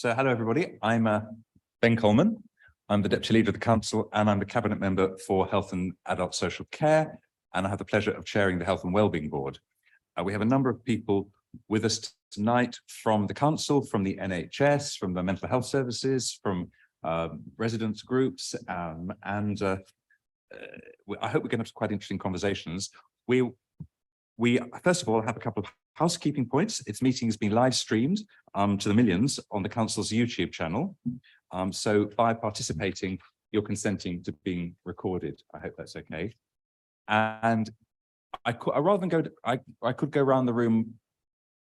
So hello everybody, I'm Ben Coleman. I'm the Deputy Leader of the Council and I'm the Cabinet Member for Health and Adult Social Care, and I have the pleasure of chairing the Health and Wellbeing Board. We have a number of people with us tonight from the Council, from the NHS, from the mental health services, from residents groups, and I hope we're going to have quite interesting conversations. We first of all have a couple of housekeeping points. Its meeting has been live streamed to the millions on the Council's YouTube channel. So by participating, you're consenting to being recorded. I hope that's okay. And I could go around the room.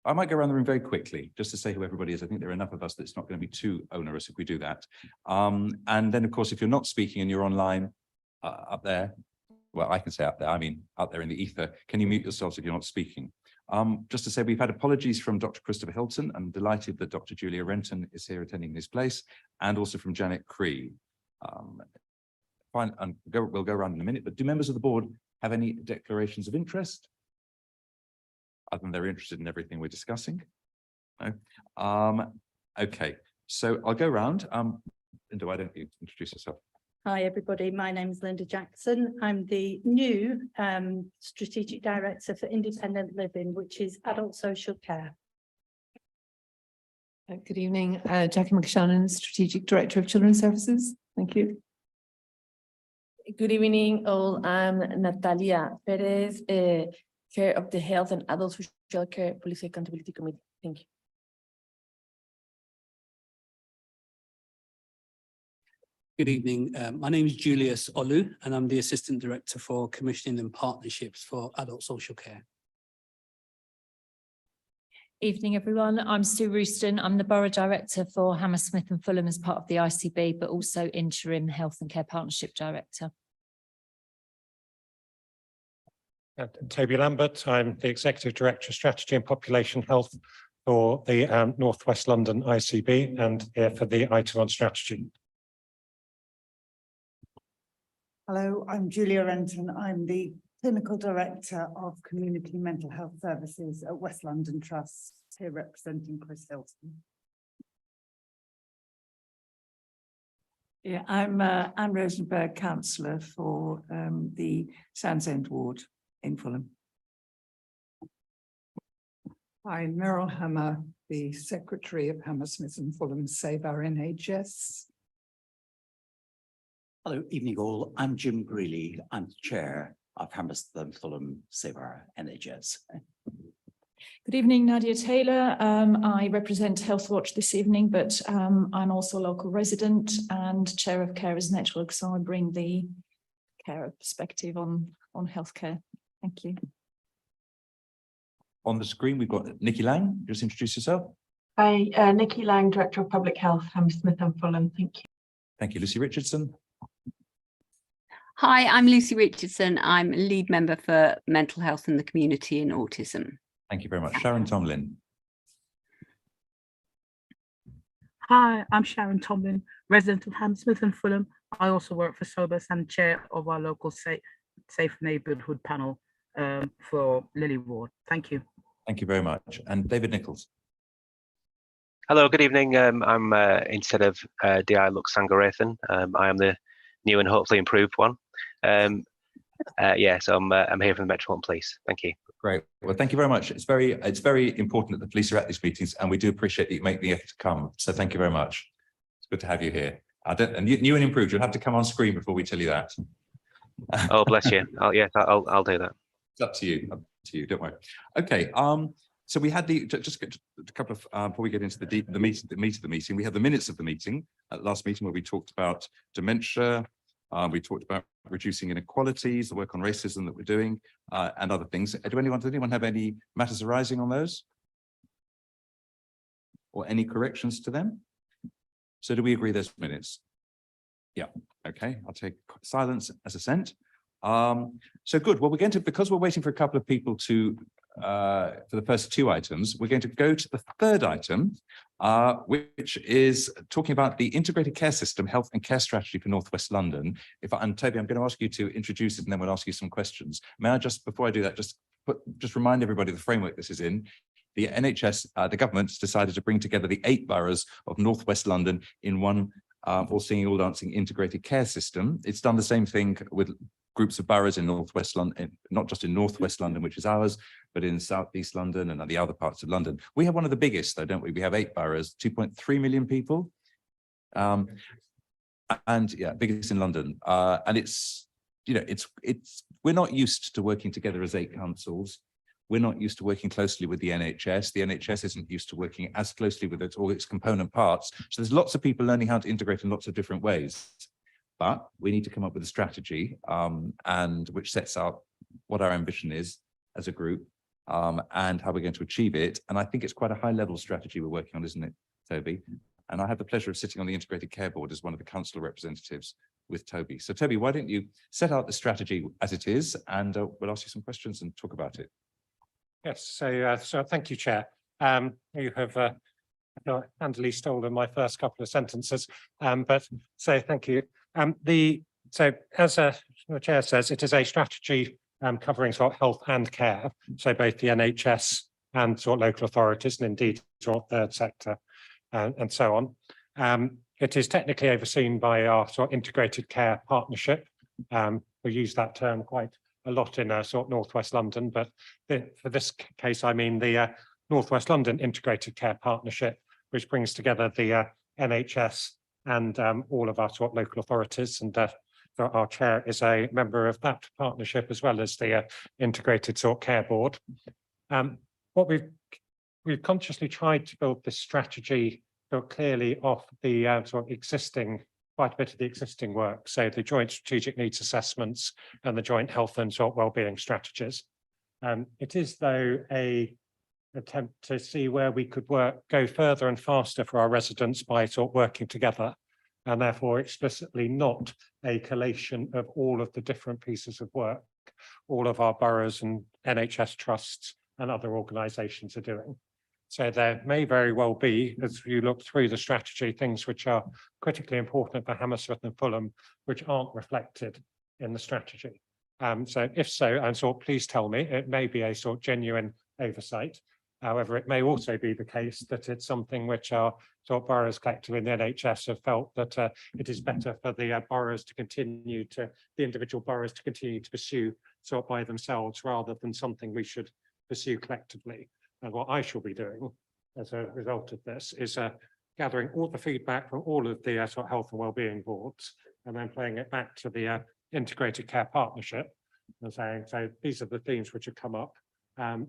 I might go around the room very quickly just to say who everybody is. I think there are enough of us that it's not going to be too onerous if we do that. And then, of course, if you're not speaking and you're online up there, well, I can say up there, I mean, out there in the ether, can you mute yourselves if you're not speaking? Just to say, we've had apologies from Dr. Christopher Hilton. I'm delighted that Dr. Julia Renton is here attending this place, and also from Janet Cree. We'll go around in a minute, but do members of the board have any declarations of interest? Other than they're interested in everything we're discussing? No? Okay, so I'll go around. Linda, why don't you introduce yourself? Hi everybody, my name is Linda Jackson. I'm the new Strategic Director for Independent Living, which is Adult Social Care. Good evening, Jackie McShannon, Strategic Director of Children's Services. Thank you. Good evening all, I'm Natalia Perez, Chair of the Health and Adult Social Care Policy Accountability Committee. Thank you. Good evening. My name is Julius Olu, and I'm the Assistant Director for Commissioning and Partnerships for Adult Social Care. Evening, everyone. I'm Sue Rooston. I'm the Borough Director for Hammersmith and Fulham as part of the ICB, but also Interim Health and Care Partnership Director. Toby Lambert. I'm the Executive Director of Strategy and Population Health for the North West London ICB, and here for the item on strategy. Hello, I'm Julia Renton. I'm the Clinical Director of Community Mental Health Services at West London Trust, here representing Chris Hilton. Yeah, I'm Anne Rosenberg, Councillor for the Sandsend Ward in Fulham. I'm Meryl Hammer, the Secretary of Hammersmith and Fulham Save Our NHS. Hello, evening all. I'm Jim Greeley. I'm the Chair of Hammersmith and Fulham Save Our NHS. Good evening, Nadia Taylor. I represent Healthwatch this evening, but I'm also a local resident and Chair of Carers Network, so I bring the carer perspective on healthcare. Thank you. On the screen, we've got Nikki Lang. Just introduce yourself. Hi, Nikki Lang, Director of Public Health, Hammersmith and Fulham. Thank you. Thank you. Lucy Richardson. Hi, I'm Lucy Richardson. I'm lead member for mental health in the community and autism. Thank you very much. Sharon Tomlin. Hi, I'm Sharon Tomlin, resident of Hammersmith and Fulham. I also work for SOBUS and chair of our local Safe Neighbourhood panel for Lily Ward. Thank you. Thank you very much. And David Nichols. Hello, good evening. I'm instead of DI Lux Sangarathan, I am the new and hopefully improved one. Yeah, so I'm here from the Metropolitan Police. Thank you. Great. Well, thank you very much. It's very important that the police are at these meetings, and we do appreciate that you make the effort to come. So thank you very much. It's good to have you here. And new and improved. You'll have to come on screen before we tell you that. Oh, bless you. I'll do that. It's up to you. Up to you. Don't worry. Okay. So we had just a couple of before we get into the meat of the meeting. We had the minutes of the meeting last meeting where we talked about dementia. We talked about reducing inequalities, the work on racism that we're doing, and other things. Does anyone have any matters arising on those? Or any corrections to them? So do we agree those minutes? Yeah, okay, I'll take silence as assent. So good, well, because we're waiting for a couple of people to, for the first two items, we're going to go to the third item, which is talking about the integrated care system, health and care strategy for North West London. And Toby, I'm going to ask you to introduce it and then we'll ask you some questions. May I just, before I do that, just remind everybody the framework this is in. the NHS, the government's decided to bring together the 8 boroughs of North West London in one all singing, all dancing integrated care system. It's done the same thing with groups of boroughs in North West London, not just in North West London, which is ours, but in South East London and the other parts of London. We have one of the biggest, though, don't we? We have 8 boroughs, 2.3 million people. And yeah, biggest in London. And it's, you know, we're not used to working together as 8 councils. We're not used to working closely with the NHS. The NHS isn't used to working as closely with all its component parts. So there's lots of people learning how to integrate in lots of different ways. But we need to come up with a strategy and which sets out what our ambition is as a group and how we're going to achieve it. And I think it's quite a high level strategy we're working on, isn't it, Toby? And I have the pleasure of sitting on the Integrated Care Board as one of the council representatives with Toby. So Toby, why don't you set out the strategy as it is, and we'll ask you some questions and talk about it. Yes, so thank you, Chair. You have handily stolen my first couple of sentences, but so thank you. So as the Chair says, it is a strategy covering sort of health and care, so both the NHS and sort of local authorities, and indeed sort of third sector and so on. It is technically overseen by our sort of integrated care partnership. We use that term quite a lot in sort of Northwest London, but for this case, I mean the Northwest London Integrated Care Partnership, which brings together the NHS and all of our sort of local authorities. And so our chair is a member of that partnership, as well as the Integrated sort of Care Board. What we've consciously tried to build this strategy clearly off the sort of existing, quite a bit of the existing work, so the joint strategic needs assessments and the joint health and sort of wellbeing strategies. It is, though, a attempt to see where we could go further and faster for our residents by sort of working together, and therefore explicitly not a collation of all of the different pieces of work all of our boroughs and NHS trusts and other organisations are doing. So there may very well be, as you look through the strategy, things which are critically important for Hammersmith and Fulham, which aren't reflected in the strategy. So if so, and so please tell me, it may be a sort of genuine oversight. However, it may also be the case that it's something which our sort of boroughs collectively in the NHS have felt that it is better for the boroughs to continue to, the individual boroughs to continue to pursue sort of by themselves, rather than something we should pursue collectively. And what I shall be doing as a result of this is gathering all the feedback from all of the sort of health and wellbeing boards, and then playing it back to the Integrated Care Partnership and saying, so these are the themes which have come up.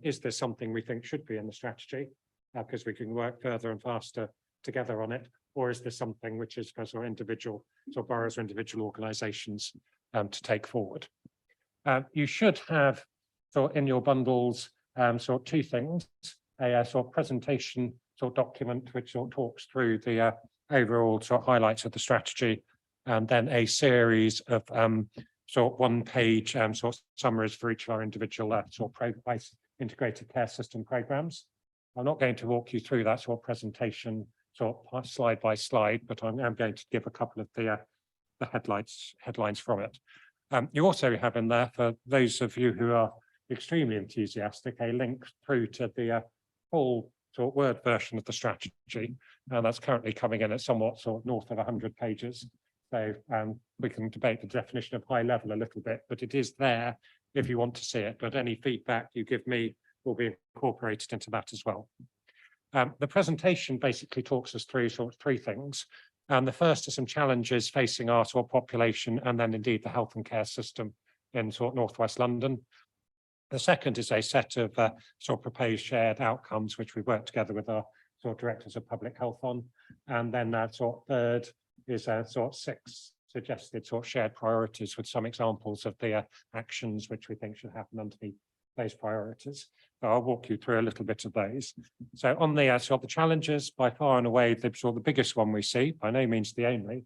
Is there something we think should be in the strategy because we can work further and faster together on it? Or is there something which is for sort of individual, sort of boroughs or individual organisations to take forward? You should have sort of in your bundles sort of 2 things, a sort of presentation sort of document which sort of talks through the overall sort of highlights of the strategy, and then a series of sort of 1-page sort of summaries for each of our individual sort of integrated care system programmes. I'm not going to walk you through that sort of presentation sort of slide by slide, but I'm going to give a couple of the headlines from it. You also have in there, for those of you who are extremely enthusiastic, a link through to the full sort of Word version of the strategy, and that's currently coming in at somewhat sort of north of 100 pages. So we can debate the definition of high level a little bit, but it is there if you want to see it. But any feedback you give me will be incorporated into that as well. The presentation basically talks us through sort of 3 things. The first are some challenges facing our sort of population, and then indeed the health and care system in sort of Northwest London. The second is a set of sort of proposed shared outcomes, which we work together with our sort of directors of public health on. And then that sort of third is sort of 6 suggested sort of shared priorities with some examples of the actions which we think should happen underneath those priorities. So I'll walk you through a little bit of those. So on the sort of the challenges, by far and away, the sort of the biggest one we see, by no means the only,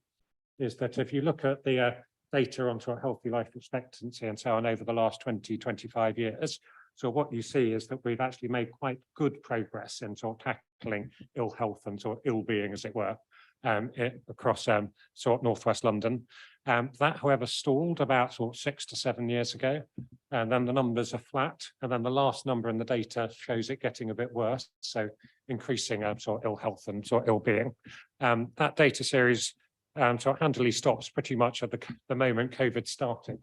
is that if you look at the data on sort of healthy life expectancy and so on over the last 20-25 years, so what you see is that we've actually made quite good progress in sort of tackling ill health and sort of ill-being, as it were. across sort of northwest London. That, however, stalled about sort of 6 to 7 years ago, and then the numbers are flat, and then the last number in the data shows it getting a bit worse, so increasing sort of ill health and sort of ill-being. That data series sort of handily stops pretty much at the moment COVID started.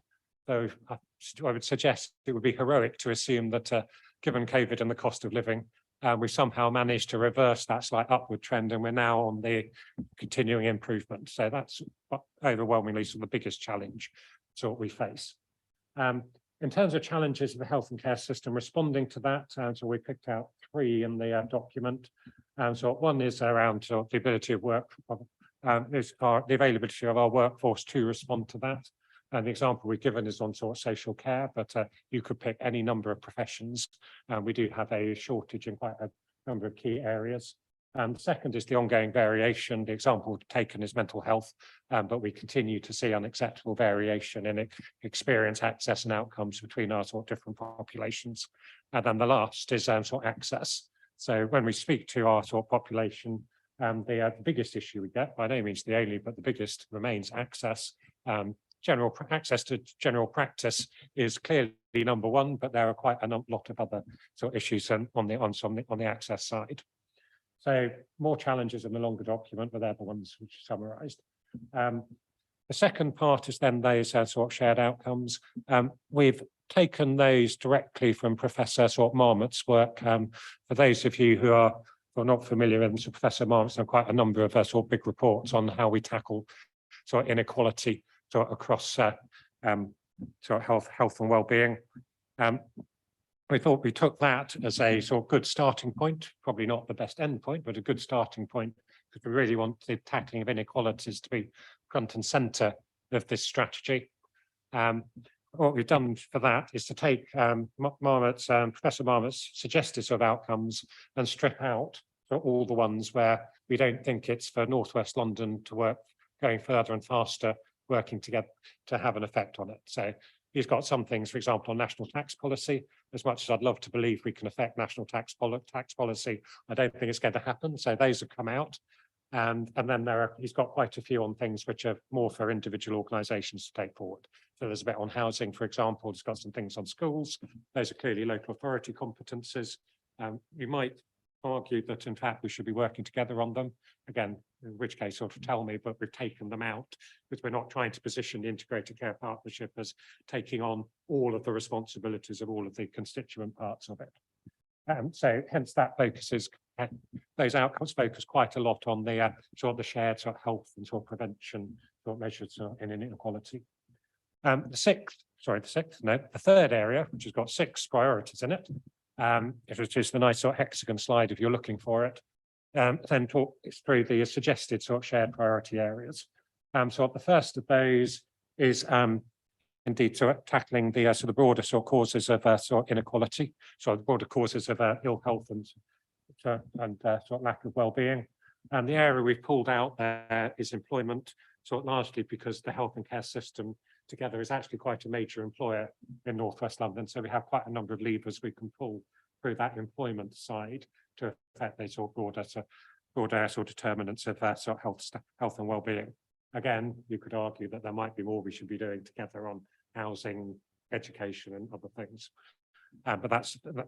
So I would suggest it would be heroic to assume that given COVID and the cost of living, we somehow managed to reverse that slight upward trend, and we're now on the continuing improvement. So that's overwhelmingly sort of the biggest challenge sort we face. In terms of challenges of the health and care system responding to that, so we picked out 3 in the document. So one is around sort of the ability of the availability of our workforce to respond to that. And the example we've given is on sort of social care, but you could pick any number of professions. We do have a shortage in quite a number of key areas. The second is the ongoing variation. The example taken is mental health, but we continue to see unacceptable variation in experience, access and outcomes between our sort of different populations. And then the last is sort of access. So when we speak to our sort of population, the biggest issue we get, by no means the only, but the biggest remains access. General access to general practice is clearly number one, but there are quite a lot of other sort of issues on the access side. So more challenges in the longer document, but they're the ones which are summarised. The second part is then those sort of shared outcomes. We've taken those directly from Professor sort of Marmot's work. For those of you who are not familiar with them, Professor Marmot's done quite a number of sort of big reports on how we tackle sort of inequality sort of across sort of health and well-being. We thought we took that as a sort of good starting point, probably not the best end point, but a good starting point, because we really want the tackling of inequalities to be front and centre of this strategy. What we've done for that is to take Professor Marmot's suggested sort of outcomes and strip out all the ones where we don't think it's for Northwest London to work going further and faster, working together to have an effect on it. So he's got some things, for example, on national tax policy. As much as I'd love to believe we can affect national tax policy, I don't think it's going to happen. So those have come out. And then he's got quite a few on things which are more for individual organisations to take forward. So there's a bit on housing, for example. He's got some things on schools. Those are clearly local authority competences. We might argue that, in fact, we should be working together on them. Again, in which case, sort of tell me, but we've taken them out because we're not trying to position the Integrated Care Partnership as taking on all of the responsibilities of all of the constituent parts of it. So hence that focuses, those outcomes focus quite a lot on the sort of the shared sort of health and sort of prevention sort of measures in inequality. The third area, which has got 6 priorities in it, which is the nice sort of hexagon slide if you're looking for it, then talk through the suggested sort of shared priority areas. So the first of those is indeed sort of tackling the sort of broader sort of causes of sort of inequality, so the broader causes of ill health and sort of lack of well-being. And the area we've pulled out there is employment, sort of largely because the health and care system together is actually quite a major employer in Northwest London. So we have quite a number of levers we can pull through that employment side to affect those sort of broader sort of determinants of sort of health and well-being. Again, you could argue that there might be more we should be doing together on housing, education and other things. But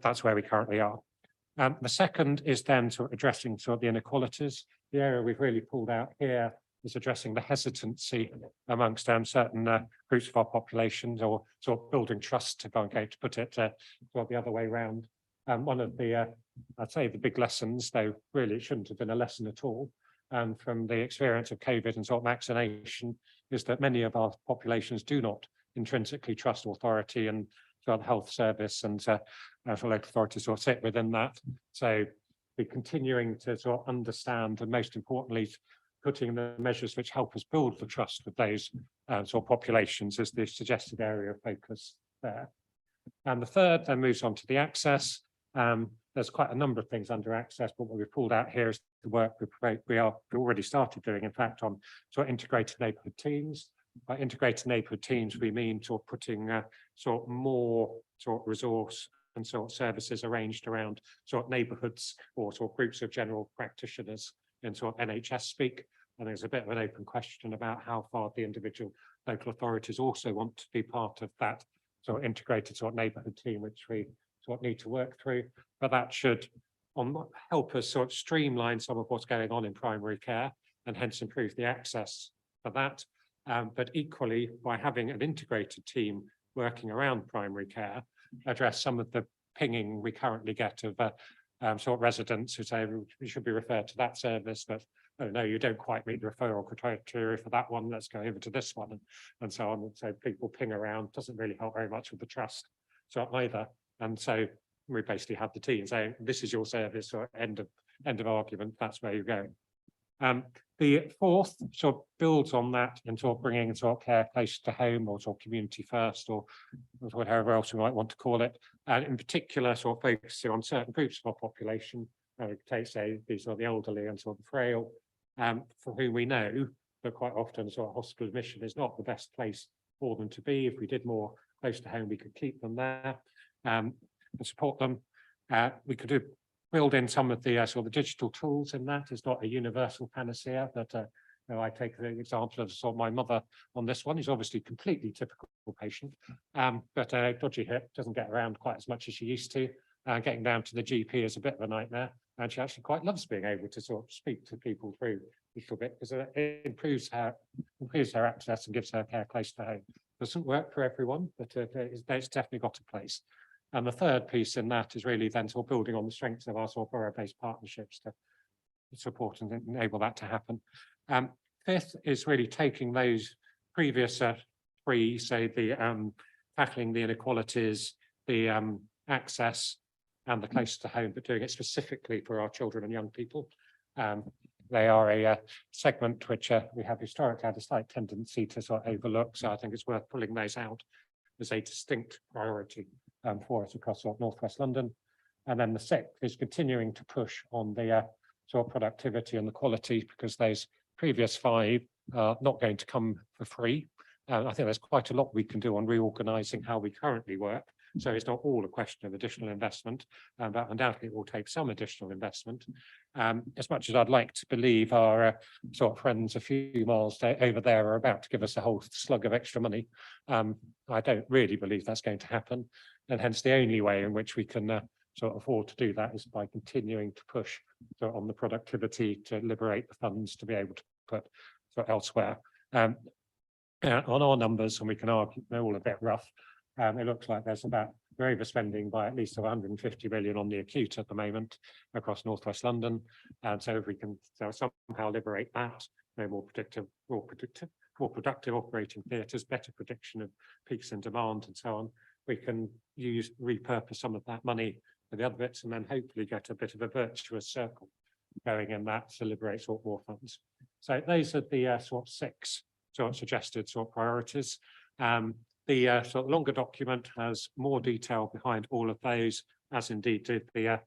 that's where we currently are. The second is then sort of addressing sort of the inequalities. The area we've really pulled out here is addressing the hesitancy amongst certain groups of our populations, or sort of building trust, if I'm going to put it the other way around. One of the, I'd say the big lessons, though really it shouldn't have been a lesson at all, from the experience of COVID and sort of vaccination, is that many of our populations do not intrinsically trust authority, and the health service and local authorities sort of sit within that. So we're continuing to sort of understand, and most importantly, putting the measures which help us build the trust with those sort of populations as the suggested area of focus there. And the third then moves on to the access. There's quite a number of things under access, but what we've pulled out here is the work we already started doing, in fact, on sort of integrated neighbourhood teams. By integrated neighbourhood teams, we mean sort of putting sort of more sort of resource and sort of services arranged around sort of neighbourhoods or sort of groups of general practitioners in sort of NHS speak. And there's a bit of an open question about how far the individual local authorities also want to be part of that sort of integrated sort of neighbourhood team, which we sort of need to work through. But that should help us sort of streamline some of what's going on in primary care and hence improve the access for that. But equally, by having an integrated team working around primary care, address some of the pinging we currently get of sort of residents who say we should be referred to that service, but oh no, you don't quite meet the referral criteria for that one, let's go over to this one, and so on. And so people ping around, doesn't really help very much with the trust so either. And so we basically have the team saying, this is your service, or end of argument, that's where you go. The fourth sort of builds on that and sort of bringing sort of care close to home, or sort of community first, or whatever else we might want to call it. And in particular, sort of focusing on certain groups of our population, take say these are the elderly and sort of frail, for whom we know that quite often sort of hospital admission is not the best place for them to be. If we did more close to home, we could keep them there and support them. We could build in some of the sort of digital tools in that. It's not a universal panacea, but you know, I take the example of sort of my mother on this one. He's obviously completely typical patient, but dodgy hip, doesn't get around quite as much as she used to. Getting down to the GP is a bit of a nightmare, and she actually quite loves being able to sort of speak to people through a little bit, because it improves her access and gives her care close to home. Doesn't work for everyone, but it's definitely got a place. And the third piece in that is really then sort of building on the strengths of our sort of borough-based partnerships to support and enable that to happen. Fifth is really taking those previous three, say the tackling the inequalities, the access and the close to home, but doing it specifically for our children and young people. They are a segment which we have historically had a slight tendency to sort of overlook. So I think it's worth pulling those out as a distinct priority for us across sort of northwest London. And then the sixth is continuing to push on the sort of productivity and the quality, because those previous five are not going to come for free. I think there's quite a lot we can do on reorganising how we currently work. So it's not all a question of additional investment, but undoubtedly it will take some additional investment. As much as I'd like to believe our sort of friends a few miles over there are about to give us a whole slug of extra money, I don't really believe that's going to happen. And hence the only way in which we can sort of afford to do that is by continuing to push on the productivity to liberate the funds to be able to put elsewhere. On our numbers, and we can argue they're all a bit rough, it looks like there's about, we're overspending by at least 150 million on the acute at the moment across northwest London. And so if we can somehow liberate that, more productive operating theatres, better prediction of peaks in demand and so on, we can repurpose some of that money for the other bits, and then hopefully get a bit of a virtuous circle going in that to liberate sort of more funds. So those are the sort of six sort of suggested sort of priorities. The sort of longer document has more detail behind all of those, as indeed did the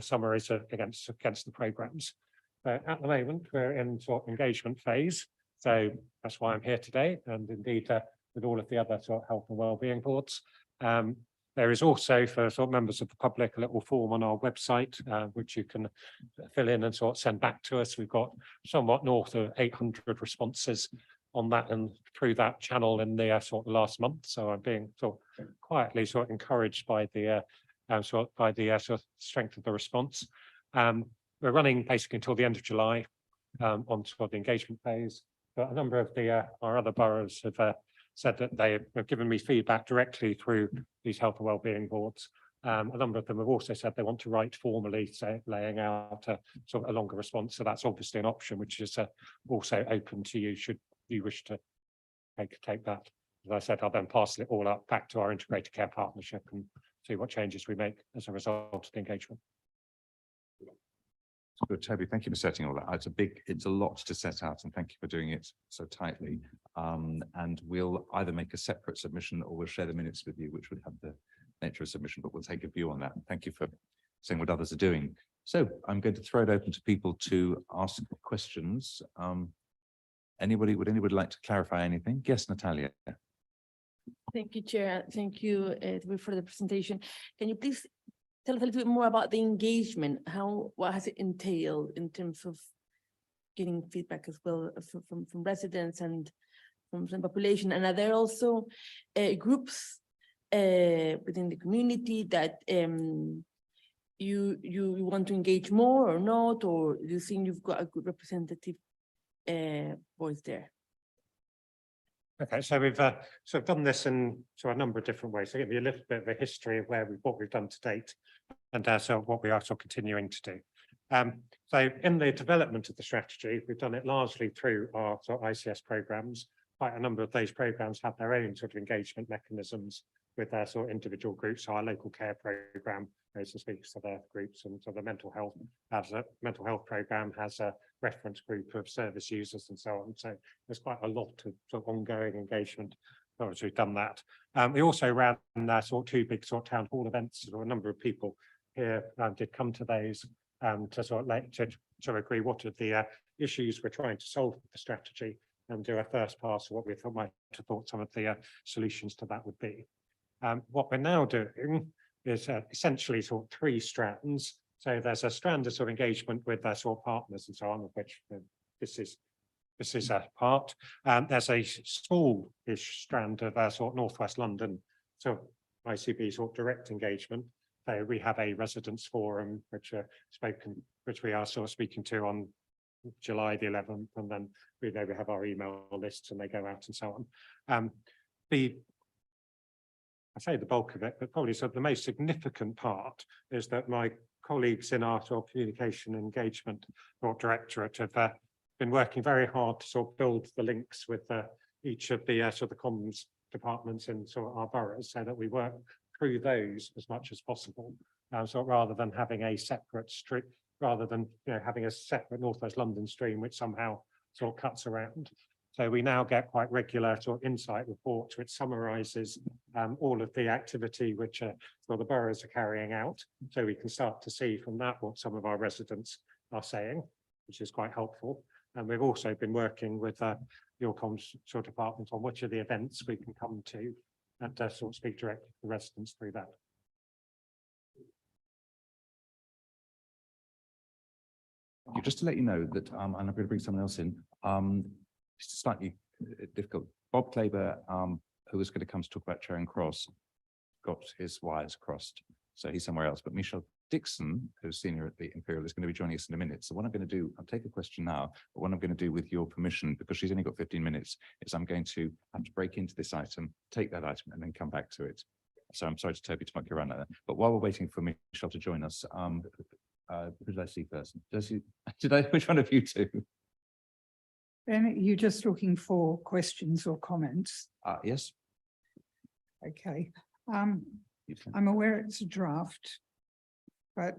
summaries against the programmes. But at the moment, we're in sort of engagement phase. So that's why I'm here today, and indeed with all of the other sort of health and wellbeing boards. There is also, for sort of members of the public, a little form on our website, which you can fill in and sort of send back to us. We've got somewhat north of 800 responses on that and through that channel in the sort of last month. So I'm being sort of quietly sort of encouraged by the sort of strength of the response. We're running basically until the end of July on sort of the engagement phase. But a number of our other boroughs have said that they have given me feedback directly through these health and wellbeing boards. A number of them have also said they want to write formally, say, laying out sort of a longer response. So that's obviously an option which is also open to you should you wish to take that. As I said, I'll then pass it all up back to our integrated care partnership and see what changes we make as a result of the engagement. Good, Toby, thank you for setting all that. It's a lot to set out, and thank you for doing it so tightly. And we'll either make a separate submission or we'll share the minutes with you, which would have the nature of submission, but we'll take a view on that. Thank you for saying what others are doing. So I'm going to throw it open to people to ask questions. Would anybody like to clarify anything? Yes, Natalia. Thank you, Chair. Thank you for the presentation. Can you please tell us a little bit more about the engagement? What has it entailed in terms of getting feedback as well from residents and from some population? And are there also groups within the community that you want to engage more or not, or do you think you've got a good representative voice there? Okay, so we've sort of done this in a number of different ways. So give you a little bit of a history of what we've done to date, and so what we are sort of continuing to do. So in the development of the strategy, we've done it largely through our sort of ICS programs. Quite a number of those programs have their own sort of engagement mechanisms with their sort of individual groups. So our local care program goes and speaks to their groups, and so the mental health program has a reference group of service users and so on. So there's quite a lot of sort of ongoing engagement as we've done that. We also ran sort of two big sort of town hall events. So a number of people here did come to those to sort of agree what are the issues we're trying to solve with the strategy, and do a first pass of what we might have thought some of the solutions to that would be. What we're now doing is essentially sort of three strands. So there's a strand of sort of engagement with their sort of partners and so on, of which this is a part. There's a small-ish strand of sort of Northwest London, so ICB sort of direct engagement. So we have a residents forum which we are sort of speaking to on July the 11th, and then we have our email lists and they go out and so on. I say the bulk of it, but probably sort of the most significant part is that my colleagues in our sort of communication and engagement directorate have been working very hard to sort of build the links with each of the sort of comms departments in sort of our boroughs, so that we work through those as much as possible. So rather than having a separate street, rather than having a separate Northwest London stream which somehow sort of cuts around. So we now get quite regular sort of insight reports which summarises all of the activity which sort of the boroughs are carrying out. So we can start to see from that what some of our residents are saying, which is quite helpful. And we've also been working with your comms sort of department on which of the events we can come to and sort of speak directly to the residents through that. Just to let you know that, and I'm going to bring someone else in, it's slightly difficult. Bob Claber, who was going to come to talk about Charing Cross, got his wires crossed, so he's somewhere else. But Michelle Dixon, who's senior at the Imperial, is going to be joining us in a minute. So what I'm going to do, I'll take a question now, but what I'm going to do with your permission, because she's only got 15 minutes, is I'm going to have to break into this item, take that item, and then come back to it. So I'm sorry to Toby to muck you around like that. But while we're waiting for Michelle to join us, who did I see first? Which one of you two? Ben, you're just looking for questions or comments? Yes. Okay. I'm aware it's a draft, but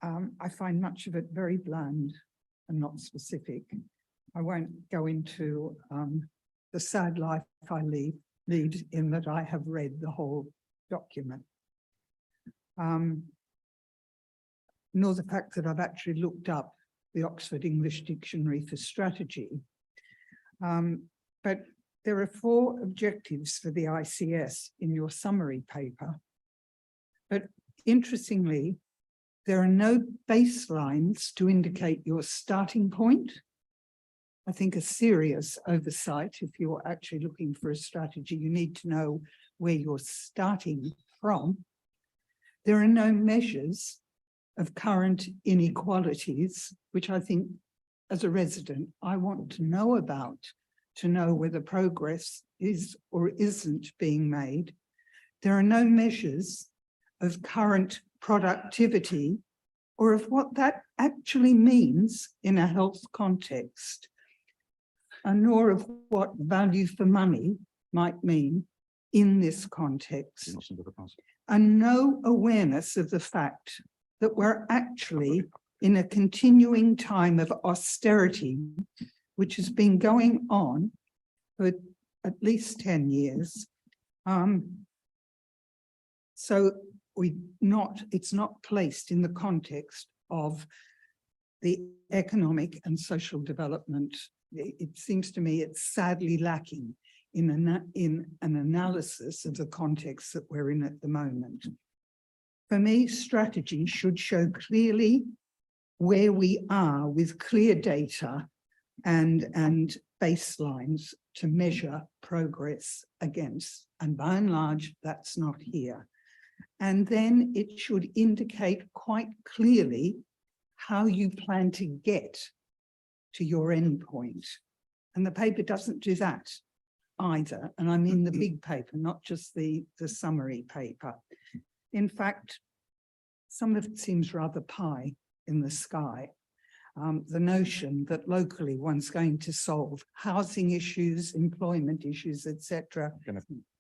I find much of it very bland and not specific. I won't go into the sad life I lead in that I have read the whole document. Nor the fact that I've actually looked up the Oxford English Dictionary for strategy. But there are 4 objectives for the ICS in your summary paper. But interestingly, there are no baselines to indicate your starting point. I think a serious oversight, if you're actually looking for a strategy, you need to know where you're starting from. There are no measures of current inequalities, which I think as a resident, I want to know about, to know whether progress is or isn't being made. There are no measures of current productivity or of what that actually means in a health context, and nor of what value for money might mean in this context, and no awareness of the fact that we're actually in a continuing time of austerity, which has been going on for at least 10 years. So it's not placed in the context of the economic and social development. It seems to me it's sadly lacking in an analysis of the context that we're in at the moment. For me, strategy should show clearly where we are with clear data and baselines to measure progress against. And by and large, that's not here. And then it should indicate quite clearly how you plan to get to your endpoint. And the paper doesn't do that either. And I mean the big paper, not just the summary paper. In fact, some of it seems rather pie in the sky. The notion that locally one's going to solve housing issues, employment issues, etc.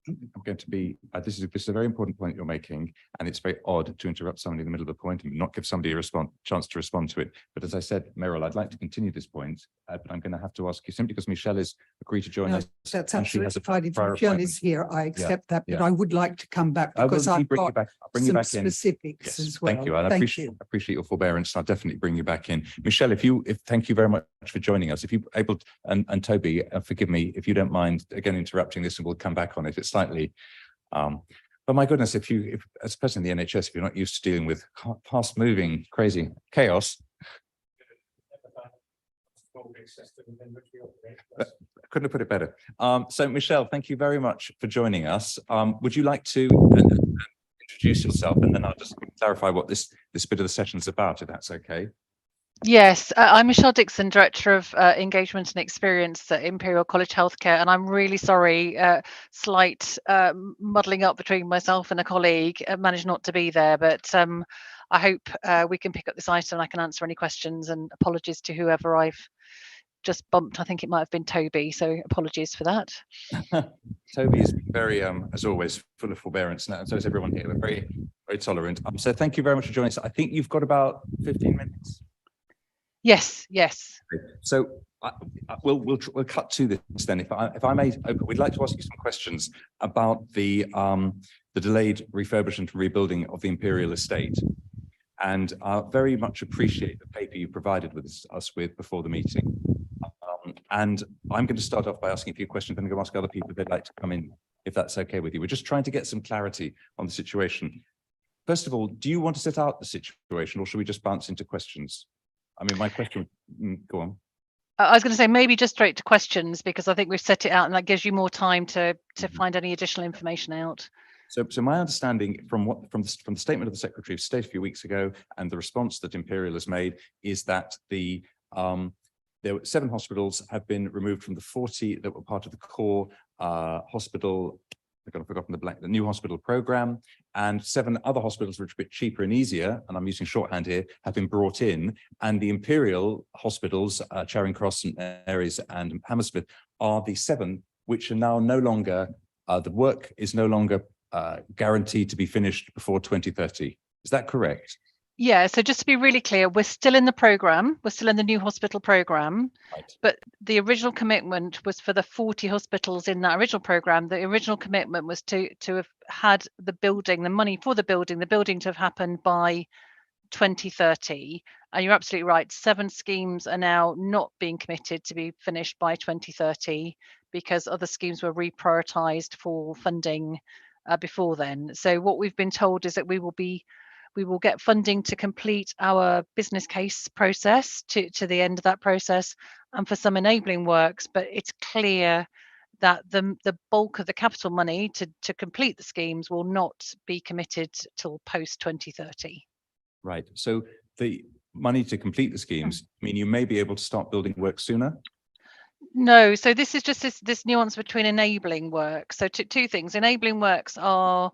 I'm going to be, this is a very important point you're making, and it's very odd to interrupt somebody in the middle of a point and not give somebody a chance to respond to it. But as I said, Meryl, I'd like to continue this point, but I'm going to have to ask you, simply because Michelle has agreed to join us. That's and she has absolutely a fine. If prior Michelle appointment. is here, I accept that, but yeah. I would like to come back I will because I've bring you got back. I'll bring you some back in. specifics Yes, as well. thank you. I appreciate your forbearance. I'll definitely bring you back in. Michelle, thank you very much for joining us. If you're able to, and Toby, forgive me if you don't mind again interrupting this, and we'll come back on it. It's slightly, but my goodness, if as a person in the NHS, if you're not used to dealing with fast-moving, crazy chaos, I couldn't have put it better. So Michelle, thank you very much for joining us. Would you like to introduce yourself, and then I'll just clarify what this bit of the session is about, if that's okay. Yes, I'm Michelle Dixon, Director of Engagement and Experience at Imperial College Healthcare, and I'm really sorry, slight muddling up between myself and a colleague, managed not to be there, but I hope we can pick up this item and I can answer any questions, and apologies to whoever I've just bumped. I think it might have been Toby, so apologies for that. Toby is very, as always, full of forbearance, and so is everyone here. We're very, very tolerant. So thank you very much for joining us. I think you've got about 15 minutes. Yes. So we'll cut to this then. If I may open, we'd like to ask you some questions about the delayed refurbishment and rebuilding of the Imperial Estate, and I very much appreciate the paper you provided with us with before the meeting. And I'm going to start off by asking a few questions, and I'm going to ask other people if they'd like to come in, if that's okay with you. We're just trying to get some clarity on the situation. First of all, do you want to set out the situation, or should we just bounce into questions? I mean, my question, go on. I was going to say maybe just straight to questions, because I think we've set it out and that gives you more time to find any additional information out. So my understanding from the statement of the Secretary of State a few weeks ago and the response that Imperial has made is that there were 7 hospitals have been removed from the 40 that were part of the core hospital. I've forgotten the new hospital program, and 7 other hospitals which are a bit cheaper and easier, and I'm using shorthand here, have been brought in, and the Imperial hospitals, Charing Cross, St Mary's and Hammersmith, are the 7 which are now no longer, the work is no longer guaranteed to be finished before 2030. Is that correct? Yeah, so just to be really clear, we're still in the programme, we're still in the new hospital programme, right. But the original commitment was for the 40 hospitals in that original programme. The original commitment was to have had the building, the money for the building to have happened by 2030. And you're absolutely right, 7 schemes are now not being committed to be finished by 2030 because other schemes were reprioritised for funding before then. So what we've been told is that we will get funding to complete our business case process to the end of that process, and for some enabling works, but it's clear that the bulk of the capital money to complete the schemes will not be committed till post 2030. Right. So the money to complete the schemes mean you may be able to start building work sooner? No, so this is just this nuance between enabling work. So two things. Enabling works are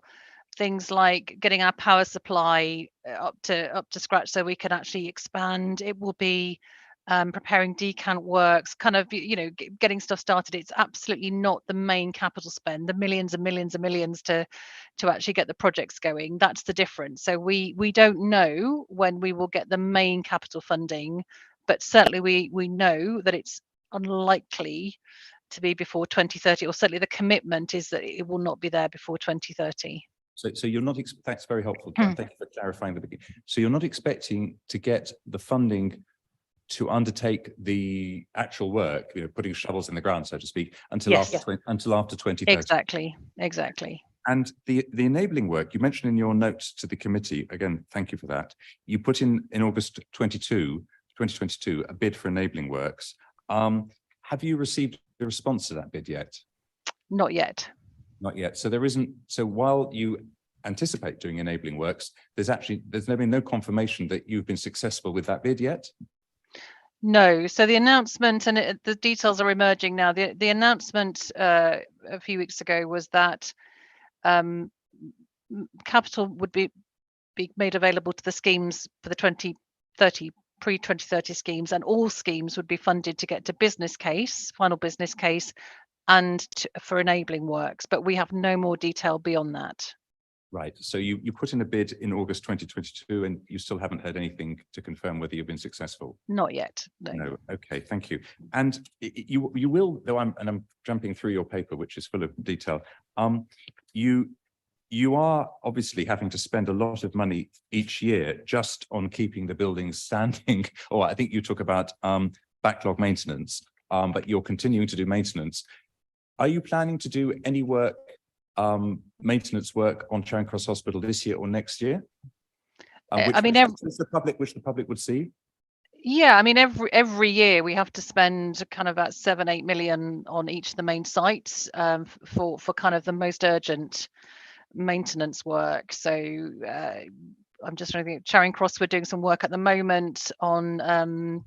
things like getting our power supply up to scratch so we can actually expand. It will be preparing decant works, kind of, getting stuff started. It's absolutely not the main capital spend, the millions and millions and millions to actually get the projects going. That's the difference. So we don't know when we will get the main capital funding, but certainly we know that it's unlikely to be before 2030, or certainly the commitment is that it will not be there before 2030. So you're not, that's very helpful. Thank you for clarifying the beginning. So you're not expecting to get the funding to undertake the actual work, putting shovels in the ground, so to speak, until after 2030. Exactly. And the enabling work you mentioned in your notes to the committee, again, thank you for that. You put in August 2022, a bid for enabling works. Have you received a response to that bid yet? Not yet. Not yet. So there isn't, so while you anticipate doing enabling works, there's been no confirmation that you've been successful with that bid yet? No. So the announcement, and the details are emerging now. The announcement a few weeks ago was that capital would be made available to the schemes for the 2030 pre-2030 schemes, and all schemes would be funded to get to business case, final business case, and for enabling works. But we have no more detail beyond that. Right. So you put in a bid in August 2022, and you still haven't heard anything to confirm whether you've been successful? Not yet. No. No. Okay. Thank you. And you will, though I'm jumping through your paper, which is full of detail. You are obviously having to spend a lot of money each year just on keeping the buildings standing. Or I think you talk about backlog maintenance, but you're continuing to do maintenance. Are you planning to do any work, maintenance work on Charing Cross Hospital this year or next year? I mean, which the public would see. Yeah, I mean, every year we have to spend kind of about 7-8 million on each of the main sites for kind of the most urgent maintenance work. So I'm just trying to think. Charing Cross, we're doing some work at the moment on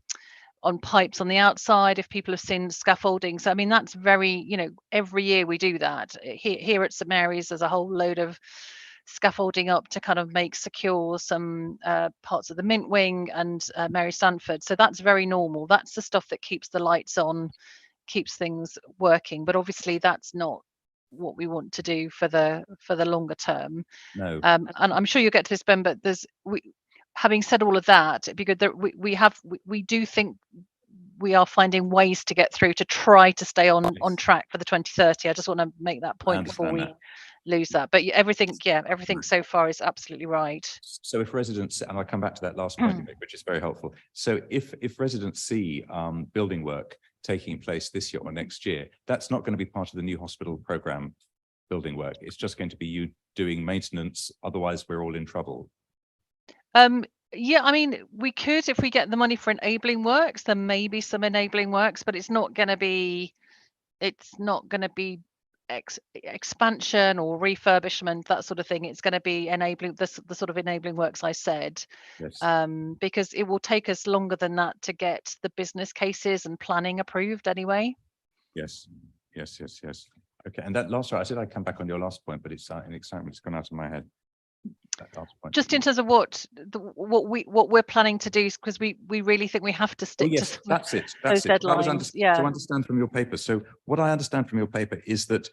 pipes on the outside, if people have seen scaffolding. So I mean, that's very, every year we do that. Here at St Mary's, there's a whole load of scaffolding up to kind of make secure some parts of the Mint Wing and Mary Sandford. So that's very normal. That's the stuff that keeps the lights on, keeps things working. But obviously that's not what we want to do for the longer term. No. And I'm sure you'll get to this, Ben, but having said all of that, it'd be good that we do think we are finding ways to get through to try to stay on track for the 2030. I just want to make that point before we lose that. But everything so far is absolutely right. So if residents, and I'll come back to that last point you make, which is very helpful. So if residents see building work taking place this year or next year, that's not going to be part of the new hospital programme building work. It's just going to be you doing maintenance. Otherwise, we're all in trouble. Yeah, I mean, we could, if we get the money for enabling works, there may be some enabling works, but it's not going to be expansion or refurbishment, that sort of thing. It's going to be enabling the sort of enabling works I said. Yes. Because it will take us longer than that to get the business cases and planning approved anyway. Yes. Okay. And that last one, I said I'd come back on your last point, but it's in excitement, it's gone out of my head. Just in terms of what we're planning to do, because we really think we have to stick to that's it. those deadlines. To understand from your paper. So what I understand from your paper is that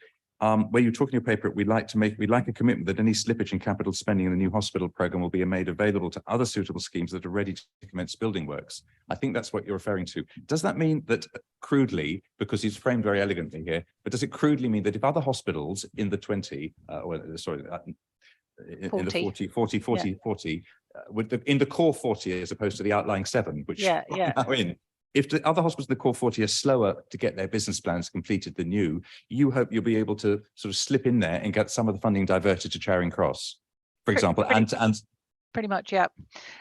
where you talk in your paper, we'd like a commitment that any slippage in capital spending in the new hospital programme will be made available to other suitable schemes that are ready to commence building works. I think that's what you're referring to. Does that mean that crudely, because it's framed very elegantly here, but does it crudely mean that if other hospitals in the in the 40, in the core 40 as opposed to the outlying 7, which now in, if the other hospitals in the core 40 are slower to get their business plans completed than you hope you'll be able to sort of slip in there and get some of the funding diverted to Charing Cross, for example, pretty much, yeah.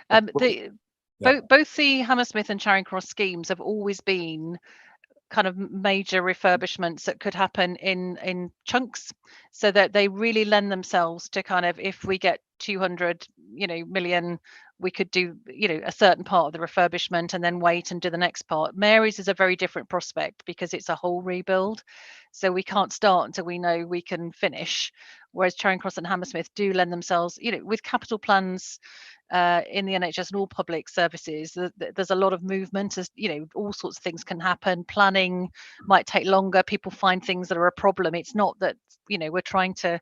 Both the Hammersmith and Charing Cross schemes have always been kind of major refurbishments that could happen in chunks, so that they really lend themselves to kind of, if we get 200 million, we could do a certain part of the refurbishment and then wait and do the next part. Mary's is a very different prospect because it's a whole rebuild, so we can't start until we know we can finish, whereas Charing Cross and Hammersmith do lend themselves, with capital plans in the NHS and all public services. There's a lot of movement, as all sorts of things can happen. Planning might take longer, people find things that are a problem. It's not that we're trying to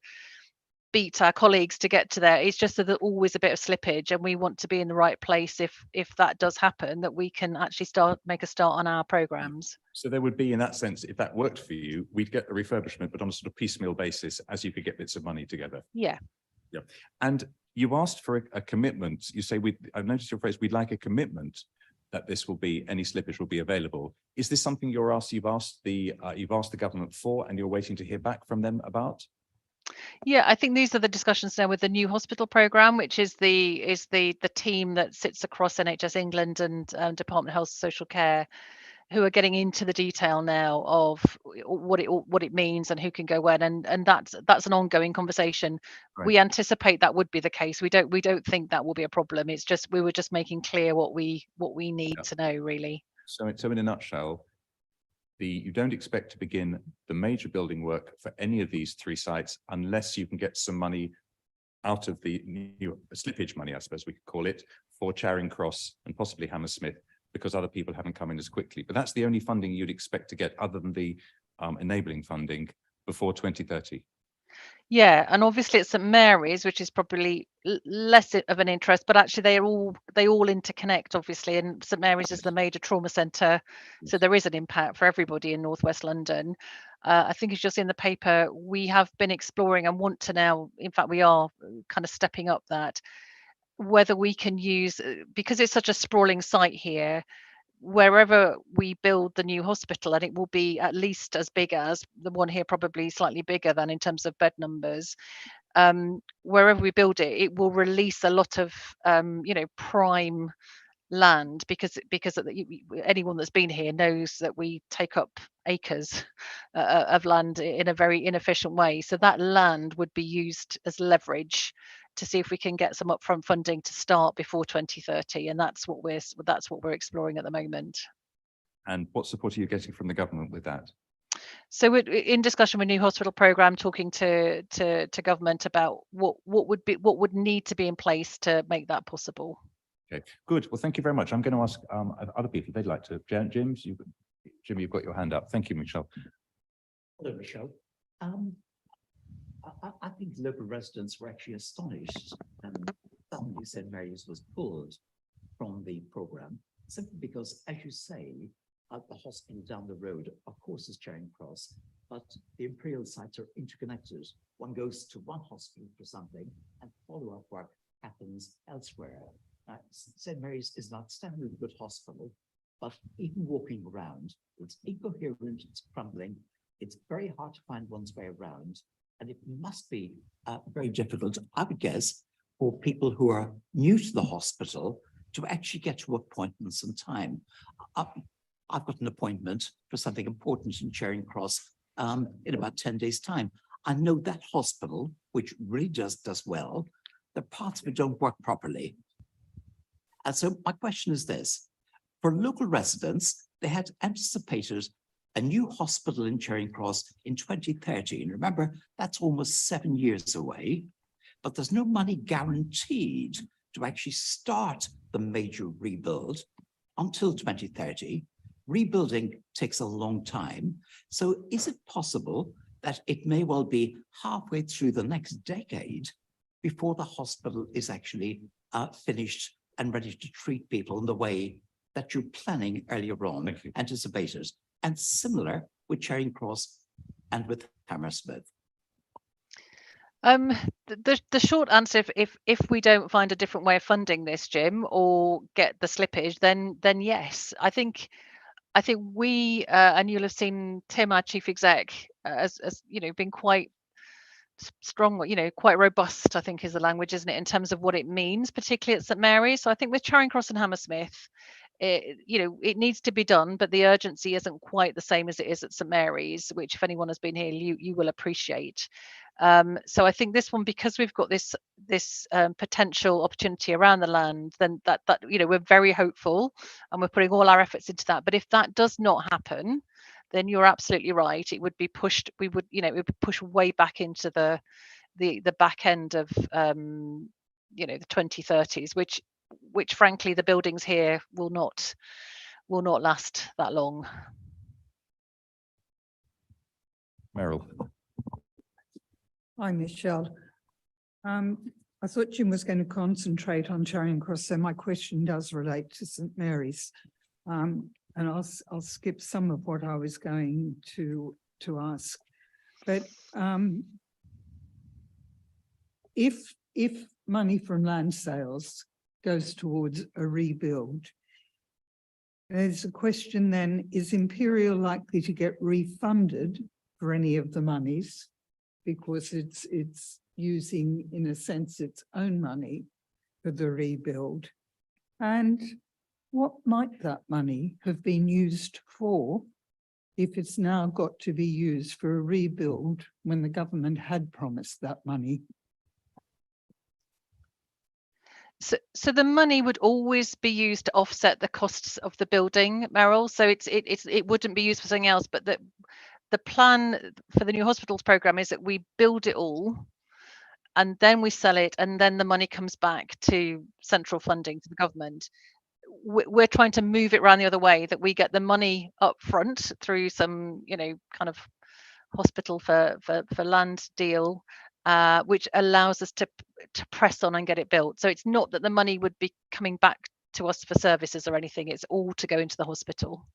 beat our colleagues to get to there. It's just that there's always a bit of slippage, and we want to be in the right place if that does happen, that we can actually make a start on our programs. So there would be, in that sense, if that worked for you, we'd get a refurbishment, but on a sort of piecemeal basis as you could get bits of money together. Yeah. And you asked for a commitment. You say, I've noticed your phrase, we'd like a commitment that this will be, any slippage will be available. Is this something you've asked the government for, and you're waiting to hear back from them about? Yeah, I think these are the discussions now with the new hospital programme, which is the team that sits across NHS England and Department of Health and Social Care. who are getting into the detail now of what it means and who can go when, and that's an ongoing conversation. Right. We anticipate that would be the case. We don't think that will be a problem. It's just we were just making clear what we need to know, really. So in a nutshell, you don't expect to begin the major building work for any of these 3 sites unless you can get some money out of the new slippage money, I suppose we could call it, for Charing Cross and possibly Hammersmith, because other people haven't come in as quickly. But that's the only funding you'd expect to get other than the enabling funding before 2030. Yeah, and obviously at St Mary's, which is probably less of an interest, but actually they all interconnect, obviously, and St Mary's is the major trauma centre, so there is an impact for everybody in Northwest London. I think it's just in the paper, we have been exploring and want to now, in fact, we are kind of stepping up that, whether we can use, because it's such a sprawling site here, wherever we build the new hospital, and it will be at least as big as the one here, probably slightly bigger than in terms of bed numbers, wherever we build it, it will release a lot of prime land, because anyone that's been here knows that we take up acres of land in a very inefficient way. So that land would be used as leverage to see if we can get some upfront funding to start before 2030, and that's what we're exploring at the moment. And what support are you getting from the government with that? So we're in discussion with New Hospital Programme, talking to government about what would need to be in place to make that possible. Okay, good. Well, thank you very much. I'm going to ask other people if they'd like to. Jim, you've got your hand up. Thank you, Michelle. Hello, Michelle. I think local residents were actually astonished and suddenly St Mary's was pulled from the programme, simply because, as you say, the hospital down the road, of course, is Charing Cross, but the imperial sites are interconnected. One goes to one hospital for something and follow-up work happens elsewhere. St Mary's is an outstandingly good hospital, but even walking around, it's incoherent, it's crumbling, it's very hard to find one's way around, and it must be very difficult, I would guess, for people who are new to the hospital to actually get to appointments in time. I've got an appointment for something important in Charing Cross in about 10 days' time. I know that hospital, which really does well, the parts of it don't work properly. And so my question is this: for local residents, they had anticipated a new hospital in Charing Cross in 2030. And remember, that's almost 7 years away, but there's no money guaranteed to actually start the major rebuild until 2030. Rebuilding takes a long time. So is it possible that it may well be halfway through the next decade before the hospital is actually finished and ready to treat people in the way that you're planning earlier on, anticipated? And similar with Charing Cross and with Hammersmith. The short answer, if we don't find a different way of funding this, Jim, or get the slippage, then yes. I think we and you'll have seen Tim, our chief exec, as been quite strong, quite robust, I think is the language, isn't it, in terms of what it means, particularly at St Mary's. So I think with Charing Cross and Hammersmith, it needs to be done, but the urgency isn't quite the same as it is at St Mary's, which if anyone has been here, you will appreciate. So I think this one, because we've got this potential opportunity around the land, then that we're very hopeful and we're putting all our efforts into that. But if that does not happen, then you're absolutely right. It would be pushed. It would be pushed way back into the back end of the 2030s, which frankly the buildings here will not last that long. Meryl. Hi, Michelle. I thought Jim was going to concentrate on Charing Cross, so my question does relate to St Mary's. And I'll skip some of what I was going to ask. But if money from land sales goes towards a rebuild, there's a question then, is Imperial likely to get refunded for any of the monies, because it's using, in a sense, its own money for the rebuild? And what might that money have been used for if it's now got to be used for a rebuild when the government had promised that money? So the money would always be used to offset the costs of the building, Meryl. So it wouldn't be used for something else. But the plan for the new hospitals program is that we build it all, and then we sell it, and then the money comes back to central funding to the government. We're trying to move it around the other way, that we get the money up front through some, kind of hospital for land deal, which allows us to press on and get it built. So it's not that the money would be coming back to us for services or anything. It's all to go into the hospital.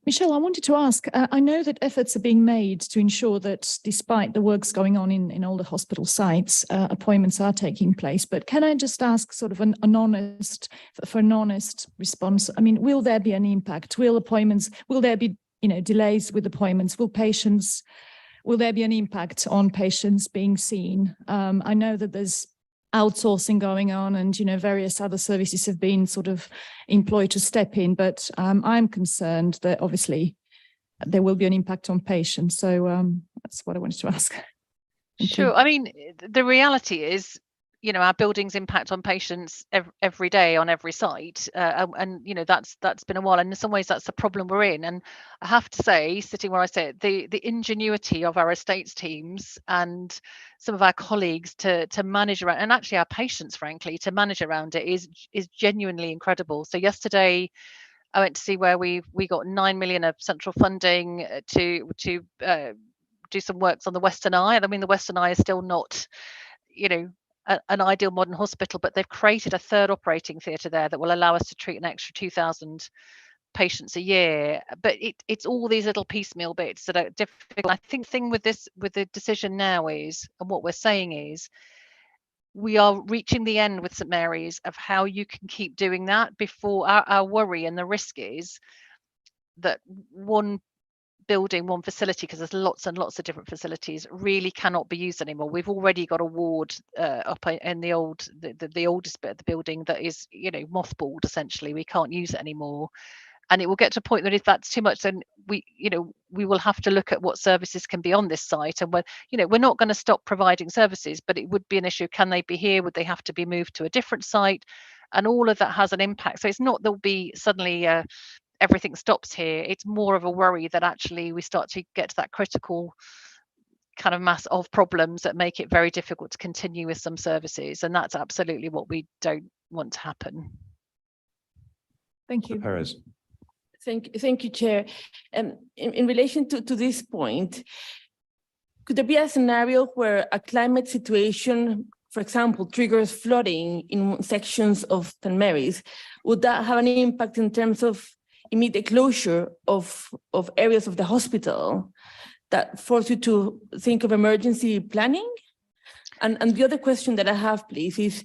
Michelle, I wanted to ask, I know that efforts are being made to ensure that despite the works going on in all the hospital sites, appointments are taking place. But can I just ask sort of an honest response? I mean, will there be an impact? Will there be, delays with appointments? Will there be an impact on patients being seen? I know that there's outsourcing going on, and various other services have been sort of employed to step in, but I'm concerned that obviously there will be an impact on patients. So that's what I wanted to ask. Sure. I mean, the reality is, our buildings impact on patients every day on every site, and that's been a while, and in some ways that's the problem we're in. And I have to say, sitting where I sit, the ingenuity of our estates teams and some of our colleagues to manage around, and actually our patients, frankly, to manage around it is genuinely incredible. So yesterday I went to see where we got 9 million of central funding to do some works on the Western Eye. I mean, the Western Eye is still not, an ideal modern hospital, but they've created a third operating theatre there that will allow us to treat an extra 2,000 patients a year. But it's all these little piecemeal bits that are difficult. I think the thing with the decision now is, and what we're saying is, we are reaching the end with St Mary's of how you can keep doing that. Before, our worry and the risk is that one building, one facility, because there's lots and lots of different facilities, really cannot be used anymore. We've already got a ward up in the oldest bit of the building that is, mothballed essentially. We can't use it anymore. And it will get to a point that if that's too much, then we will have to look at what services can be on this site. And we're not going to stop providing services, but it would be an issue. Can they be here? Would they have to be moved to a different site? And all of that has an impact. So it's not there'll be suddenly everything stops here. It's more of a worry that actually we start to get to that critical kind of mass of problems that make it very difficult to continue with some services. And that's absolutely what we don't want to happen. Thank you. Perez. Thank you, Chair. In relation to this point, could there be a scenario where a climate situation, for example, triggers flooding in sections of St Mary's? Would that have an impact in terms of immediate closure of areas of the hospital that force you to think of emergency planning? And the other question that I have, please, is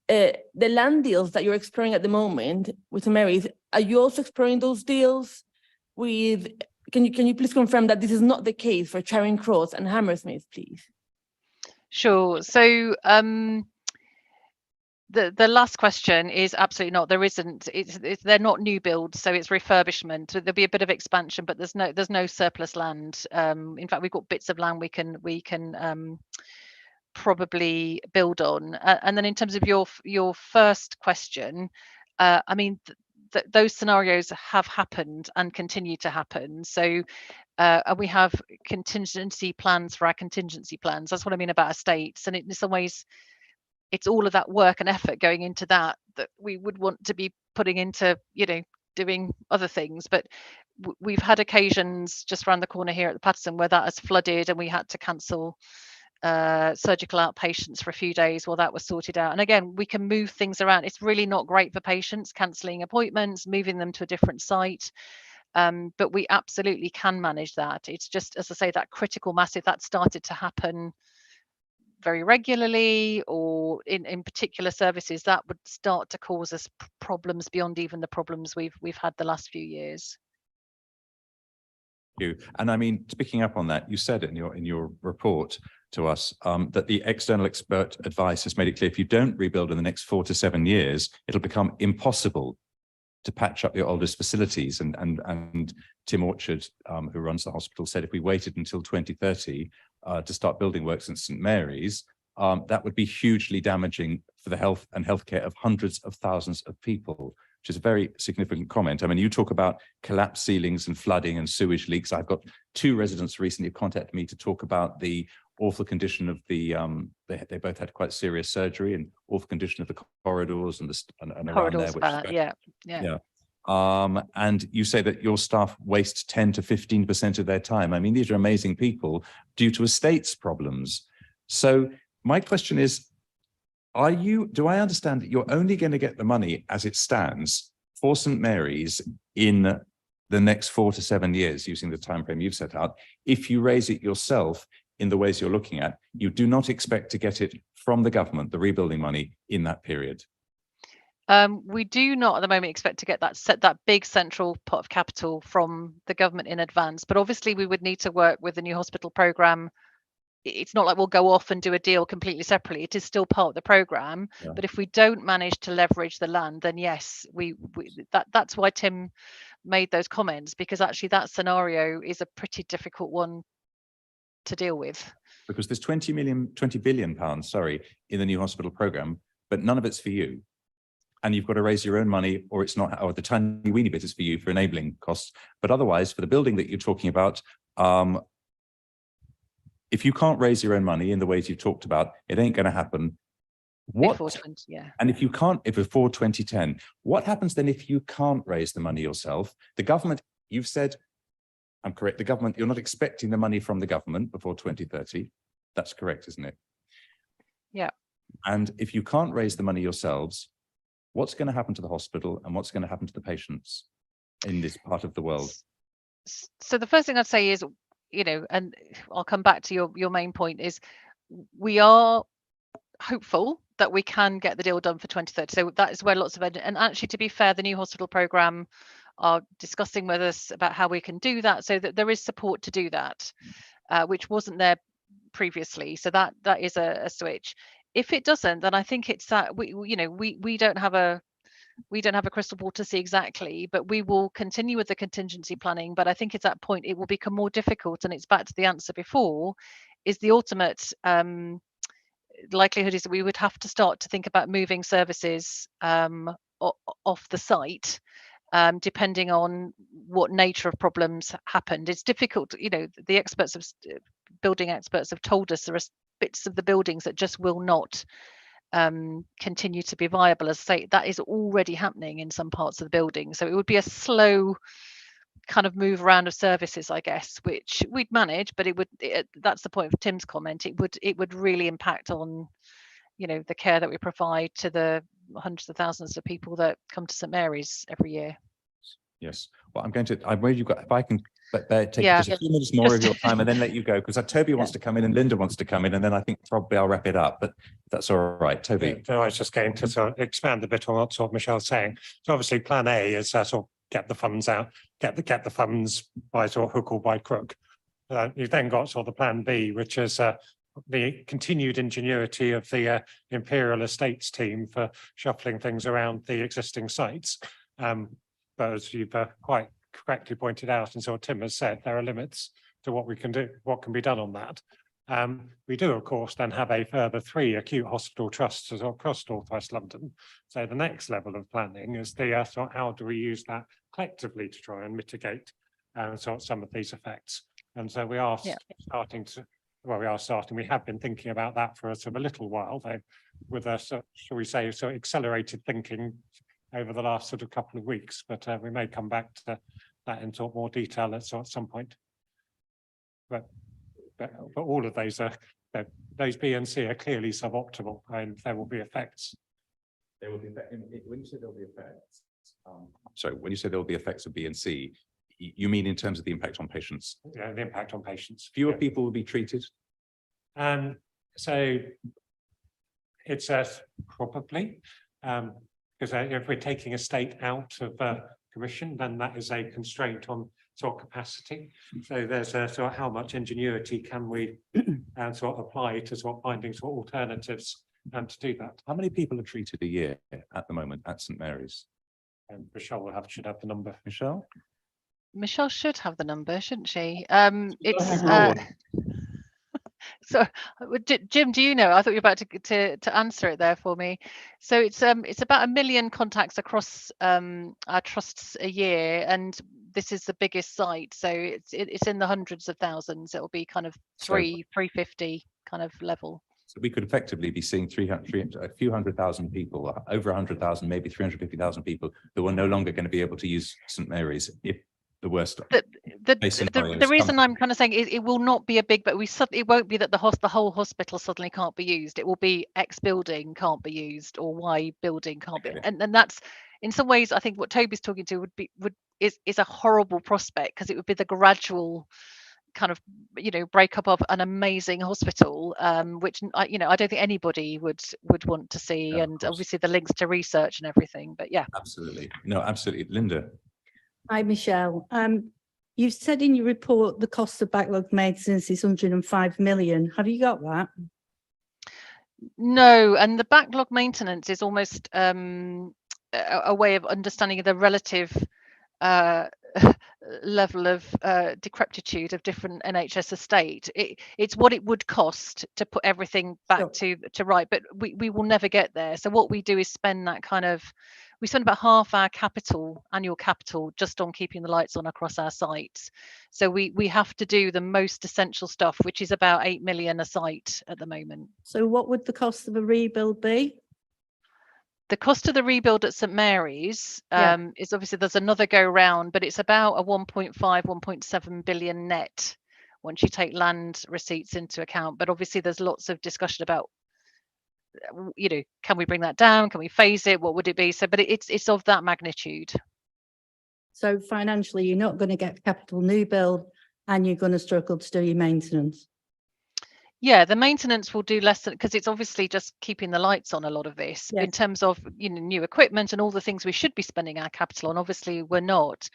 the land deals that you're exploring at the moment with St Mary's, are you also exploring those deals with, can you please confirm that this is not the case for Charing Cross and Hammersmith, please? Sure. So the last question is absolutely not. There isn't. They're not new builds, so it's refurbishment. So there'll be a bit of expansion, but there's no surplus land. In fact, we've got bits of land we can probably build on. And then in terms of your first question, I mean, those scenarios have happened and continue to happen. So we have contingency plans for our contingency plans. That's what I mean about estates. And in some ways, it's all of that work and effort going into that we would want to be putting into, doing other things. But we've had occasions just around the corner here at the Patterson where that has flooded and we had to cancel surgical outpatients for a few days while that was sorted out. And again, we can move things around. It's really not great for patients, cancelling appointments, moving them to a different site. But we absolutely can manage that. It's just, as I say, that critical mass, if that started to happen very regularly or in particular services, that would start to cause us problems beyond even the problems we've had the last few years. you. And I mean, picking up on that, you said in your report to us that the external expert advice has made it clear if you don't rebuild in the next 4 to 7 years, it'll become impossible to patch up your oldest facilities. And Tim Orchard, who runs the hospital, said if we waited until 2030 to start building works in St Mary's, that would be hugely damaging for the health and healthcare of hundreds of thousands of people, which is a very significant comment. I mean, you talk about collapsed ceilings and flooding and sewage leaks. I've got 2 residents recently who contacted me to talk about the awful condition of the, they both had quite serious surgery, and awful condition of the corridors and around there. Which, and you say that your staff waste 10 to 15% of their time. I mean, these are amazing people due to estates problems. So my question is, do I understand that you're only going to get the money as it stands for St Mary's in the next 4 to 7 years, using the time frame you've set out, if you raise it yourself in the ways you're looking at? You do not expect to get it from the government, the rebuilding money, in that period? We do not at the moment expect to get that big central pot of capital from the government in advance, but obviously we would need to work with the new hospital programme. It's not like we'll go off and do a deal completely separately. It is still part of the programme. But if we don't manage to leverage the land, then yes, that's why Tim made those comments, because actually that scenario is a pretty difficult one to deal with. Because there's 20 billion pounds, sorry, in the new hospital programme, but none of it's for you. And you've got to raise your own money, or it's not, or the tiny weeny bit is for you for enabling costs. But otherwise, for the building that you're talking about, if you can't raise your own money in the ways you talked about, it ain't going to happen. Before 20, yeah. And if you can't, if before 2010, what happens then if you can't raise the money yourself? The government, you've said, I'm correct, the government, you're not expecting the money from the government before 2030. That's correct, isn't it? Yeah. And if you can't raise the money yourselves, what's going to happen to the hospital and what's going to happen to the patients in this part of the world? So the first thing I'd say is, you know, and I'll come back to your main point, is we are hopeful that we can get the deal done for 2030. So that is where lots of, and actually, to be fair, the new hospital programme are discussing with us about how we can do that, so that there is support to do that, which wasn't there previously. So that is a switch. If it doesn't, then I think it's that we don't have a crystal ball to see exactly, but we will continue with the contingency planning. But I think at that point it will become more difficult, and it's back to the answer before, is the ultimate likelihood is that we would have to start to think about moving services off the site, depending on what nature of problems happened. It's difficult, you know, the experts of building experts have told us there are bits of the buildings that just will not continue to be viable. As I say, that is already happening in some parts of the building. So it would be a slow kind of move around of services, I guess, which we'd manage, but that's the point of Tim's comment. It would really impact on, you know, the care that we provide to the hundreds of thousands of people that come to St Mary's every year. Yes. Well, I'm worried you've got, if I can take just a few minutes more of your time and then let you go, because Toby wants to come in and Linda wants to come in, and then I think probably I'll wrap it up, but that's all right. Toby. So I was just going to sort of expand a bit on what sort of Michelle's saying. So obviously plan A is sort of get the funds out, get the funds by sort of hook or by crook. You've then got sort of the plan B, which is the continued ingenuity of the Imperial Estates team for shuffling things around the existing sites. But as you've quite correctly pointed out, and so Tim has said, there are limits to what we can do, what can be done on that. We do, of course, then have a further 3 acute hospital trusts across North West London. So the next level of planning is the so how do we use that collectively to try and mitigate some of these effects. And so we are starting to, we have been thinking about that for a little while, though, with a, shall we say, so accelerated thinking over the last sort of couple of weeks, but we may come back to that in more detail at some point. But all of those those B and C are clearly suboptimal, and there will be effects. There will be, when you say there will be effects, sorry, when you say there will be effects of B and C, you mean in terms of the impact on patients? Yeah, the impact on patients. Fewer people will be treated? So it's probably, because if we're taking a state out of commission, then that is a constraint on sort of capacity. So there's a sort of how much ingenuity can we sort of apply to sort of finding sort of alternatives to do that. How many people are treated a year at the moment at St Mary's? And Michelle should have the number. Michelle? Michelle should have the number, shouldn't she? So, Jim, do you know? I thought you were about to answer it there for me. So it's about 1 million contacts across our trusts a year, and this is the biggest site, so it's in the hundreds of thousands. It'll be kind of 350 kind of level. So we could effectively be seeing a few 100,000 people, over 100,000, maybe 350,000 people who are no longer going to be able to use St Mary's if the worst. The reason I'm kind of saying it will not be a big, but it won't be that the whole hospital suddenly can't be used. It will be X building can't be used or Y building can't be, and that's in some ways I think what Toby's talking to is a horrible prospect, because it would be the gradual kind of break up of an amazing hospital, which I don't think anybody would want to see, and obviously the links to research and everything. But yeah, absolutely, no, absolutely. Linda. Hi, Michelle. You've said in your report the cost of backlog maintenance is 105 million. Have you got that? No, and the backlog maintenance is almost a way of understanding the relative level of decrepitude of different NHS estate. It's what it would cost to put everything back to right, but we will never get there. So what we do is spend we spend about half our annual capital just on keeping the lights on across our sites. So we have to do the most essential stuff, which is about 8 million a site at the moment. So what would the cost of a rebuild be? The cost of the rebuild at St Mary's is obviously there's another go round, but it's about a 1.5, 1.7 billion net once you take land receipts into account. But obviously there's lots of discussion about, can we bring that down? Can we phase it? What would it be? So, but it's of that magnitude. So financially, you're not going to get capital new build, and you're going to struggle to do your maintenance. Yeah, the maintenance will do less because it's obviously just keeping the lights on a lot of this in terms of new equipment and all the things we should be spending our capital on. Obviously, we're not.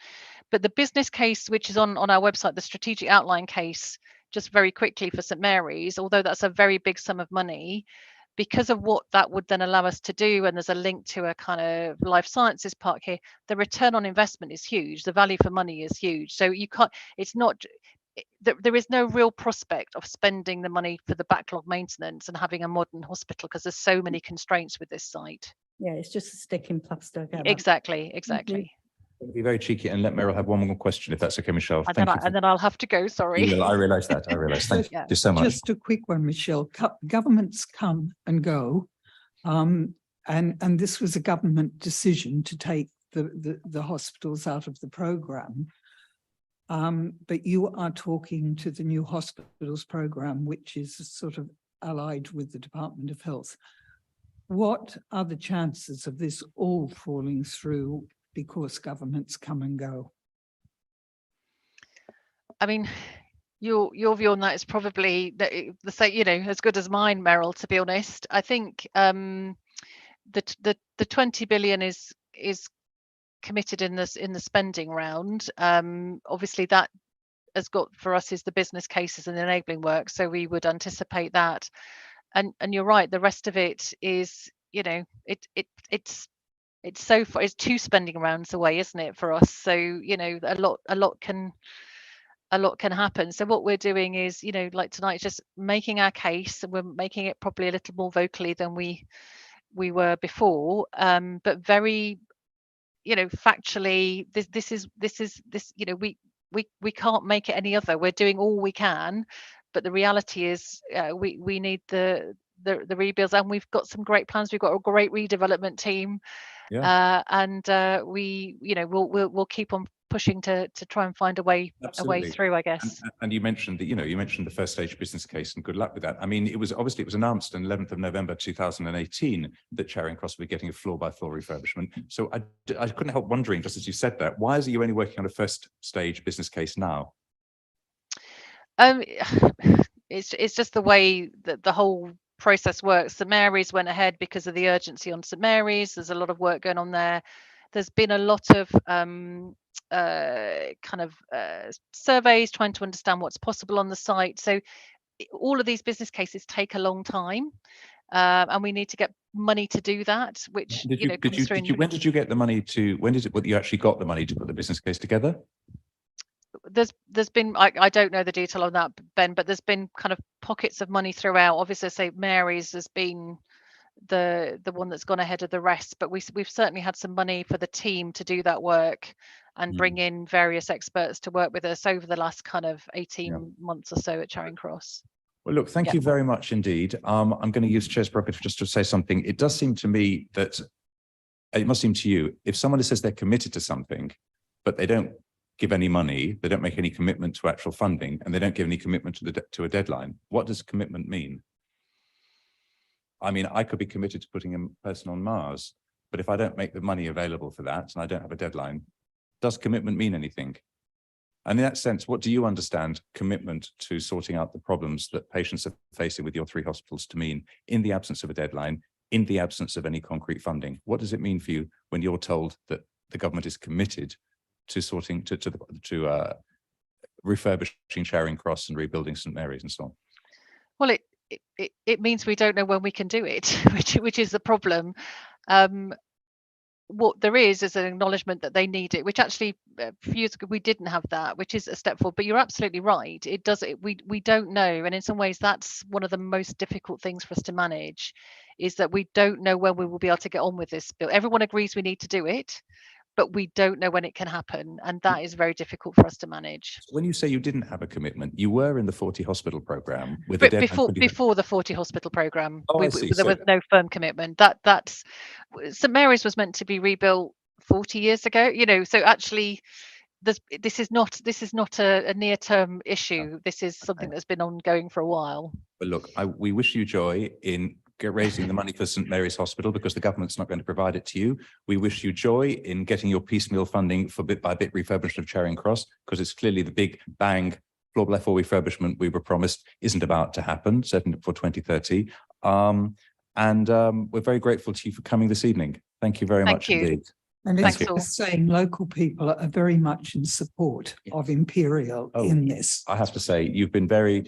But the business case, which is on our website, the strategic outline case, just very quickly for St Mary's, although that's a very big sum of money, because of what that would then allow us to do, and there's a link to a kind of life sciences park here, the return on investment is huge. The value for money is huge. So you can't, it's not, there is no real prospect of spending the money for the backlog maintenance and having a modern hospital, because there's so many constraints with this site. Yeah, it's just a stick in plaster. Exactly. I'm going to be very cheeky and let Meryl have one more question, if that's okay, Michelle. And then I'll have to go, sorry. I realise that. Thank you so much. Just a quick one, Michelle. Governments come and go. And this was a government decision to take the hospitals out of the programme. But you are talking to the new hospitals programme, which is sort of allied with the Department of Health. What are the chances of this all falling through because governments come and go? I mean, your view on that is probably the same, as good as mine, Meryl, to be honest. I think the 20 billion is committed in the spending round. Obviously that has got for us is the business cases and enabling work, so we would anticipate that, and you're right, the rest of it is it's so far, it's 2 spending rounds away, isn't it, for us? So a lot can happen. So what we're doing is, like tonight, just making our case, and we're making it probably a little more vocally than we were before, but very factually, we can't make it any other. We're doing all we can, but the reality is we need the rebuilds, and we've got some great plans. We've got a great redevelopment team, and we'll keep on pushing to try and find a way through, I guess. And you mentioned the first stage business case, and good luck with that. I mean, it was announced on 11th of November 2018 that Charing Cross will be getting a floor-by-floor refurbishment. So I couldn't help wondering, just as you said that, why is you only working on a first stage business case now? It's just the way that the whole process works. St Mary's went ahead because of the urgency on St Mary's. There's a lot of work going on there. there's been a lot of surveys trying to understand what's possible on the site. So all of these business cases take a long time, and we need to get money to do that, which comes through. When did you get the money to? When is it that you actually got the money to put the business case together? There's been, I don't know the detail on that, Ben, but there's been kind of pockets of money throughout. Obviously, say Mary's has been the one that's gone ahead of the rest, but we've certainly had some money for the team to do that work and bring in various experts to work with us over the last kind of 18 months or so at Charing Cross. Well, look, thank you very much indeed. I'm going to use Chair's prerogative just to say something. It does seem to me that it must seem to you, if someone says they're committed to something, but they don't give any money, they don't make any commitment to actual funding, and they don't give any commitment to a deadline, what does commitment mean? I mean, I could be committed to putting a person on Mars, but if I don't make the money available for that and I don't have a deadline, does commitment mean anything? And in that sense, what do you understand commitment to sorting out the problems that patients are facing with your 3 hospitals to mean in the absence of a deadline, in the absence of any concrete funding? What does it mean for you when you're told that the government is committed to sorting to refurbishing Charing Cross and rebuilding St Mary's and so on? Well, it means we don't know when we can do it, which is the problem. What there is an acknowledgement that they need it, which actually a few years ago we didn't have that, which is a step forward. But you're absolutely right. We don't know, and in some ways that's one of the most difficult things for us to manage, is that we don't know when we will be able to get on with this bill. Everyone agrees we need to do it, but we don't know when it can happen, and that is very difficult for us to manage. When you say you didn't have a commitment, you were in the 40 hospital programme with a deadline before the 40 hospital programme. Oh, I see. There was no firm commitment. That's St Mary's was meant to be rebuilt 40 years ago. So actually, this is not a near-term issue. This is something that's been ongoing for a while. But look, we wish you joy in raising the money for St Mary's Hospital, because the government's not going to provide it to you. We wish you joy in getting your piecemeal funding for bit by bit refurbishment of Charing Cross, because it's clearly the big bang floor by floor refurbishment we were promised isn't about to happen, certainly before 2030. We're very grateful to you for coming this evening. Thank you very much indeed. And it's worth saying local people are very much in support of Imperial in this. I have to say, you've been very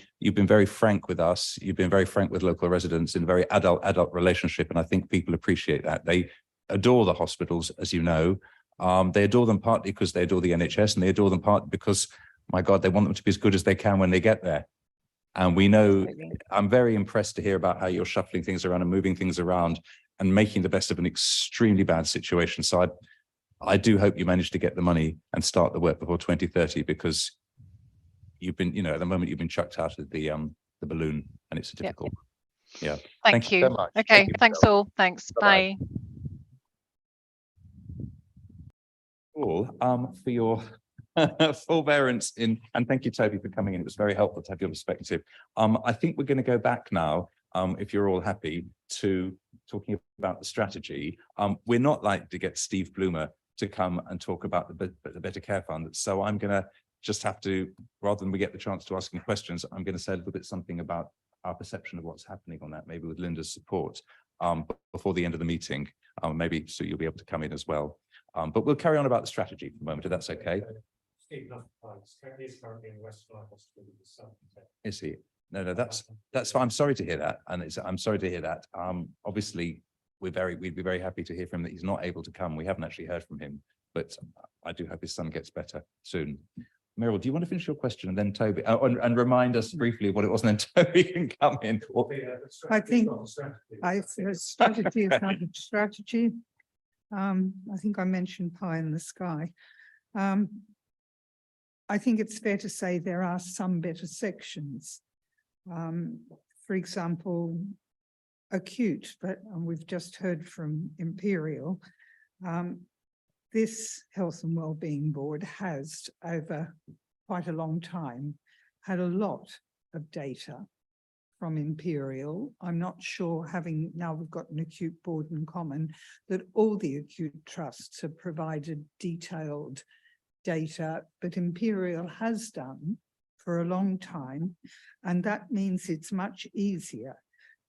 frank with us. You've been very frank with local residents in a very adult relationship, and I think people appreciate that. They adore the hospitals, as you know. They adore them partly because they adore the NHS, and they adore them partly because, my God, they want them to be as good as they can when they get there. And we know, I'm very impressed to hear about how you're shuffling things around and moving things around and making the best of an extremely bad situation. So I do hope you manage to get the money and start the work before 2030, because you've been, at the moment you've been chucked out of the balloon, and it's difficult. Yeah. Thank you. So much. Okay. Thanks all. Thanks. Bye-bye. Bye. All for your forbearance and thank you, Toby, for coming in. It was very helpful to have your perspective. I think we're going to go back now, if you're all happy, to talking about the strategy. We're not like to get Steve Bloomer to come and talk about the Better Care Fund. So I'm going to just have to, rather than we get the chance to ask him questions, I'm going to say a little bit something about our perception of what's happening on that, maybe with Linda's support, before the end of the meeting. Maybe so you'll be able to come in as well. But we'll carry on about the strategy for the moment, if that's okay. Is he? No, that's fine. I'm sorry to hear that, and I'm sorry to hear that. Obviously, we'd be very happy to hear from him that he's not able to come. We haven't actually heard from him, but I do hope his son gets better soon. Meryl, do you want to finish your question, and then Toby, and remind us briefly what it was, and then Toby can come in? I think strategy is not a strategy. I think I mentioned pie in the sky. I think it's fair to say there are some better sections. For example, acute, but we've just heard from Imperial. This Health and Wellbeing Board has, over quite a long time, had a lot of data from Imperial. I'm not sure, having now we've got an acute board in common, that all the acute trusts have provided detailed data, but Imperial has done for a long time, and that means it's much easier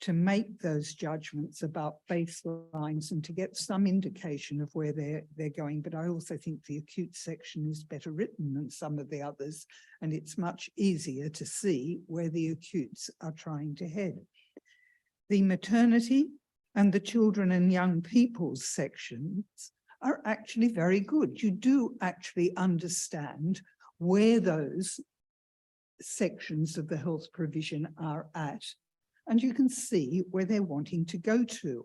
to make those judgments about baselines and to get some indication of where they're going. But I also think the acute section is better written than some of the others, and it's much easier to see where the acutes are trying to head. The maternity and the children and young people's sections are actually very good. You do actually understand where those sections of the health provision are at, and you can see where they're wanting to go to.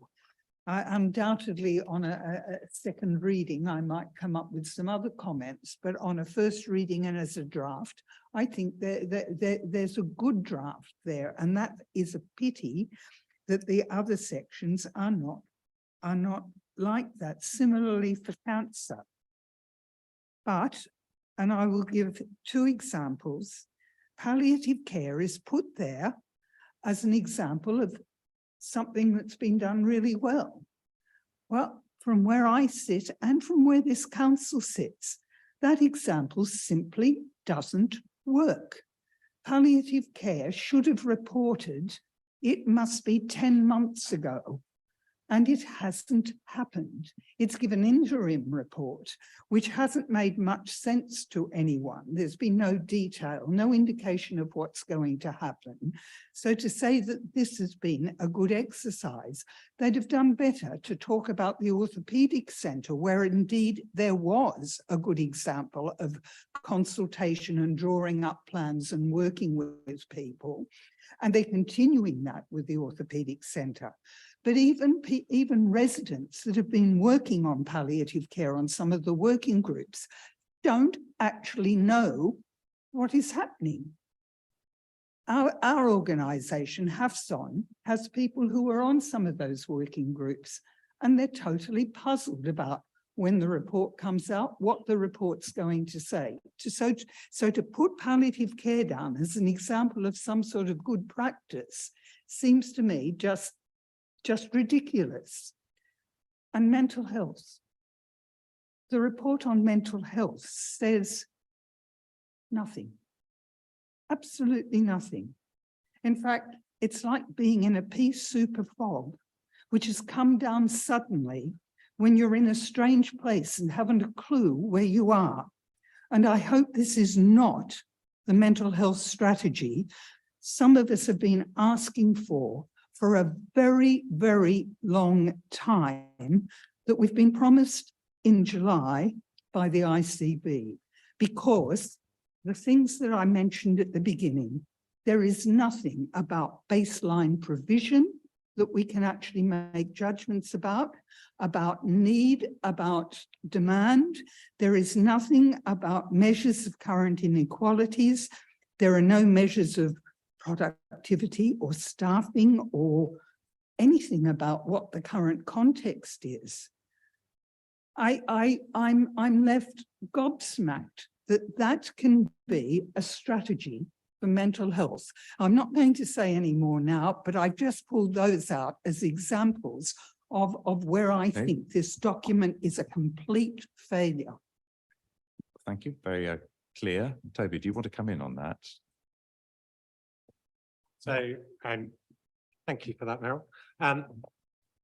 Undoubtedly, on a second reading, I might come up with some other comments, but on a first reading and as a draft, I think there's a good draft there, and that is a pity that the other sections are not like that. Similarly for cancer. But, and I will give two examples, palliative care is put there as an example of something that's been done really well. Well, from where I sit and from where this council sits, that example simply doesn't work. Palliative care should have reported, it must be 10 months ago, and it hasn't happened. It's given an interim report, which hasn't made much sense to anyone. There's been no detail, no indication of what's going to happen. So to say that this has been a good exercise, they'd have done better to talk about the orthopedic centre, where indeed there was a good example of consultation and drawing up plans and working with people. And they're continuing that with the orthopedic centre. But even residents that have been working on palliative care on some of the working groups don't actually know what is happening. Our organisation, HAFSON, has people who are on some of those working groups, and they're totally puzzled about when the report comes out, what the report's going to say. So to put palliative care down as an example of some sort of good practice seems to me just ridiculous. And mental health. The report on mental health says nothing. Absolutely nothing. In fact, it's like being in a pea soup of fog, which has come down suddenly when you're in a strange place and haven't a clue where you are. And I hope this is not the mental health strategy some of us have been asking for a very, very long time, that we've been promised in July by the ICB, because the things that I mentioned at the beginning, there is nothing about baseline provision that we can actually make judgments about need, about demand. There is nothing about measures of current inequalities. There are no measures of productivity or staffing or anything about what the current context is. I'm left gobsmacked that can be a strategy for mental health. I'm not going to say any more now, but I've just pulled those out as examples of where I think this document is a complete failure. Thank you. Very clear. Toby, do you want to come in on that? So, thank you for that, Meryl.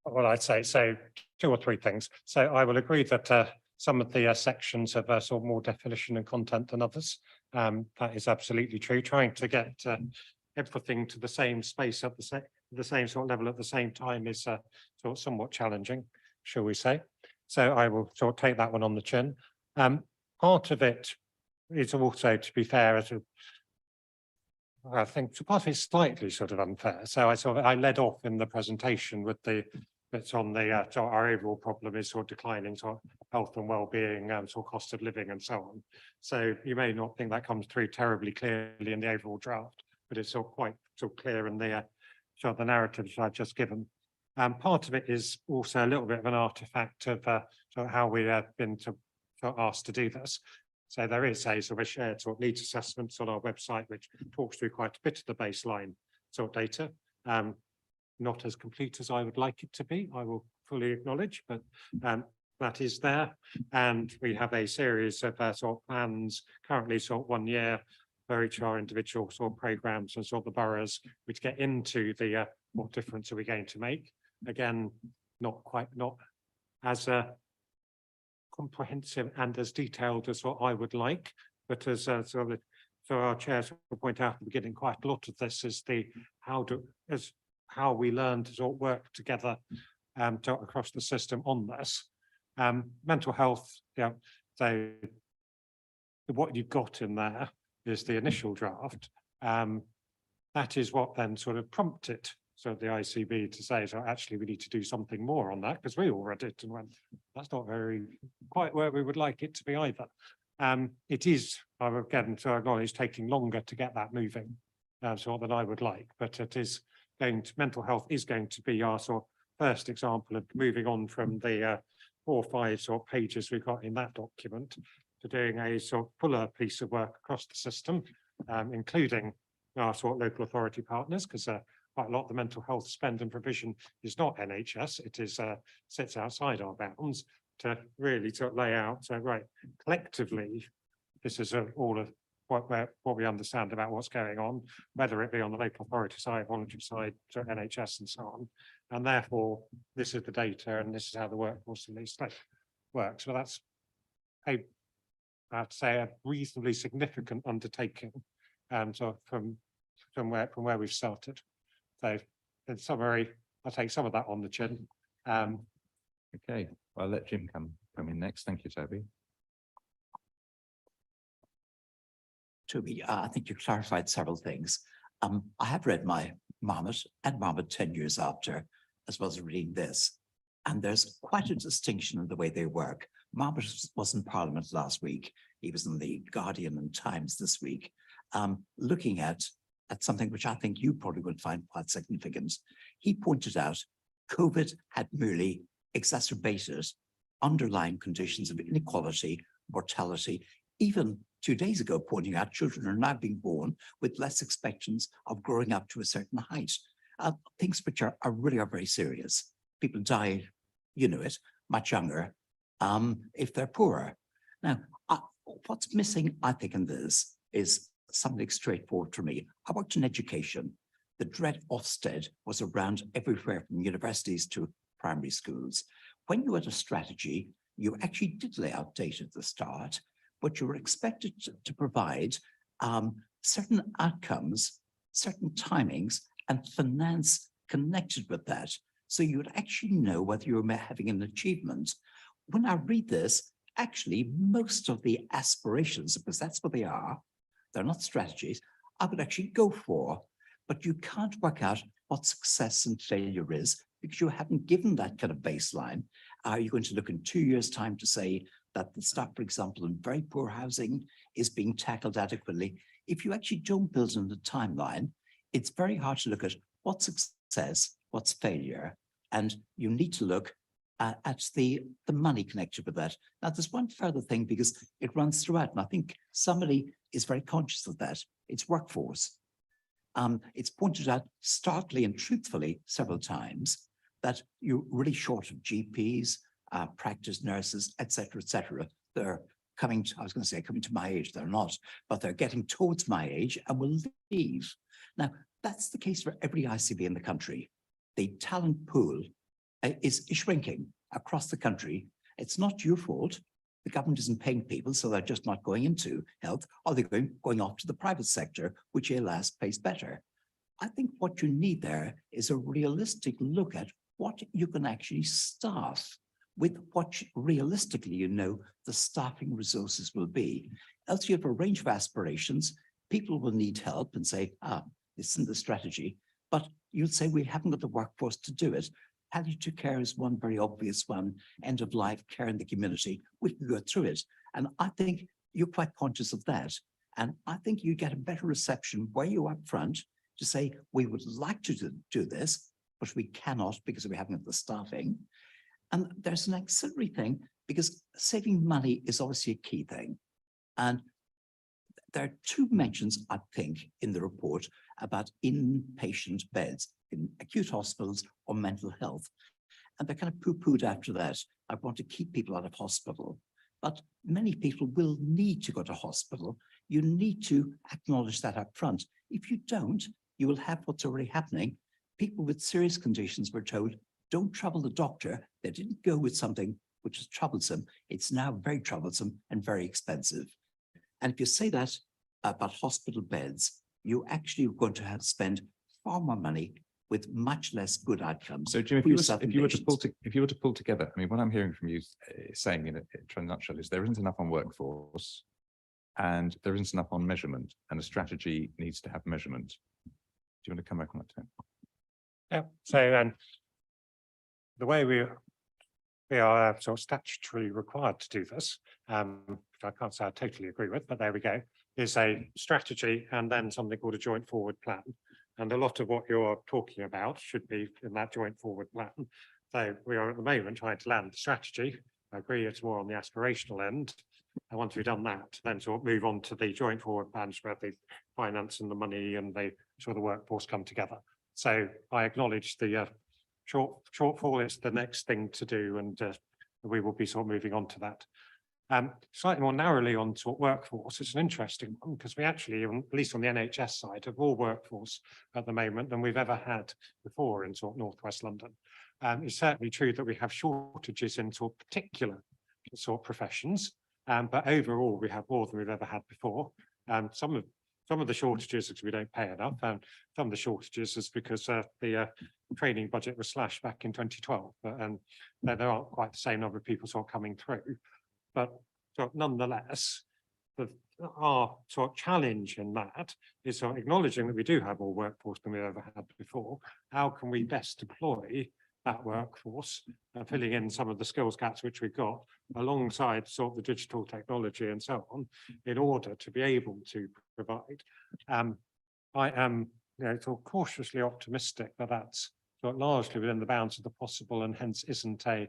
Well, I'd say, so 2 or 3 things. So I will agree that some of the sections have sort of more definition and content than others. That is absolutely true. Trying to get everything to the same space at the same sort of level at the same time is sort of somewhat challenging, shall we say. So I will sort of take that one on the chin. Part of it is also, to be fair, I think part of it's slightly sort of unfair. So I led off in the presentation with the bits on the so our overall problem is sort of declining sort of health and well-being, sort of cost of living and so on. So you may not think that comes through terribly clearly in the overall draft, but it's sort of quite sort of clear in the sort of the narratives I've just given. Part of it is also a little bit of an artifact of sort of how we have been sort of asked to do this. So there is a sort of a shared sort of needs assessment on our website, which talks through quite a bit of the baseline sort of data. Not as complete as I would like it to be, I will fully acknowledge, but that is there. And we have a series of sort of plans, currently sort of 1 year, for each of our individual sort of programmes and sort of the boroughs, which get into the what difference are we going to make? Again, not as comprehensive and as detailed as what I would like, but as so our chairs will point out at the beginning, quite a lot of this is the how we learn to sort of work together across the system on this. Mental health, so what you've got in there is the initial draft. That is what then sort of prompted the ICB to say, so actually we need to do something more on that, because we all read it and went, that's not quite where we would like it to be either. It is, again, to acknowledge, taking longer to get that moving than I would like, but it is mental health is going to be our sort of first example of moving on from the 4 or 5 sort of pages we've got in that document to doing a sort of fuller piece of work across the system, including our sort of local authority partners, because quite a lot of the mental health spend and provision is not NHS, it is sits outside our bounds, to really sort of lay out, so right, collectively, this is all of what we understand about what's going on, whether it be on the local authority side, voluntary side, to NHS and so on. And therefore, this is the data and this is how the workforce in these works. So that's I'd say a reasonably significant undertaking. So from where we've started. So in summary, I'll take some of that on the chin. Okay, well, I'll let Jim come in next. Thank you, Toby. Toby, I think you clarified several things. I have read my Marmot and Marmot 10 years after, as well as reading this. And there's quite a distinction in the way they work. Marmot was in Parliament last week. He was in the Guardian and Times this week, looking at something which I think you probably would find quite significant. He pointed out COVID had merely exacerbated underlying conditions of inequality, mortality, even 2 days ago, pointing out children are now being born with less expectancy of growing up to a certain height. Things which are really very serious. People die, you know it, much younger if they're poorer. Now, what's missing, I think, in this is something straightforward for me. I worked in education. The dread Ofsted was around everywhere from universities to primary schools. When you had a strategy, you actually did lay out data at the start, but you were expected to provide certain outcomes, certain timings, and finance connected with that. So you would actually know whether you were having an achievement. When I read this, actually, most of the aspirations, because that's what they are, they're not strategies, I would actually go for, but you can't work out what success and failure is because you haven't given that kind of baseline. Are you going to look in 2 years' time to say that the stuff, for example, in very poor housing is being tackled adequately? If you actually don't build in the timeline, it's very hard to look at what's success, what's failure, and you need to look at the money connected with that. Now, there's one further thing because it runs throughout, and I think somebody is very conscious of that. It's workforce. It's pointed out starkly and truthfully several times that you're really short of GPs, practice nurses, et cetera, they're coming to, I was going to say coming to my age, they're not, but they're getting towards my age and will leave. Now, that's the case for every ICB in the country. The talent pool is shrinking across the country. It's not your fault. The government isn't paying people, so they're just not going into health, or they're going off to the private sector, which alas pays better. I think what you need there is a realistic look at what you can actually staff with what realistically you know the staffing resources will be. Else you have a range of aspirations. People will need help and say, this isn't the strategy, but you'll say we haven't got the workforce to do it. Palliative care is one very obvious one, end of life care in the community. We can go through it. And I think you're quite conscious of that. And I think you get a better reception where you're up front to say, we would like to do this, but we cannot because we haven't got the staffing. And there's an auxiliary thing because saving money is obviously a key thing. And there are 2 mentions, I think, in the report about inpatient beds in acute hospitals or mental health. And they're kind of poo-pooed after that. I want to keep people out of hospital. But many people will need to go to hospital. You need to acknowledge that up front. If you don't, you will have what's already happening. People with serious conditions were told, don't trouble the doctor. They didn't go with something which is troublesome. It's now very troublesome and very expensive. And if you say that about hospital beds, you're actually going to have to spend far more money with much less good outcomes. So Jim, if for you yourself and were patients. to pull together, I mean, what I'm hearing from you saying in a nutshell is there isn't enough on workforce and there isn't enough on measurement, and a strategy needs to have measurement. Do you want to come back on that, Tim? Yeah, so the way we are sort of statutorily required to do this, which I can't say I totally agree with, but there we go, is a strategy and then something called a joint forward plan. And a lot of what you're talking about should be in that joint forward plan. So we are at the moment trying to land the strategy. I agree it's more on the aspirational end. And once we've done that, then sort of move on to the joint forward plans where the finance and the money and the sort of workforce come together. So I acknowledge the shortfall is the next thing to do, and we will be sort of moving on to that. Slightly more narrowly on sort of workforce, it's an interesting one because we actually, at least on the NHS side, have more workforce at the moment than we've ever had before in sort of Northwest London. It's certainly true that we have shortages in sort of particular sort of professions, but overall we have more than we've ever had before. Some of the shortages is because we don't pay enough, and some of the shortages is because the training budget was slashed back in 2012, but there aren't quite the same number of people sort of coming through. But nonetheless, our sort of challenge in that is sort of acknowledging that we do have more workforce than we've ever had before. How can we best deploy that workforce and filling in some of the skills gaps which we've got alongside sort of the digital technology and so on in order to be able to provide. I am sort of cautiously optimistic that that's sort of largely within the bounds of the possible and hence isn't a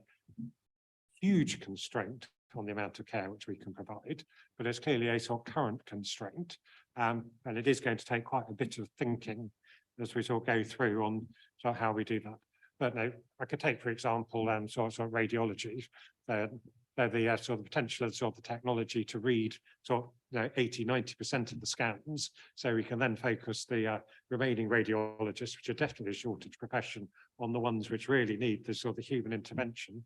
huge constraint on the amount of care which we can provide, but it's clearly a sort of current constraint, and it is going to take quite a bit of thinking as we sort of go through on sort of how we do that. But no, I could take, for example, sort of radiology. The sort of potential of sort of the technology to read sort of 80–90% of the scans, so we can then focus the remaining radiologists, which are definitely a shortage profession, on the ones which really need the sort of the human intervention.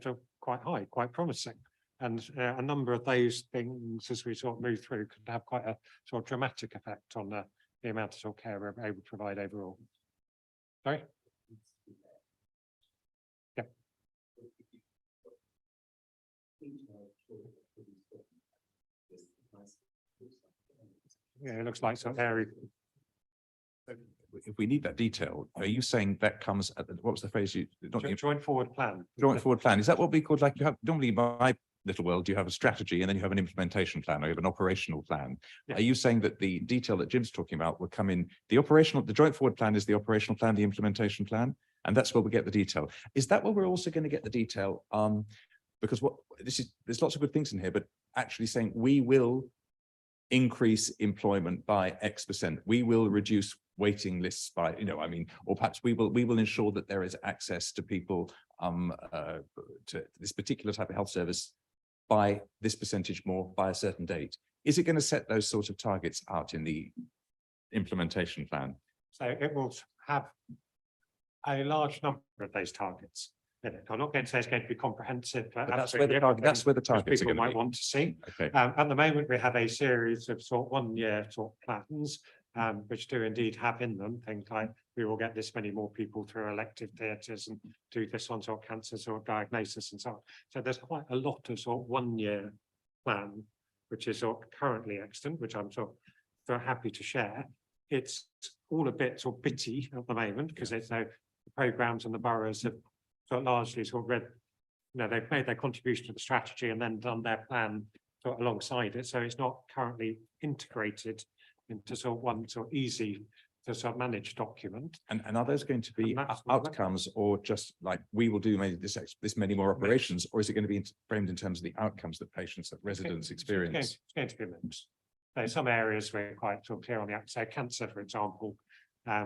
So quite high, quite promising. And a number of those things, as we sort of move through, could have quite a sort of dramatic effect on the amount of sort of care we're able to provide overall. Sorry? Yeah. Yeah, it looks like some area. If we need that detail, are you saying that comes at what was the phrase you Joint forward plan? Joint forward plan. Is that what we call, like, you have normally in my little world, you have a strategy and then you have an implementation plan, or you have an operational plan. Yeah. Are you saying that the detail that Jim's talking about will come in the joint forward plan is the operational plan, the implementation plan, and that's where we get the detail? Is that where we're also going to get the detail? Because there's lots of good things in here, but actually saying we will increase employment by X%, we will reduce waiting lists by, or perhaps we will ensure that there is access to people to this particular type of health service by this percentage more by a certain date. Is it going to set those sorts of targets out in the implementation plan? So it will have a large number of those targets in it. I'm not going to say it's going to be comprehensive, but that's where the targets are going to people might want to see. Okay. At the moment, we have a series of sort of 1 year sort of plans, which do indeed have in them things like we will get this many more people through elective theatres and do this on sort of cancer sort of diagnosis and so on. So there's quite a lot of sort of 1 year plan, which is sort of currently extant, which I'm sort of happy to share. It's all a bit sort of bitty at the moment because it's the programmes and the boroughs have sort of largely sort of read, they've made their contribution to the strategy and then done their plan sort of alongside it. So it's not currently integrated into sort of one sort of easy to sort of manage document. And are those going to be outcomes, or just like we will do this many more operations, or is it going to be framed in terms of the outcomes that patients, that residents experience? It's going to be a mix. So some areas we're quite sort of clear on the so cancer, for example,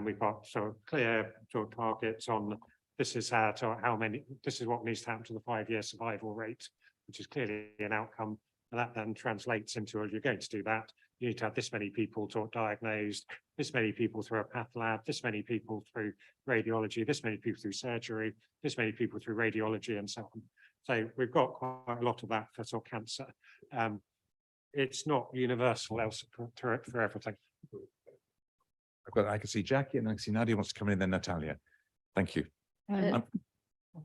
we've got sort of clear sort of targets on this is how many, this is what needs to happen to the 5-year survival rate which is clearly an outcome. And that then translates into, well, you're going to do that. You need to have this many people diagnosed, this many people through a path lab, this many people through radiology, this many people through surgery, this many people through radiology, and so on. So we've got quite a lot of that for sort of cancer. It's not universal else for everything. I can see Jackie and I can see Nadia wants to come in, then Natalia. Thank you. I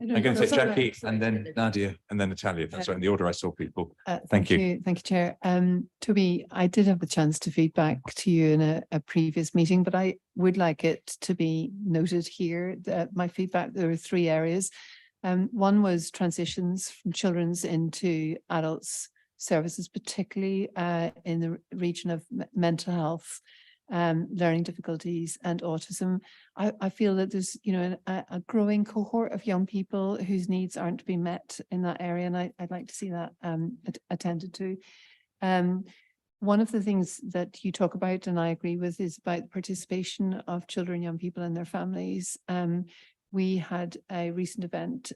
I'm don't going know. to say Sorry, Jackie sorry. and then Nadia and then Natalia. That's right, in the order I saw people. Thank you. Thank you, Chair. Toby, I did have the chance to feed back to you in a previous meeting, but I would like it to be noted here that my feedback, there were 3 areas. One was transitions from children's into adults services, particularly in the region of mental health, learning difficulties and autism. I feel that there's, you know, a growing cohort of young people whose needs aren't being met in that area, and I'd like to see that attended to. One of the things that you talk about, and I agree with, is about the participation of children, young people and their families. We had a recent event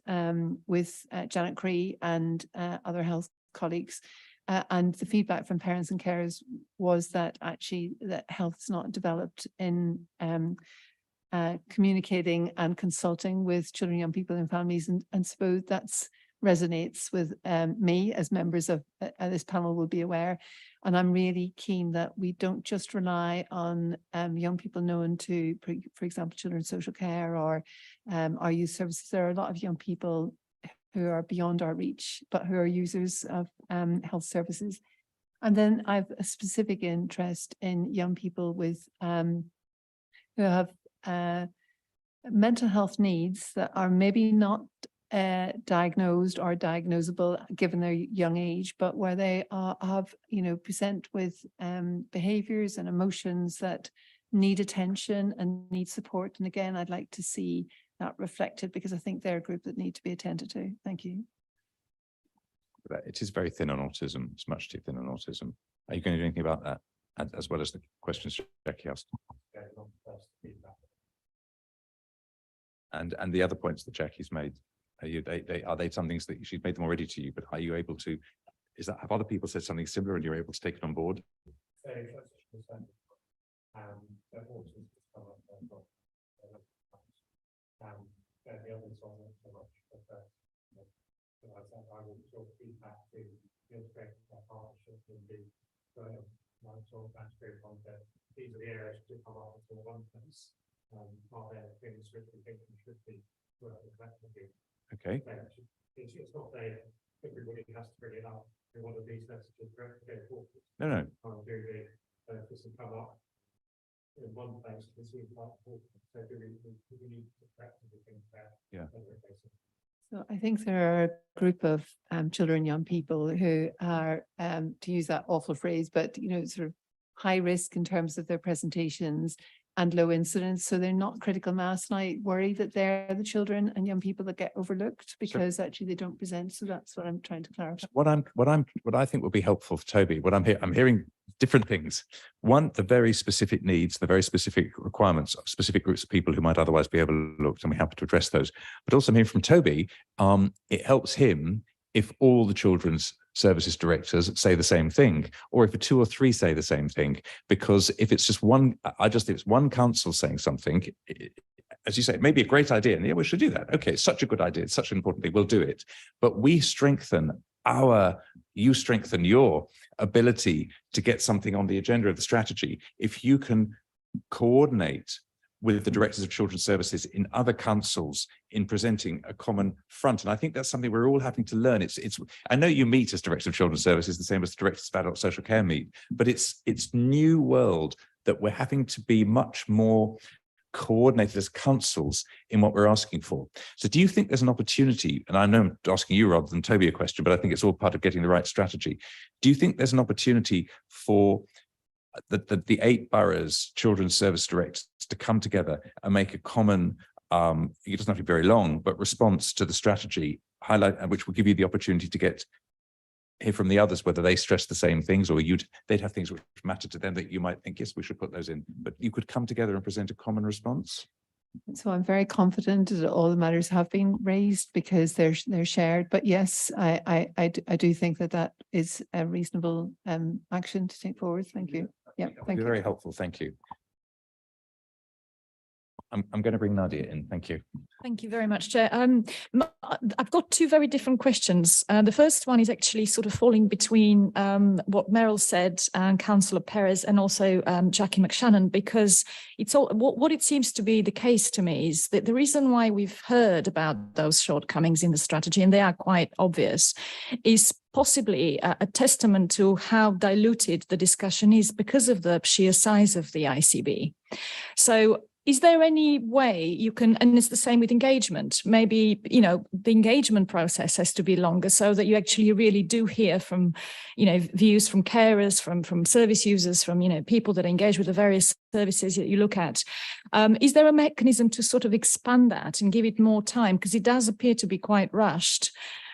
with Janet Cree and other health colleagues, and the feedback from parents and carers was that actually that health is not developed in communicating and consulting with children, young people and families, and so that's resonates with me as members of this panel will be aware. And I'm really keen that we don't just rely on young people known to, for example, children's social care or our youth services. There are a lot of young people who are beyond our reach, but who are users of health services. And then I have a specific interest in young people with who have mental health needs that are maybe not diagnosed or diagnosable given their young age, but where they have, you know, present with behaviors and emotions that need attention and need support. And again, I'd like to see that reflected, because I think they're a group that need to be attended to. Thank you. It is very thin on autism. It's much too thin on autism. Are you going to do anything about that, as well as the questions Jackie asked? And the other points that Jackie's made, are they some things that she's made them already to you, but are you able to, have other people said something similar and you're able to take it on board? The others on not so much, but I will sort of feedback to integrate our partnership and be sort of transcript on these are the areas to come up with one place. Are there things which we think we should be working collectively? Okay. It's not that everybody has to bring it up in one of these messages to go forward. No. I'll do this and come up in one place to see quite important. So do we need to practically think about? Yeah. So I think there are a group of children, young people who are, to use that awful phrase, but you know, sort of high risk in terms of their presentations and low incidence. So they're not critical mass. And I worry that they're the children and young people that get overlooked because actually they don't present. So that's what I'm trying to clarify. What I think will be helpful for Toby, I'm hearing different things. One, the very specific needs, the very specific requirements of specific groups of people who might otherwise be overlooked, and we have to address those. But also I'm hearing from Toby, it helps him if all the children's services directors say the same thing, or if 2 or 3 say the same thing, because if it's just one, if it's one council saying something, as you say, it may be a great idea, and yeah, we should do that. Okay, it's such a good idea, it's such an important thing, we'll do it. But you strengthen your ability to get something on the agenda of the strategy if you can coordinate with the directors of children's services in other councils in presenting a common front. And I think that's something we're all having to learn. I know you meet as director of children's services, the same as the directors of adult social care meet, but it's new world that we're having to be much more coordinated as councils in what we're asking for. So do you think there's an opportunity, and I know I'm asking you rather than Toby a question, but I think it's all part of getting the right strategy. Do you think there's an opportunity for the 8 boroughs children's service directors to come together and make a common, it doesn't have to be very long, but response to the strategy, which will give you the opportunity to hear from the others whether they stress the same things, or they'd have things which matter to them that you might think, yes, we should put those in, but you could come together and present a common response? So I'm very confident that all the matters have been raised because they're shared. But yes, I do think that that is a reasonable action to take forward. Thank you. Yeah, thank you. Very helpful. Thank you. I'm going to bring Nadia in. Thank you. Thank you very much, Chair. I've got two very different questions. The first one is actually sort of falling between what Meryl said and Councillor Perez and also Jackie McShannon, because it's all what it seems to be the case to me is that the reason why we've heard about those shortcomings in the strategy, and they are quite obvious, is possibly a testament to how diluted the discussion is because of the sheer size of the ICB. So is there any way you can, and it's the same with engagement, maybe, you know, the engagement process has to be longer so that you actually really do hear from, you know, views from carers, from service users, from, you know, people that engage with the various services that you look at. Is there a mechanism to sort of expand that and give it more time? Because it does appear to be quite rushed,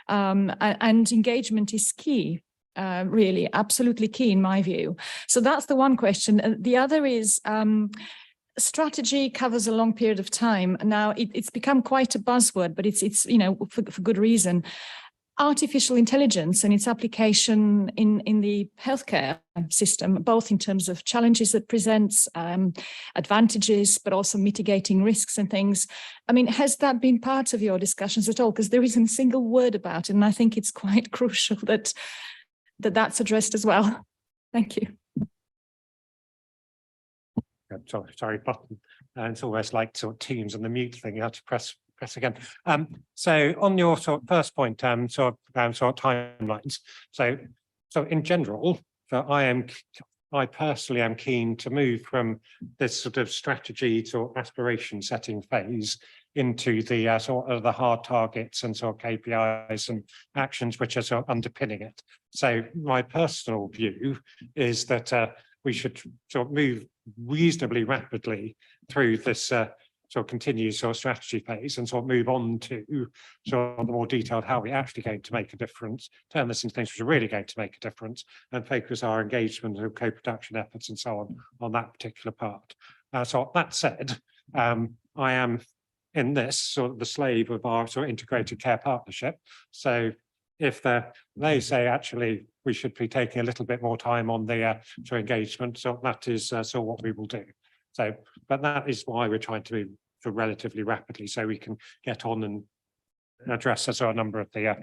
and engagement is key. Really, absolutely key in my view. So that's the one question. And the other is, strategy covers a long period of time. Now it's become quite a buzzword, but it's you know, for good reason. Artificial intelligence and its application in the healthcare system, both in terms of challenges it presents, advantages, but also mitigating risks and things. I mean, has that been part of your discussions at all? Because there isn't a single word about it, and I think it's quite crucial that that's addressed as well. Thank you. Sorry, button. It's always like sort of Teams and the mute thing. You have to press again. So on your sort of first point, sort of timelines. So in general, I personally am keen to move from this sort of strategy to aspiration setting phase into the sort of the hard targets and sort of KPIs and actions which are sort of underpinning it. So my personal view is that we should sort of move reasonably rapidly through this sort of continued sort of strategy phase and sort of move on to sort of the more detailed how we're actually going to make a difference, turn this into things which are really going to make a difference, and focus our engagement and co-production efforts and so on that particular part. So that said, I am in this sort of the slave of our sort of integrated care partnership. So if they say actually we should be taking a little bit more time on the sort of engagement, so that is so what we will do. So, but that is why we're trying to move for relatively rapidly, so we can get on and address a number of the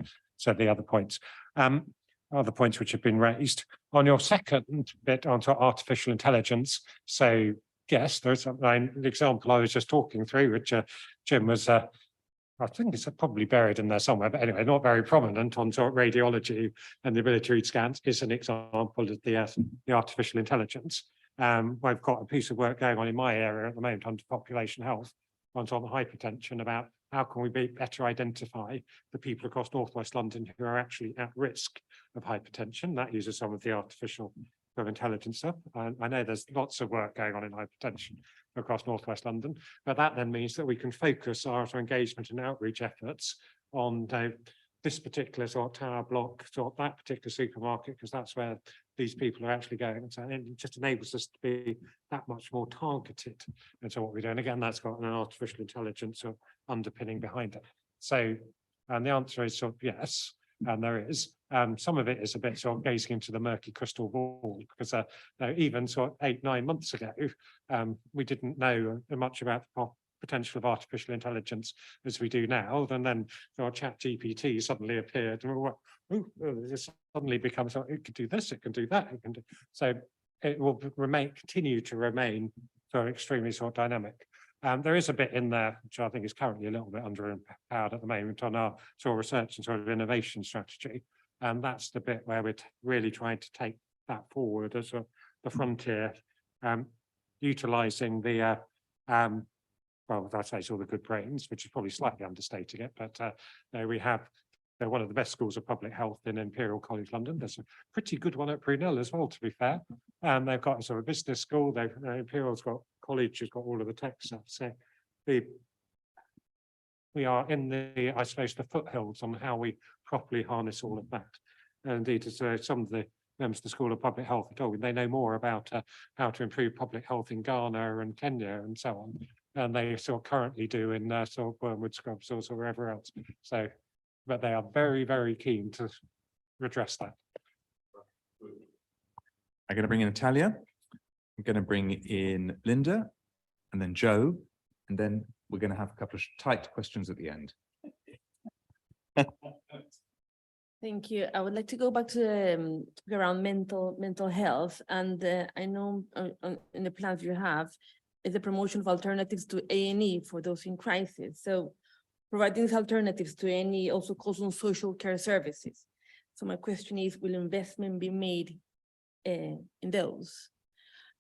the other points. Other points which have been raised on your second bit onto artificial intelligence. So yes, there's an example I was just talking through, which Jim was. I think it's probably buried in there somewhere, but anyway, not very prominent on sort of radiology and the ability to read scans is an example of the artificial intelligence. I've got a piece of work going on in my area at the moment under population health on sort of hypertension about how can we better identify the people across Northwest London who are actually at risk of hypertension. That uses some of the artificial intelligence stuff. I know there's lots of work going on in hypertension across Northwest London, but that then means that we can focus our engagement and outreach efforts on this particular sort of tower block, sort of that particular supermarket, because that's where these people are actually going. So it just enables us to be that much more targeted into what we do. And again, that's got an artificial intelligence sort of underpinning behind it. So, and the answer is sort of yes, and there is. Some of it is a bit sort of gazing into the murky crystal ball, because even sort of 8-9 months ago, we didn't know much about the potential of artificial intelligence as we do now. And then ChatGPT suddenly appeared, and it suddenly becomes, it can do this, it can do that, it can do. So it will continue to remain sort of extremely sort of dynamic. There is a bit in there which I think is currently a little bit underempowered at the moment on our sort of research and sort of innovation strategy. And that's the bit where we're really trying to take that forward as the frontier, utilising the, well, I'd say it's all the good brains, which is probably slightly understating it, but we have one of the best schools of public health in Imperial College London. There's a pretty good one at Brunel as well, to be fair. They've got a sort of business school. Imperial's got college, has got all of the tech stuff. So we are in the, I suppose, the foothills on how we properly harness all of that. And indeed, as some of the members of the School of Public Health have told me, they know more about how to improve public health in Ghana and Kenya and so on than they sort of currently do in sort of Wormwood Scrubs or wherever else. So, but they are very, very keen to redress that. I'm going to bring in Natalia. I'm going to bring in Linda and then Joe, and then we're going to have a couple of tight questions at the end. Thank you. I would like to go back to around mental health, and I know in the plans you have is the promotion of alternatives to A&E for those in crisis. So providing these alternatives to A&E also calls on social care services. So my question is, will investment be made in those?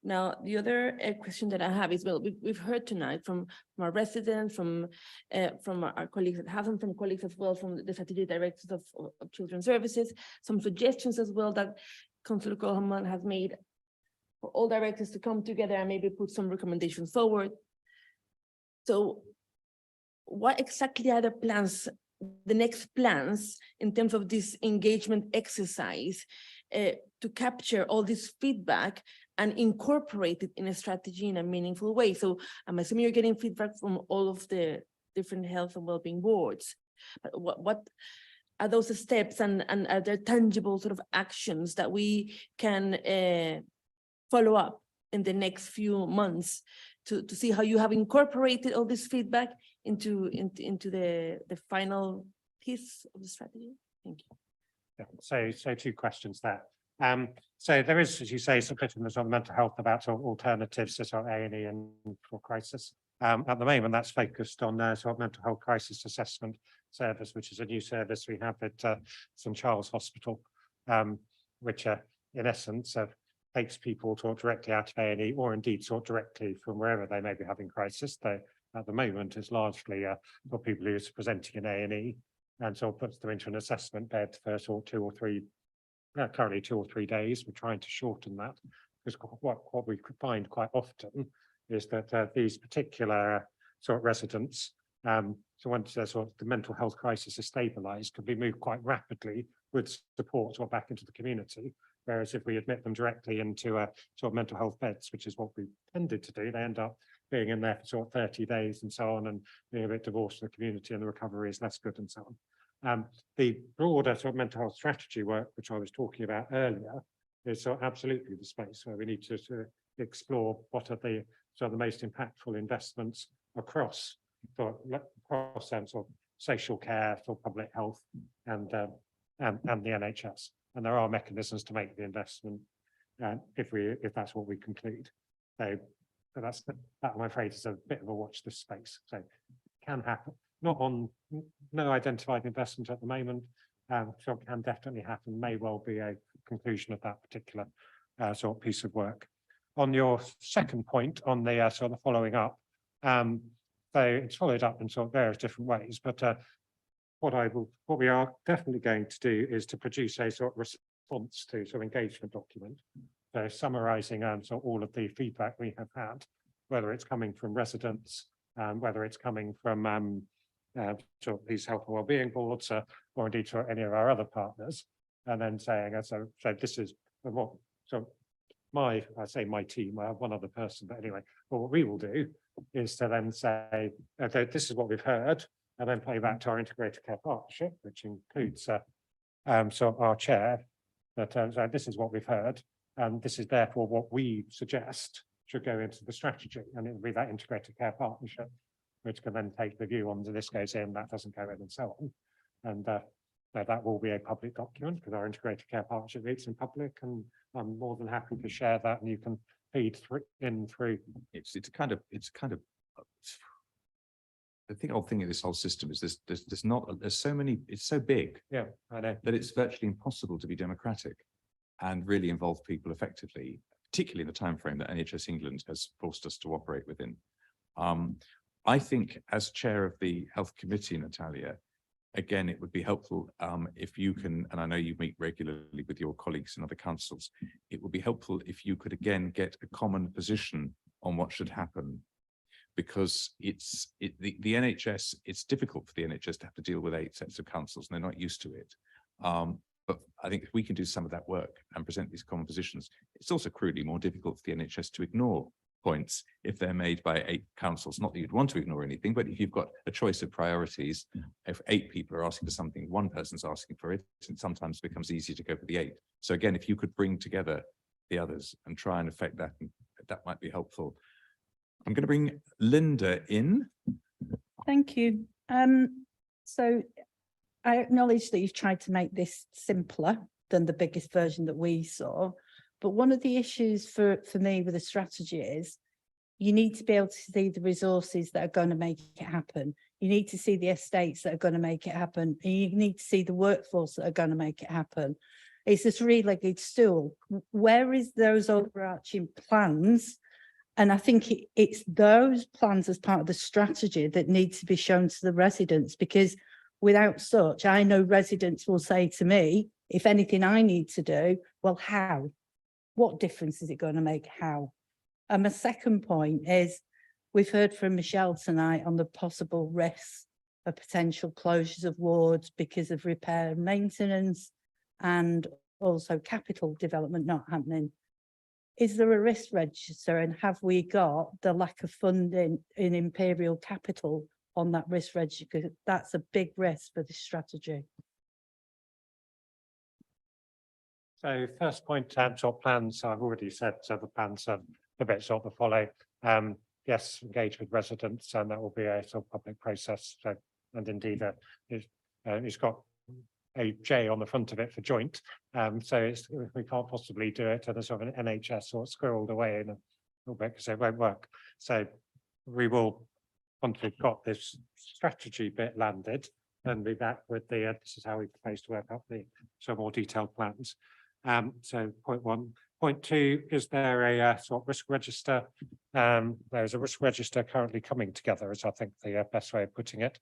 Now, the other question that I have is, well, we've heard tonight from our residents, from our colleagues at Haven, from colleagues as well, from the strategic directors of children's services, some suggestions as well that Councillor Coleman has made for all directors to come together and maybe put some recommendations forward. So what exactly are the plans, the next plans in terms of this engagement exercise to capture all this feedback and incorporate it in a strategy in a meaningful way? So I'm assuming you're getting feedback from all of the different health and wellbeing boards. But what are those steps, and are there tangible sort of actions that we can follow up in the next few months to see how you have incorporated all this feedback into the final piece of the strategy? Thank you. Yeah, so two questions there. So there is, as you say, some bit in the sort of mental health about sort of alternatives to sort of A&E and for crisis. At the moment, that's focused on sort of mental health crisis assessment service, which is a new service we have at St Charles Hospital, which in essence takes people sort of directly out of A&E, or indeed sort of directly from wherever they may be having crisis. They, at the moment, is largely for people who are presenting in A&E, and sort of puts them into an assessment bed for sort of 2 or 3. Currently 2 or 3 days. We're trying to shorten that, because what we could find quite often is that these particular sort of residents, so once sort of the mental health crisis is stabilised, can be moved quite rapidly with support or back into the community. Whereas if we admit them directly into sort of mental health beds, which is what we tended to do, they end up being in there for sort of 30 days and so on, and being a bit divorced from the community, and the recovery is less good and so on. The broader sort of mental health strategy work, which I was talking about earlier, is sort of absolutely the space where we need to explore what are the sort of the most impactful investments across sort of social care, for public health, and the NHS. And there are mechanisms to make the investment if that's what we conclude. So that I'm afraid is a bit of a watch this space. So it can happen. Not on no identified investment at the moment. So it can definitely happen, may well be a conclusion of that particular sort of piece of work. On your second point on the sort of following up, so it's followed up in sort of various different ways, but what we are definitely going to do is to produce a sort of response to sort of engagement document. So summarising sort of all of the feedback we have had, whether it's coming from residents, whether it's coming from to these health and wellbeing boards, or indeed to any of our other partners, and then saying, so this is what, so I say my team, I have one other person, but anyway, well, what we will do is to then say, okay, this is what we've heard, and then play back to our integrated care partnership, which includes so our chair, that so this is what we've heard, and this is therefore what we suggest should go into the strategy, and it will be that integrated care partnership, which can then take the view on this goes in, that doesn't go in, and so on. And that will be a public document, because our integrated care partnership meets in public, and I'm more than happy to share that, and you can feed through. It's kind of the old thing in this whole system is there's so many, it's so big, yeah, I know, that it's virtually impossible to be democratic and really involve people effectively, particularly in the time frame that NHS England has forced us to operate within. I think as chair of the health committee, Natalia, again, it would be helpful if you can, and I know you meet regularly with your colleagues in other councils, it would be helpful if you could again get a common position on what should happen, because the NHS, it's difficult for the NHS to have to deal with 8 sets of councils, and they're not used to it. But I think if we can do some of that work and present these common positions, it's also crudely more difficult for the NHS to ignore points if they're made by 8 councils. Not that you'd want to ignore anything, but if you've got a choice of priorities, if 8 people are asking for something, 1 person's asking for it, it sometimes becomes easier to go for the 8. So again, if you could bring together the others and try and affect that, that might be helpful. I'm going to bring Linda in. Thank you. So I acknowledge that you've tried to make this simpler than the biggest version that we saw. But one of the issues for me with the strategy is you need to be able to see the resources that are going to make it happen. You need to see the estates that are going to make it happen. And you need to see the workforce that are going to make it happen. It's this three-legged stool. Where is those overarching plans? And I think it's those plans as part of the strategy that need to be shown to the residents, because without such, I know residents will say to me, if anything I need to do, well, how? What difference is it going to make? How? And my second point is, we've heard from Michelle tonight on the possible risks of potential closures of wards because of repair and maintenance and also capital development not happening. Is there a risk register, and have we got the lack of funding in Imperial Capital on that risk register? Because that's a big risk for this strategy. So first point, sort of plans, I've already said, so the plans are the bits sort of follow. Yes, engage with residents, and that will be a sort of public process. So, and indeed, it's got a J on the front of it for joint. So we can't possibly do it at a sort of an NHS sort of squirreled away in a little bit because it won't work. So we will, once we've got this strategy bit landed, then be back with the this is how we propose to work up the sort of more detailed plans. So point 1. Point 2, is there a sort of risk register? There's a risk register currently coming together, is I think the best way of putting it.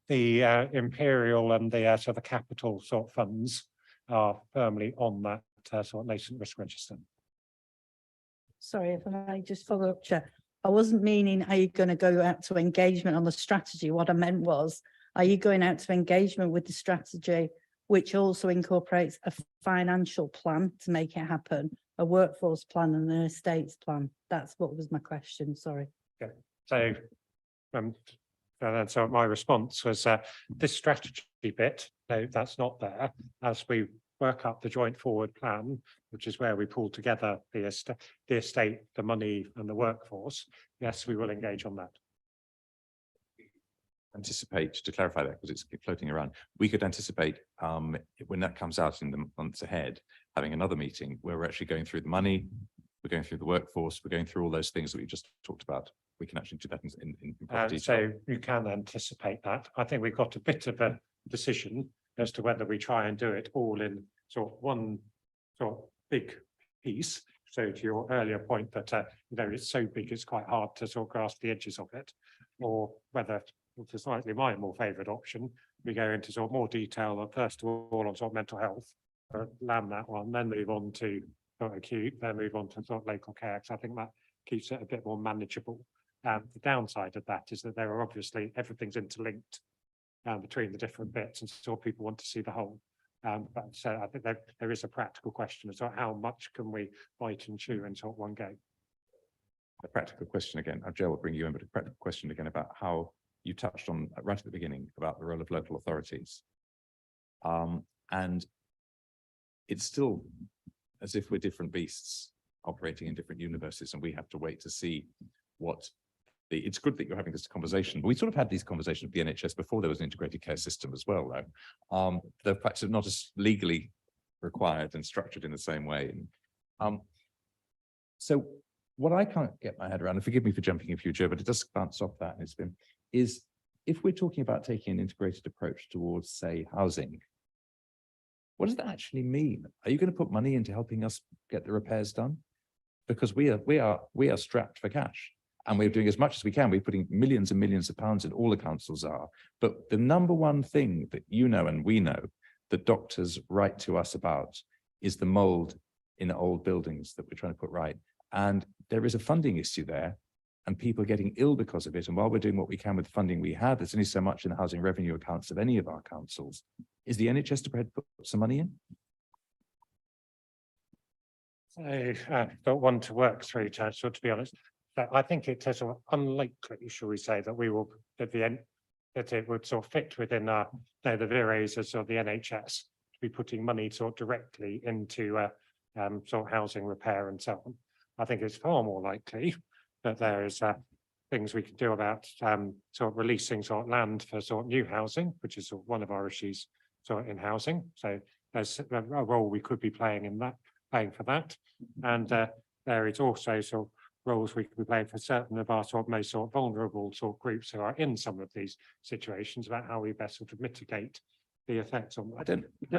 The Imperial and the sort of capital sort of funds are firmly on that sort of nascent risk register. Sorry, if I may just follow up, Chair. I wasn't meaning, are you going to go out to engagement on the strategy? What I meant was, are you going out to engagement with the strategy, which also incorporates a financial plan to make it happen, a workforce plan and an estates plan? That's what was my question, sorry. Okay. So, and so my response was this strategy bit, no, that's not there. As we work up the joint forward plan, which is where we pull together the estate, the money and the workforce, yes, we will engage on that. Anticipate, to clarify that, because it's floating around, we could anticipate when that comes out in the months ahead, having another meeting where we're actually going through the money, we're going through the workforce, we're going through all those things that we just talked about. We can actually do that in detail. So you can anticipate that. I think we've got a bit of a decision as to whether we try and do it all in sort of one sort of big piece. So to your earlier point that you know, it's so big it's quite hard to sort of grasp the edges of it, or whether, which is slightly my more favoured option, we go into sort of more detail first of all on sort of mental health, land that one, then move on to sort of acute, then move on to sort of local care, because I think that keeps it a bit more manageable. The downside of that is that there are obviously everything's interlinked between the different bits, and so people want to see the whole. But I think there is a practical question as to how much can we bite and chew in sort of one go. A practical question again, Joe will bring you in, but a practical question again about how you touched on right at the beginning about the role of local authorities. And it's still as if we're different beasts operating in different universes, and we have to wait to see what it's good that you're having this conversation. We sort of had these conversations with the NHS before there was an integrated care system as well, though. The fact that not as legally required and structured in the same way. So what I can't get my head around, and forgive me for jumping a few, Joe, but it does bounce off that, and it's been, is if we're talking about taking an integrated approach towards, say, housing, what does that actually mean? Are you going to put money into helping us get the repairs done? Because we are strapped for cash. And we're doing as much as we can. We're putting millions and millions of pounds in, all the councils are. But the number one thing that you know and we know that doctors write to us about is the mold in old buildings that we're trying to put right. And there is a funding issue there, and people are getting ill because of it. And while we're doing what we can with the funding we have, there's only so much in the housing revenue accounts of any of our councils. Is the NHS prepared to put some money in? I don't want to work through, so to be honest, but I think it is unlikely, shall we say, that we will, at the end, that it would sort of fit within our, the VRAs as sort of the NHS to be putting money sort of directly into sort of housing repair and so on. I think it's far more likely that there is things we can do about sort of releasing sort of land for sort of new housing, which is sort of one of our issues sort of in housing. So there's a role we could be playing in that, paying for that. And there is also sort of roles we could be playing for certain of our sort of most sort of vulnerable sort of groups who are in some of these situations about how we best sort of mitigate the effects on that.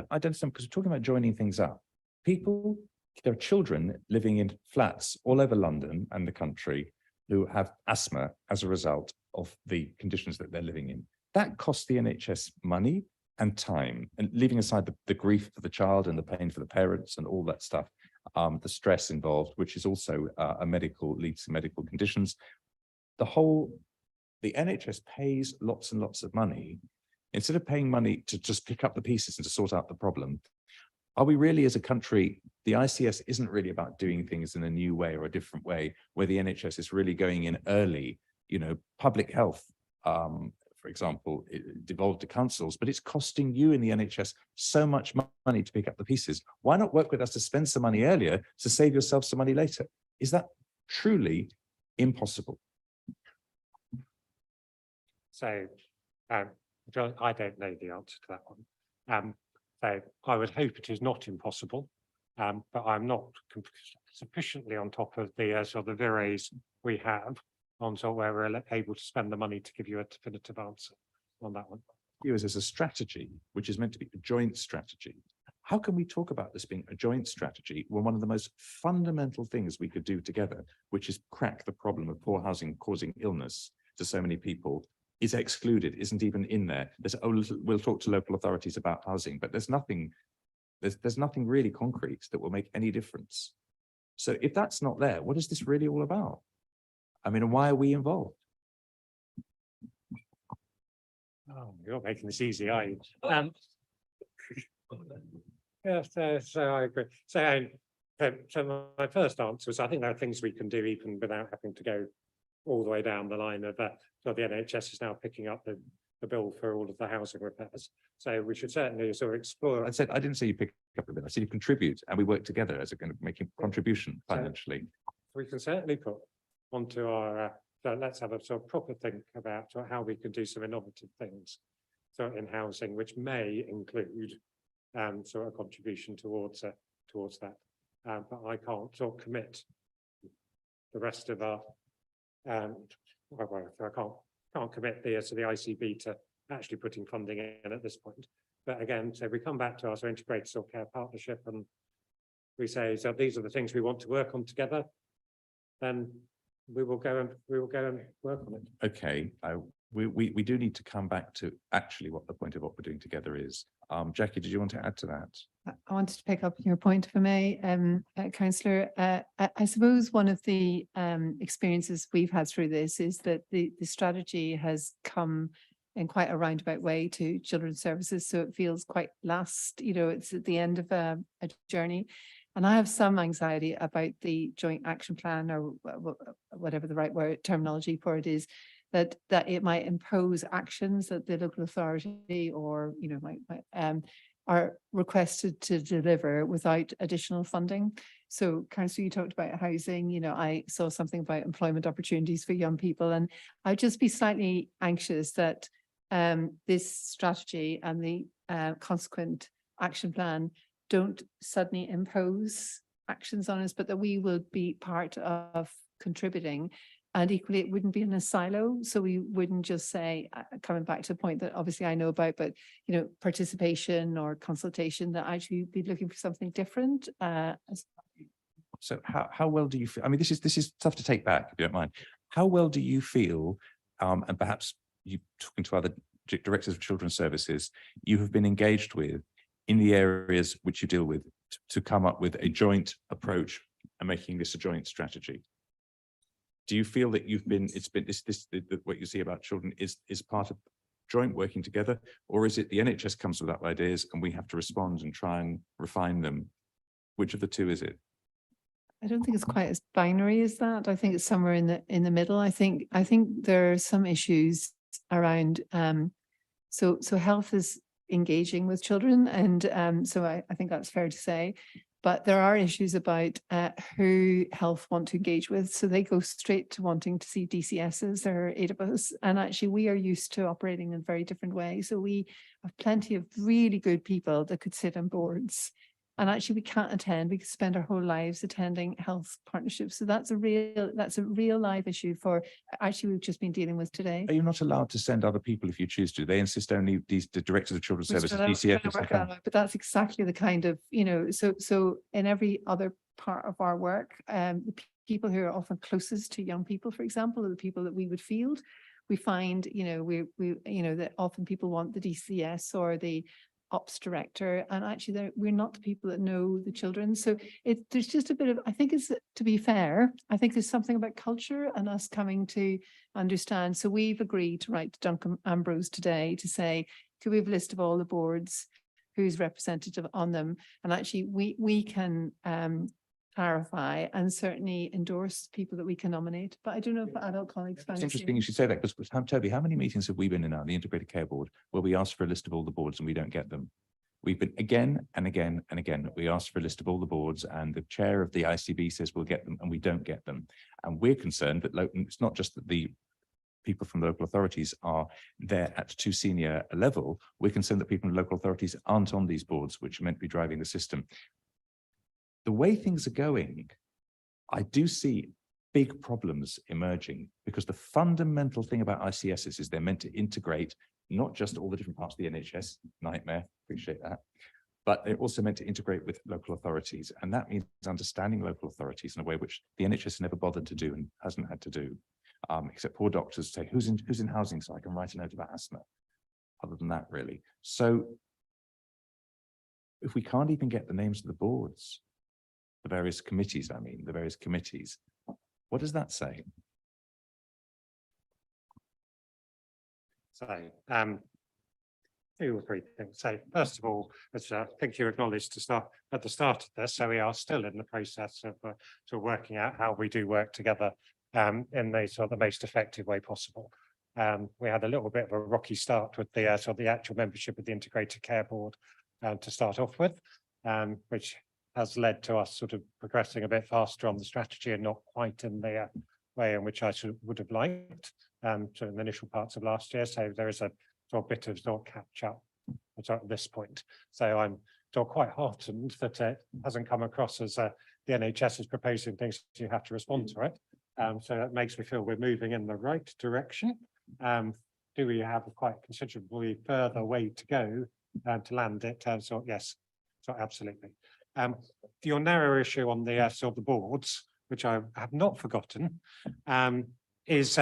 I don't understand, because we're talking about joining things up. People, there are children living in flats all over London and the country who have asthma as a result of the conditions that they're living in. That costs the NHS money and time, and leaving aside the grief for the child and the pain for the parents and all that stuff, the stress involved, which is also leads to medical conditions. The NHS pays lots and lots of money. Instead of paying money to just pick up the pieces and to sort out the problem, are we really, as a country, the ICS isn't really about doing things in a new way or a different way, where the NHS is really going in early, public health, for example, it devolved to councils, but it's costing you in the NHS so much money to pick up the pieces. Why not work with us to spend some money earlier to save yourself some money later? Is that truly impossible? So I don't know the answer to that one. So I would hope it is not impossible, but I'm not sufficiently on top of the sort of the VRAs we have on sort of where we're able to spend the money to give you a definitive answer on that one. You as a strategy, which is meant to be a joint strategy. How can we talk about this being a joint strategy when one of the most fundamental things we could do together, which is crack the problem of poor housing causing illness to so many people, is excluded, isn't even in there? We'll talk to local authorities about housing, but there's nothing really concrete that will make any difference. So if that's not there, what is this really all about? I mean, why are we involved? Oh, you're not making this easy, are you? Yeah, so I agree. So my first answer is I think there are things we can do even without having to go all the way down the line of that. So the NHS is now picking up the bill for all of the housing repairs. So we should certainly sort of explore. I didn't say you pick up the bill. I said you contribute, and we work together as a kind of making contribution financially. We can certainly put onto our. So let's have a sort of proper think about how we can do some innovative things, so in housing, which may include sort of a contribution towards that. But I can't sort of commit the rest of our. I can't commit the ICB to actually putting funding in at this point. But again, so we come back to our integrated sort of care partnership, and we say, so these are the things we want to work on together, then we will go and work on it. Okay, we do need to come back to actually what the point of what we're doing together is. Jackie, did you want to add to that? I wanted to pick up your point, if I may, Councillor. I suppose one of the experiences we've had through this is that the strategy has come in quite a roundabout way to children's services, so it feels quite last, it's at the end of a journey. And I have some anxiety about the joint action plan, or whatever the right word terminology for it is, that it might impose actions that the local authority or are requested to deliver without additional funding. So, Councillor, you talked about housing. I saw something about employment opportunities for young people, and I'd just be slightly anxious that this strategy and the consequent action plan don't suddenly impose actions on us, but that we will be part of contributing. And equally, it wouldn't be in a silo. So we wouldn't just say, coming back to the point that obviously I know about, but, participation or consultation, that actually be looking for something different. So how well do you feel? I mean, this is tough to take back, if you don't mind. How well do you feel, and perhaps you talking to other directors of children's services, you have been engaged with in the areas which you deal with to come up with a joint approach and making this a joint strategy? Do you feel that what you see about children is part of joint working together, or is it the NHS comes with ideas and we have to respond and try and refine them? Which of the two is it? I don't think it's quite as binary as that. I think it's somewhere in the middle. I think there are some issues around so health is engaging with children, and so I think that's fair to say. But there are issues about who health want to engage with. So they go straight to wanting to see DCSs. There are 8 of us. And actually we are used to operating in a very different way. So we have plenty of really good people that could sit on boards. And actually we can't attend. We could spend our whole lives attending health partnerships. So that's a real live issue for actually we've just been dealing with today. Are you not allowed to send other people if you choose to? They insist only the directors of children's services, DCF. But that's exactly the kind of, so in every other part of our work, the people who are often closest to young people, for example, are the people that we would field. We find, that often people want the DCS or the ops director, and actually we're not the people that know the children. So there's just a bit of, I think it's, to be fair, I think there's something about culture and us coming to understand. So we've agreed to write to Duncan Ambrose today to say, could we have a list of all the boards, who's representative on them? And actually we can clarify and certainly endorse people that we can nominate. But I don't know if adult colleagues find It's interesting you should say that, because Toby, how many meetings have we been in now, the Integrated Care Board, where we ask for a list of all the boards and we don't get them? We've been again and again and again, we ask for a list of all the boards and the chair of the ICB says we'll get them and we don't get them. And we're concerned that it's not just that the people from local authorities are there at too senior a level, we're concerned that people in local authorities aren't on these boards, which are meant to be driving the system. The way things are going, I do see big problems emerging, because the fundamental thing about ICSs is they're meant to integrate not just all the different parts of the NHS, nightmare, appreciate that, but they're also meant to integrate with local authorities. And that means understanding local authorities in a way which the NHS never bothered to do and hasn't had to do, except poor doctors say, who's in housing, so I can write a note about asthma. Other than that, really. So if we can't even get the names of the boards, the various committees, what does that say? So, 2 or 3 things. So, first of all, as I think you acknowledged at the start of this, so we are still in the process of sort of working out how we do work together in the sort of the most effective way possible. We had a little bit of a rocky start with the sort of the actual membership of the Integrated Care Board to start off with, which has led to us sort of progressing a bit faster on the strategy and not quite in the way in which I would have liked so in the initial parts of last year. So there is a sort of bit of sort of catch up at this point. So I'm sort of quite heartened that it hasn't come across as the NHS is proposing things, you have to respond to it. So that makes me feel we're moving in the right direction. Do we have a quite considerably further way to go to land it? So yes, so absolutely. Your narrow issue on the sort of the boards, which I have not forgotten, is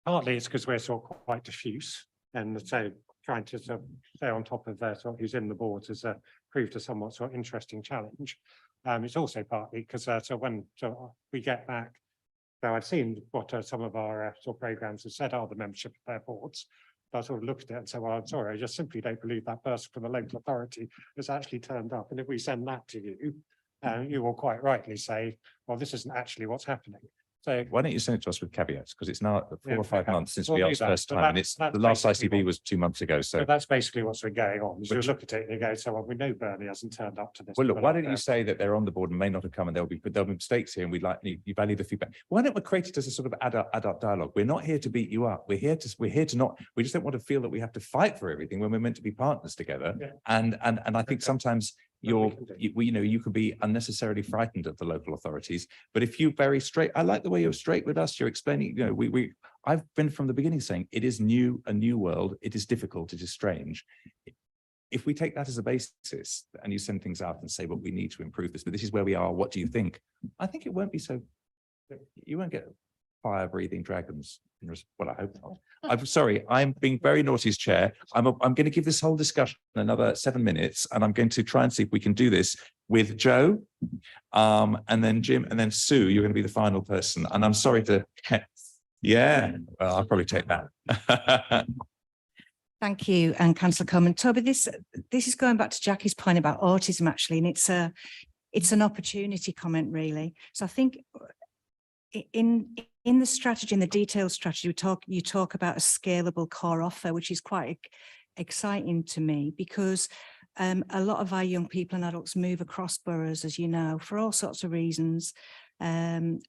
partly it's because we're sort of quite diffuse, and so trying to sort of stay on top of sort of who's in the boards has proved a somewhat sort of interesting challenge. It's also partly because so when we get back, so I've seen what some of our sort of programs have said are the membership of their boards. I sort of looked at it and said, well, I'm sorry, I just simply don't believe that person from the local authority has actually turned up. And if we send that to you, you will quite rightly say, well, this isn't actually what's happening. So why don't you send it to us with caveats? Because it's now 4 or 5 months since we'll we do asked that. first So time, and it's the last ICB was 2 months ago. So that's basically what's been going on. So you look at it and you go, so well, we know Burnley hasn't turned up to this. well, look, why don't you say that they're on the board and may not have come, and there'll be mistakes here, and we'd like you value the feedback. Why don't we create it as a sort of adult dialogue? We're not here to beat you up. We're here to not. We just don't want to feel that we have to fight for everything when we're meant to be partners together. Yeah. And I think sometimes you could be unnecessarily frightened of the local authorities, but if you're very straight, I like the way you're straight with us. You're explaining, I've been from the beginning saying it is a new world. It is difficult. It is strange. If we take that as a basis and you send things out and say, well, we need to improve this, but this is where we are. What do you think? I think it won't be so, you won't get fire breathing dragons. Well, I hope not. I'm sorry, I'm being very naughty as chair. I'm going to give this whole discussion another 7 minutes, and I'm going to try and see if we can do this with Joe, and then Jim, and then Sue. You're going to be the final person, and I'm sorry to. Yeah, well, I'll probably take that. Thank you, and Councillor Coleman. Toby, this is going back to Jackie's point about autism, actually, and it's an opportunity comment, really. So I think in the strategy, in the detailed strategy, you talk about a scalable core offer, which is quite exciting to me, because a lot of our young people and adults move across boroughs, as you know, for all sorts of reasons. And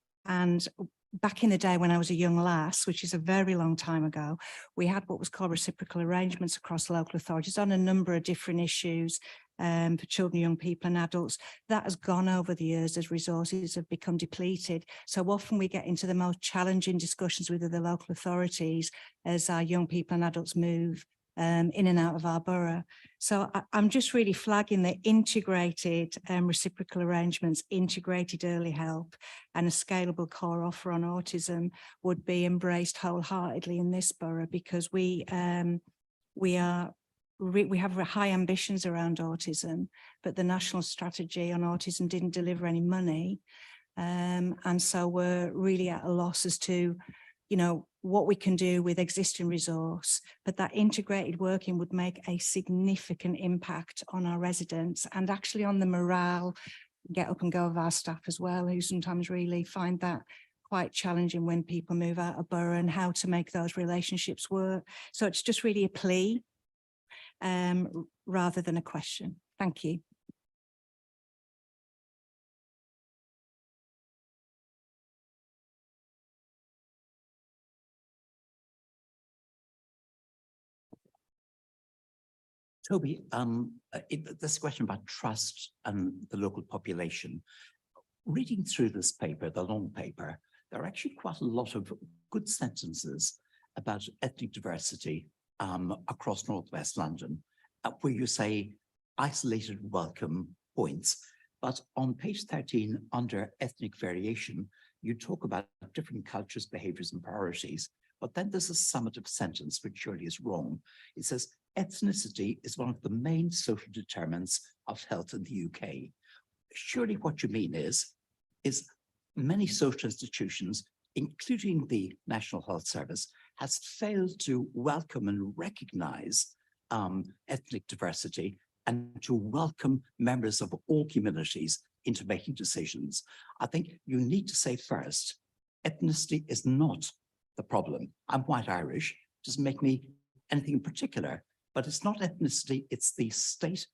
back in the day when I was a young lass, which is a very long time ago, we had what was called reciprocal arrangements across local authorities on a number of different issues for children, young people and adults. That has gone over the years as resources have become depleted. So often we get into the most challenging discussions with the local authorities as our young people and adults move in and out of our borough. So I'm just really flagging the integrated reciprocal arrangements, integrated early help and a scalable core offer on autism would be embraced wholeheartedly in this borough, because we have high ambitions around autism, but the national strategy on autism didn't deliver any money. And so we're really at a loss as to, you know, what we can do with existing resource, but that integrated working would make a significant impact on our residents and actually on the morale, get up and go of our staff as well, who sometimes really find that quite challenging when people move out of borough and how to make those relationships work. So it's just really a plea rather than a question. Thank you. Toby, this question about trust and the local population. Reading through this paper, the long paper, there are actually quite a lot of good sentences about ethnic diversity across Northwest London, where you say isolated welcome points. But on page 13, under ethnic variation, you talk about different cultures, behaviors, and priorities. But then there's a summative sentence, which surely is wrong. It says, ethnicity is one of the main social determinants of health in the UK. Surely what you mean is many social institutions, including the National Health Service, has failed to welcome and recognize ethnic diversity and to welcome members of all communities into making decisions. I think you need to say first, ethnicity is not the problem. I'm white Irish, doesn't make me anything in particular, but it's not ethnicity, it's the state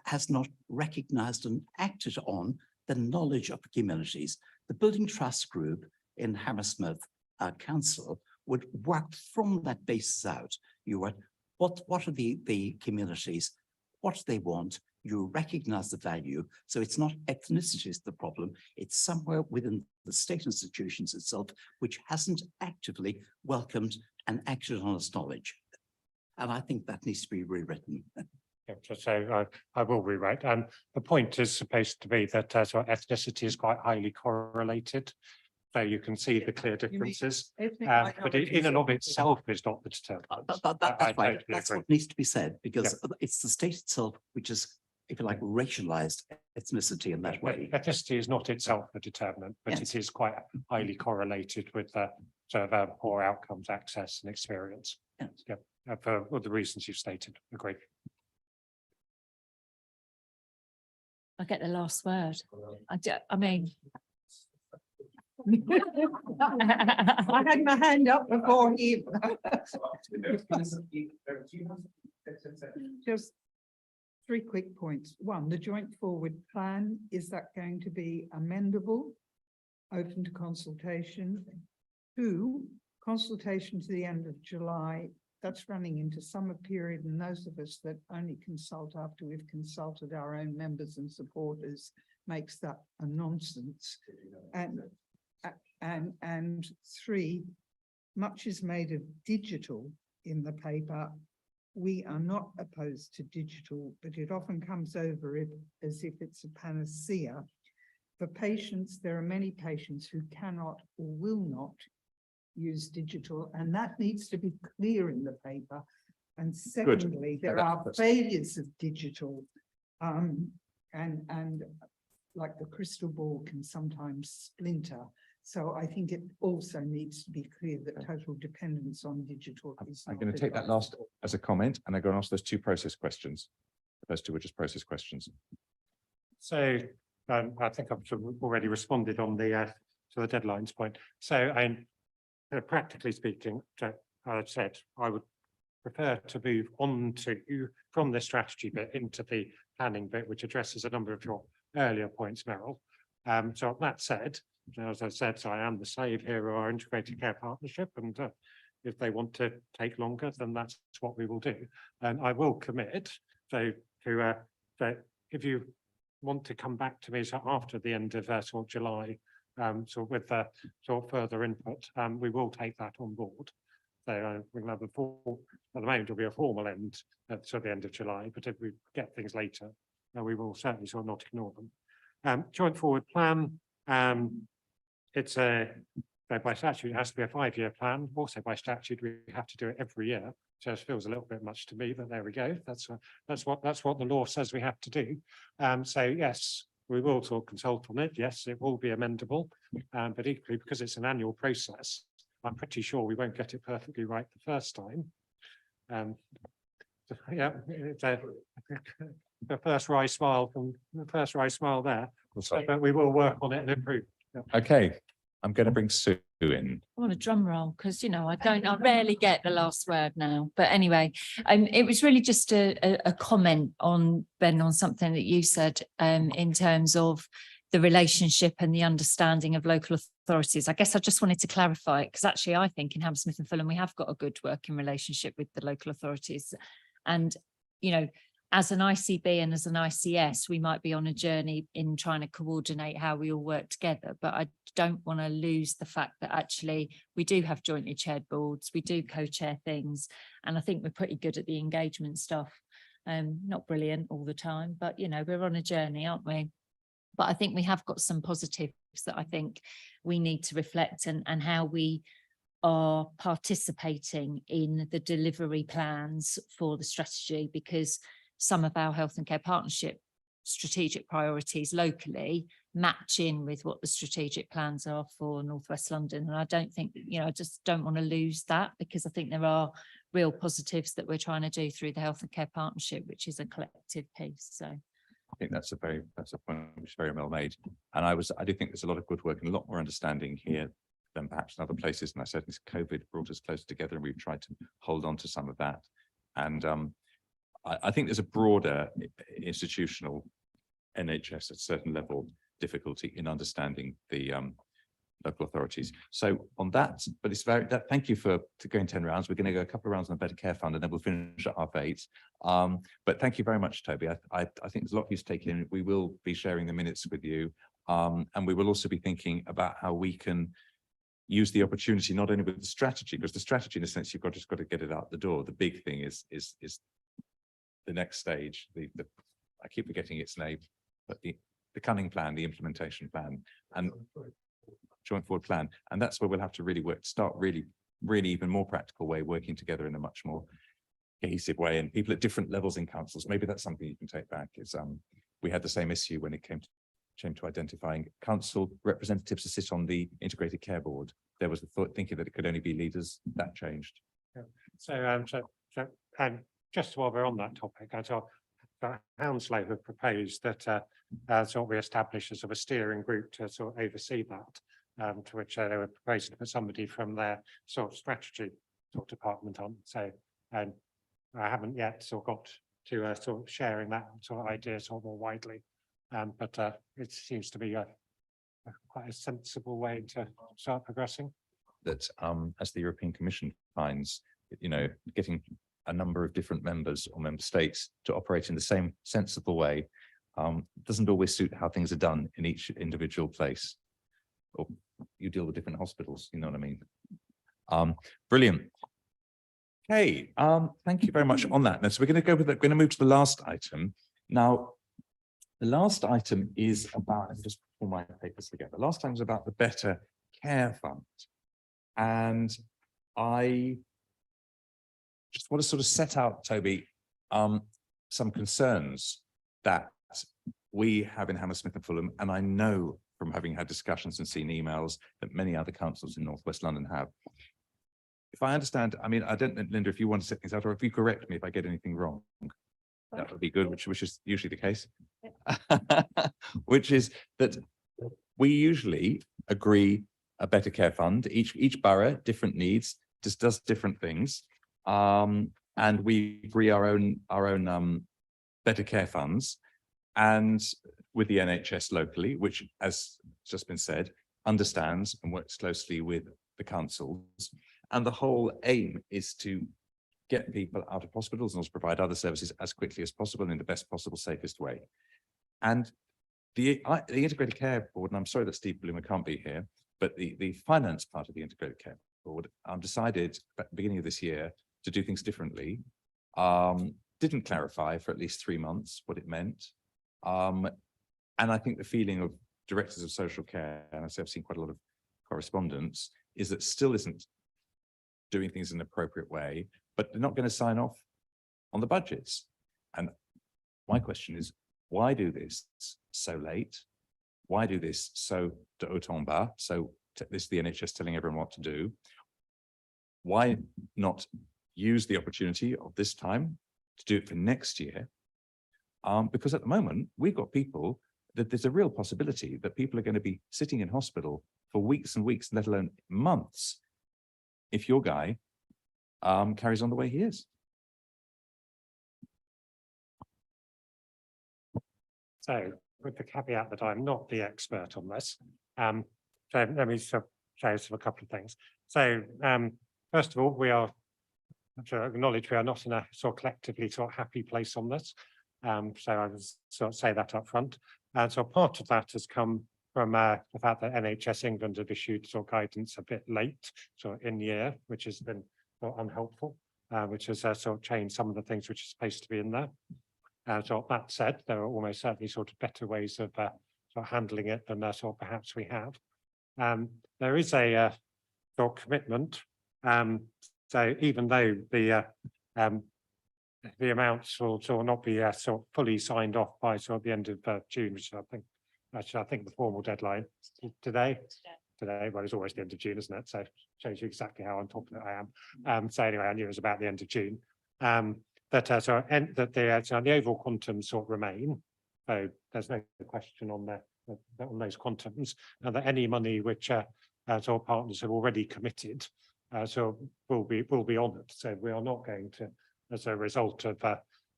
has not recognized and acted on the knowledge of the communities. The Building Trust Group in Hammersmith Council would work from that basis out. You would, what are the communities, what do they want? You recognize the value. So it's not ethnicity is the problem, it's somewhere within the state institutions itself, which hasn't actively welcomed and acted on its knowledge. And I think that needs to be rewritten. Yeah, so I will rewrite. The point is supposed to be that so ethnicity is quite highly correlated. So you can see the clear differences, but in and of itself is not the determinant. That's right. That's what needs to be said, because it's the state itself which is, if you like, racialized ethnicity in that way. Ethnicity is not itself a determinant, but it is quite highly correlated with sort of poor outcomes, access, and experience. Yes. Yeah, for all the reasons you've stated. Agree. I get the last word. I mean. I had my hand up before he. Just 3 quick points. 1, the joint forward plan, is that going to be amendable, open to consultation? 2, consultation to the end of July, that's running into summer period, and those of us that only consult after we've consulted our own members and supporters makes that a nonsense. And 3, much is made of digital in the paper. We are not opposed to digital, but it often comes over as if it's a panacea. For patients, there are many patients who cannot or will not use digital, and that needs to be clear in the paper. And secondly, there are failures of digital, and like the crystal ball can sometimes splinter. So I think it also needs to be clear that total dependence on digital is. I'm going to take that last as a comment, and I'm going to ask those 2 process questions. Those 2 were just process questions. So I think I've sort of already responded on the to the deadlines point. So, practically speaking, I said I would prefer to move on to from the strategy bit into the planning bit, which addresses a number of your earlier points, Meryl. So that said, as I said, so I am the slave here of our integrated care partnership, and if they want to take longer, then that's what we will do. And I will commit to if you want to come back to me so after the end of sort of July, so with sort of further input, we will take that on board. So we'll have at the moment it'll be a formal end at sort of the end of July, but if we get things later, we will certainly sort of not ignore them. Joint forward plan, it's by statute, it has to be a 5-year plan. Also by statute, we have to do it every year. So it feels a little bit much to me, but there we go. That's what the law says we have to do. So yes, we will sort of consult on it. Yes, it will be amendable, but equally because it's an annual process, I'm pretty sure we won't get it perfectly right the first time. Yeah, it's the first wry smile from the first wry smile there. But we will work on it and improve. Yeah. Okay, I'm going to bring Sue in. I want a drum roll because, you know, I rarely get the last word now. But anyway, it was really just a comment on, Ben, on something that you said in terms of the relationship and the understanding of local authorities. I guess I just wanted to clarify it because actually I think in Hammersmith and Fulham we have got a good working relationship with the local authorities. And, you know, as an ICB and as an ICS, we might be on a journey in trying to coordinate how we all work together. But I don't want to lose the fact that actually we do have jointly chaired boards, we do co-chair things, and I think we're pretty good at the engagement stuff. Not brilliant all the time, but, you know, we're on a journey, aren't we? But I think we have got some positives that I think we need to reflect and how we are participating in the delivery plans for the strategy, because some of our health and care partnership strategic priorities locally match in with what the strategic plans are for North West London. And I don't think, you know, I just don't want to lose that, because I think there are real positives that we're trying to do through the health and care partnership, which is a collective piece. So I think that's a point which is very well made. And I do think there's a lot of good work and a lot more understanding here than perhaps in other places. And I certainly COVID brought us close together, and we've tried to hold on to some of that. And I think there's a broader institutional NHS at a certain level difficulty in understanding the local authorities. So on that, but it's thank you for going 10 rounds. We're going to go a couple of rounds on the Better Care Fund, and then we'll finish at 8:30. But thank you very much, Toby. I think there's a lot for you to take in. We will be sharing the minutes with you, and we will also be thinking about how we can use the opportunity not only with the strategy, because the strategy, in a sense, you've just got to get it out the door. The big thing is the next stage. I keep forgetting its name, but the cunning plan, the implementation plan, and joint forward plan. And that's where we'll have to really start really even more practical way, working together in a much more cohesive way. And people at different levels in councils, maybe that's something you can take back, is we had the same issue when it came to identifying council representatives to sit on the integrated care board. There was the thinking that it could only be leaders. That changed. Yeah. So just while we're on that topic, Hounslow have proposed that sort we establish a sort of a steering group to sort of oversee that, to which they were proposing to put somebody from their sort of strategy sort of department on. So I haven't yet sort of got to sort of sharing that sort of idea sort of more widely, but it seems to be quite a sensible way to start progressing. That as the European Commission finds, you know, getting a number of different members or member states to operate in the same sensible way doesn't always suit how things are done in each individual place. Or you deal with different hospitals, you know what I mean? Brilliant. Okay, thank you very much on that. Now, so we're going to move to the last item. Now, the last item is about, let me just pull my papers together. Last time was about the Better Care Fund. And I just want to sort of set out, Toby, some concerns that we have in Hammersmith and Fulham, and I know from having had discussions and seen emails that many other councils in North West London have. If I understand, I mean, I don't know, Linda, if you want to set things out, or if you correct me if I get anything wrong. that would be good, which is usually the case, which is that we usually agree a better care fund. Each borough, different needs, just does different things, and we agree our own better care funds, and with the NHS locally, which, as just been said, understands and works closely with the councils, and the whole aim is to get people out of hospitals and also provide other services as quickly as possible in the best possible, safest way. And the Integrated Care Board, and I'm sorry that Steve Bloomer can't be here, but the finance part of the Integrated Care Board decided at the beginning of this year to do things differently. Didn't clarify for at least 3 months what it meant. And I think the feeling of directors of social care, and I've seen quite a lot of correspondence, is that still isn't doing things in an appropriate way, but they're not going to sign off on the budgets. And my question is, why do this so late? Why do this so de haut en bas? So this is the NHS telling everyone what to do. Why not use the opportunity of this time to do it for next year? Because at the moment, we've got people that there's a real possibility that people are going to be sitting in hospital for weeks and weeks, let alone months, if your guy carries on the way he is. So, with the caveat that I'm not the expert on this, so let me show a couple of things. So, first of all, we are to acknowledge we are not in a sort of collectively sort of happy place on this. So I would sort of say that up front. And so part of that has come from the fact that NHS England have issued sort of guidance a bit late, sort of in year, which has been sort of unhelpful, which has sort of changed some of the things which are supposed to be in there. So that said, there are almost certainly sort of better ways of sort of handling it than sort of perhaps we have. There is a sort of commitment. So even though the amounts will sort of not be sort of fully signed off by sort of the end of June, which I think the formal deadline today. Well, it's always the end of June, isn't it? So it shows you exactly how on top of it I am. So anyway, I knew it was about the end of June. That the overall quantums sort of remain. So there's no question on those quantums, and that any money which sort of partners have already committed so will be honoured. So we are not going to, as a result of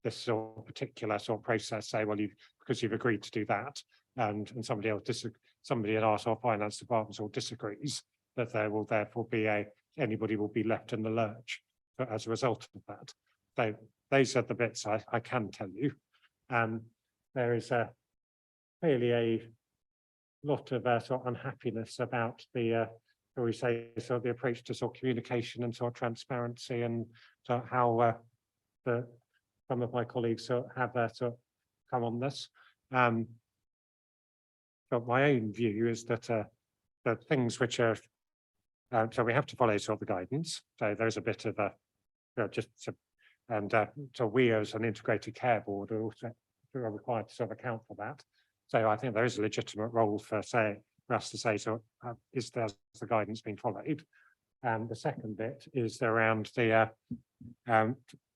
this sort of particular sort of process, say, well, because you've agreed to do that, and somebody else somebody in our sort of finance department sort of disagrees, that there will therefore be anybody will be left in the lurch as a result of that. So those are the bits I can tell you. There is clearly a lot of sort of unhappiness about the shall we say, sort of the approach to sort of communication and sort of transparency, and sort of how some of my colleagues sort of have sort of come on this. But my own view is that the things which are so we have to follow sort of the guidance. So there's a bit of a so we as an integrated care board are also required to sort of account for that. So I think there is a legitimate role for us to say, so is the guidance being followed? The second bit is around the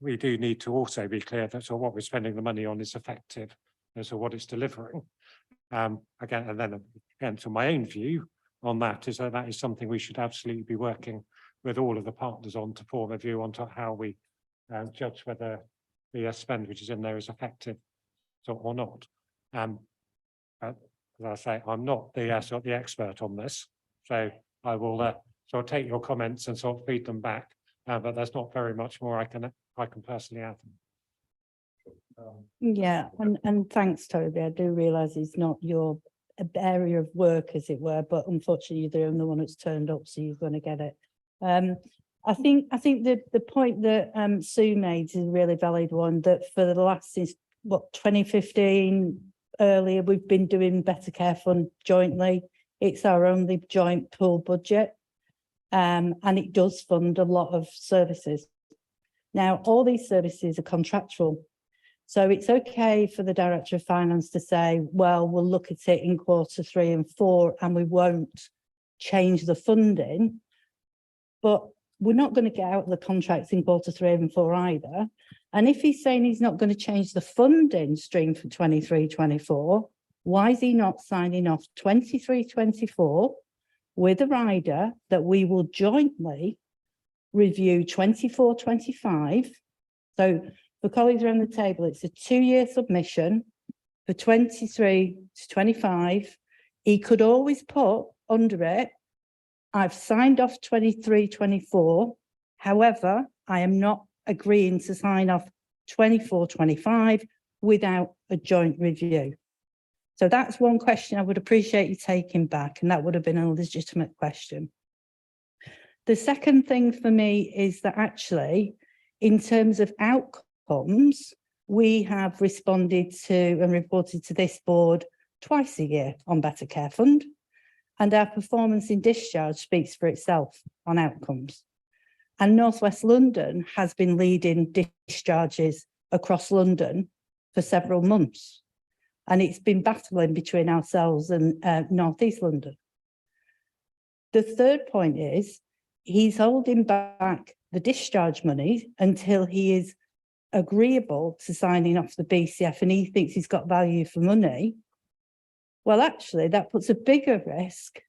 we do need to also be clear that so what we're spending the money on is effective, and so what it's delivering. Again, and then again, to my own view on that is that is something we should absolutely be working with all of the partners on to form a view on how we judge whether the spend which is in there is effective or not. As I say, I'm not the sort of the expert on this, so I will sort of take your comments and sort of feed them back. But there's not very much more I can personally add. Yeah, and thanks, Toby. I do realise it's not your area of work, as it were, but unfortunately you're the only one that's turned up, so you're going to get it. I think the point that Sue made is a really valid one, that for the last, since what, 2015 earlier, we've been doing Better Care Fund jointly. It's our only joint pool budget, and it does fund a lot of services. Now, all these services are contractual. So it's okay for the Director of Finance to say, well, we'll look at it in Q3 and 4 and we won't change the funding. But we're not going to get out of the contracts in Q3 and 4 either. And if he's saying he's not going to change the funding stream for 23-24, why is he not signing off 23-24 with a rider that we will jointly review 24-25? So for colleagues around the table, it's a 2-year submission for 23-25. He could always put under it, I've signed off 23-24. However, I am not agreeing to sign off 24-25 without a joint review. So that's one question I would appreciate you taking back, and that would have been a legitimate question. The second thing for me is that actually, in terms of outcomes, we have responded to and reported to this board twice a year on Better Care Fund, and our performance in discharge speaks for itself on outcomes. And North West London has been leading discharges across London for several months. And it's been battling between ourselves and North East London. The third point is he's holding back the discharge money until he is agreeable to signing off the BCF and he thinks he's got value for money. Well, actually, that puts a bigger risk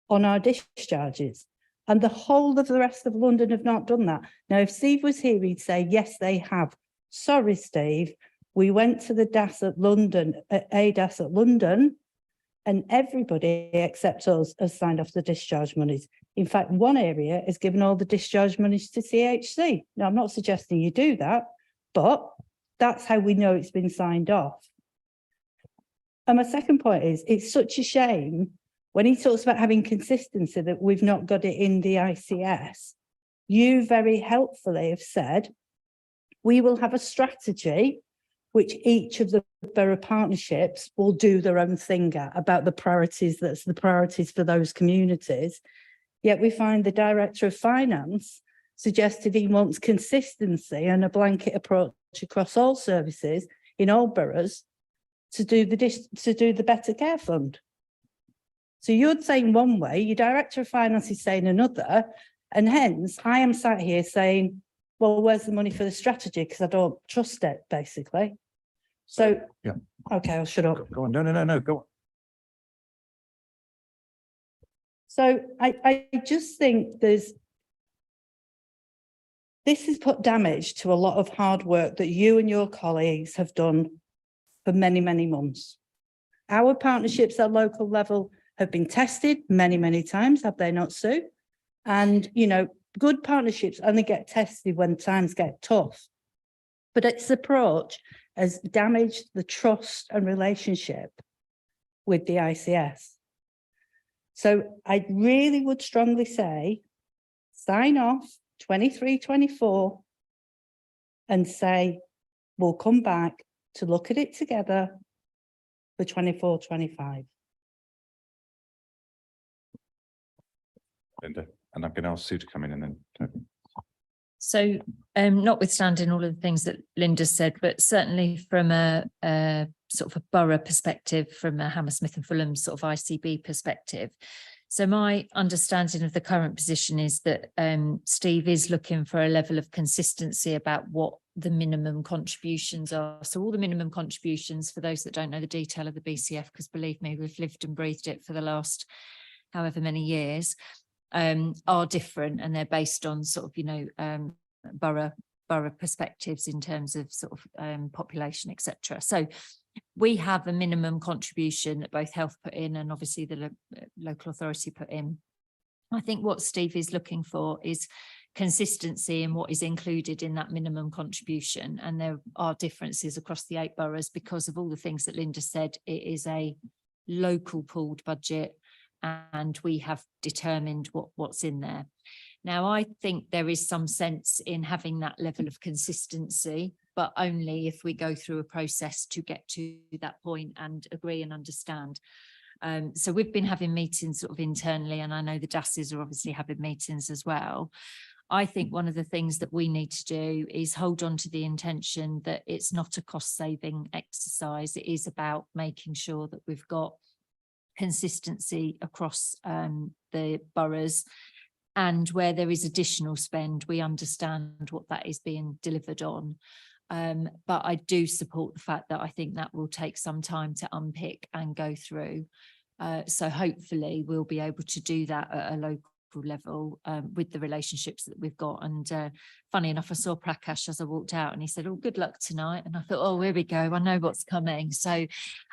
on our discharges. And the whole of the rest of London have not done that. Now, if Steve was here, he'd say, yes, they have. Sorry, Steve. We went to the DAS at London, ADAS at London, and everybody except us has signed off the discharge monies. In fact, one area has given all the discharge monies to CHC. Now, I'm not suggesting you do that, but that's how we know it's been signed off. And my second point is, it's such a shame when he talks about having consistency that we've not got it in the ICS. You very helpfully have said, we will have a strategy which each of the borough partnerships will do their own thing at, about the priorities, that's the priorities for those communities. Yet we find the Director of Finance suggested he wants consistency and a blanket approach across all services in all boroughs to do the Better Care Fund. So you're saying one way, your Director of Finance is saying another, and hence I am sat here saying, well, where's the money for the strategy? Because I don't trust it, basically. So, yeah. Okay, I'll shut up. Go on. No, go on. So I just think this has put damage to a lot of hard work that you and your colleagues have done for many, many months. Our partnerships at local level have been tested many, many times, have they not, Sue? And, you know, good partnerships only get tested when times get tough. But its approach has damaged the trust and relationship with the ICS. So I really would strongly say, sign off 23-24 and say, we'll come back to look at it together for 24-25. Linda, and I'm going to ask Sue to come in and then. So notwithstanding all of the things that Linda said, but certainly from a sort of a borough perspective, from a Hammersmith and Fulham sort of ICB perspective. So my understanding of the current position is that Steve is looking for a level of consistency about what the minimum contributions are. So all the minimum contributions, for those that don't know the detail of the BCF, because believe me, we've lived and breathed it for the last however many years, are different, and they're based on sort of, you know, borough perspectives in terms of sort of population, etc. So we have a minimum contribution that both health put in and obviously the local authority put in. I think what Steve is looking for is consistency in what is included in that minimum contribution, and there are differences across the 8 boroughs because of all the things that Linda said. It is a local pooled budget, and we have determined what's in there. Now, I think there is some sense in having that level of consistency, but only if we go through a process to get to that point and agree and understand. So we've been having meetings sort of internally, and I know the DASs are obviously having meetings as well. I think one of the things that we need to do is hold on to the intention that it's not a cost-saving exercise. It is about making sure that we've got consistency across the boroughs, and where there is additional spend, we understand what that is being delivered on. But I do support the fact that I think that will take some time to unpick and go through. So hopefully we'll be able to do that at a local level with the relationships that we've got. And funny enough, I saw Prakash as I walked out and he said, "Oh, good luck tonight." And I thought, oh, here we go. I know what's coming. So,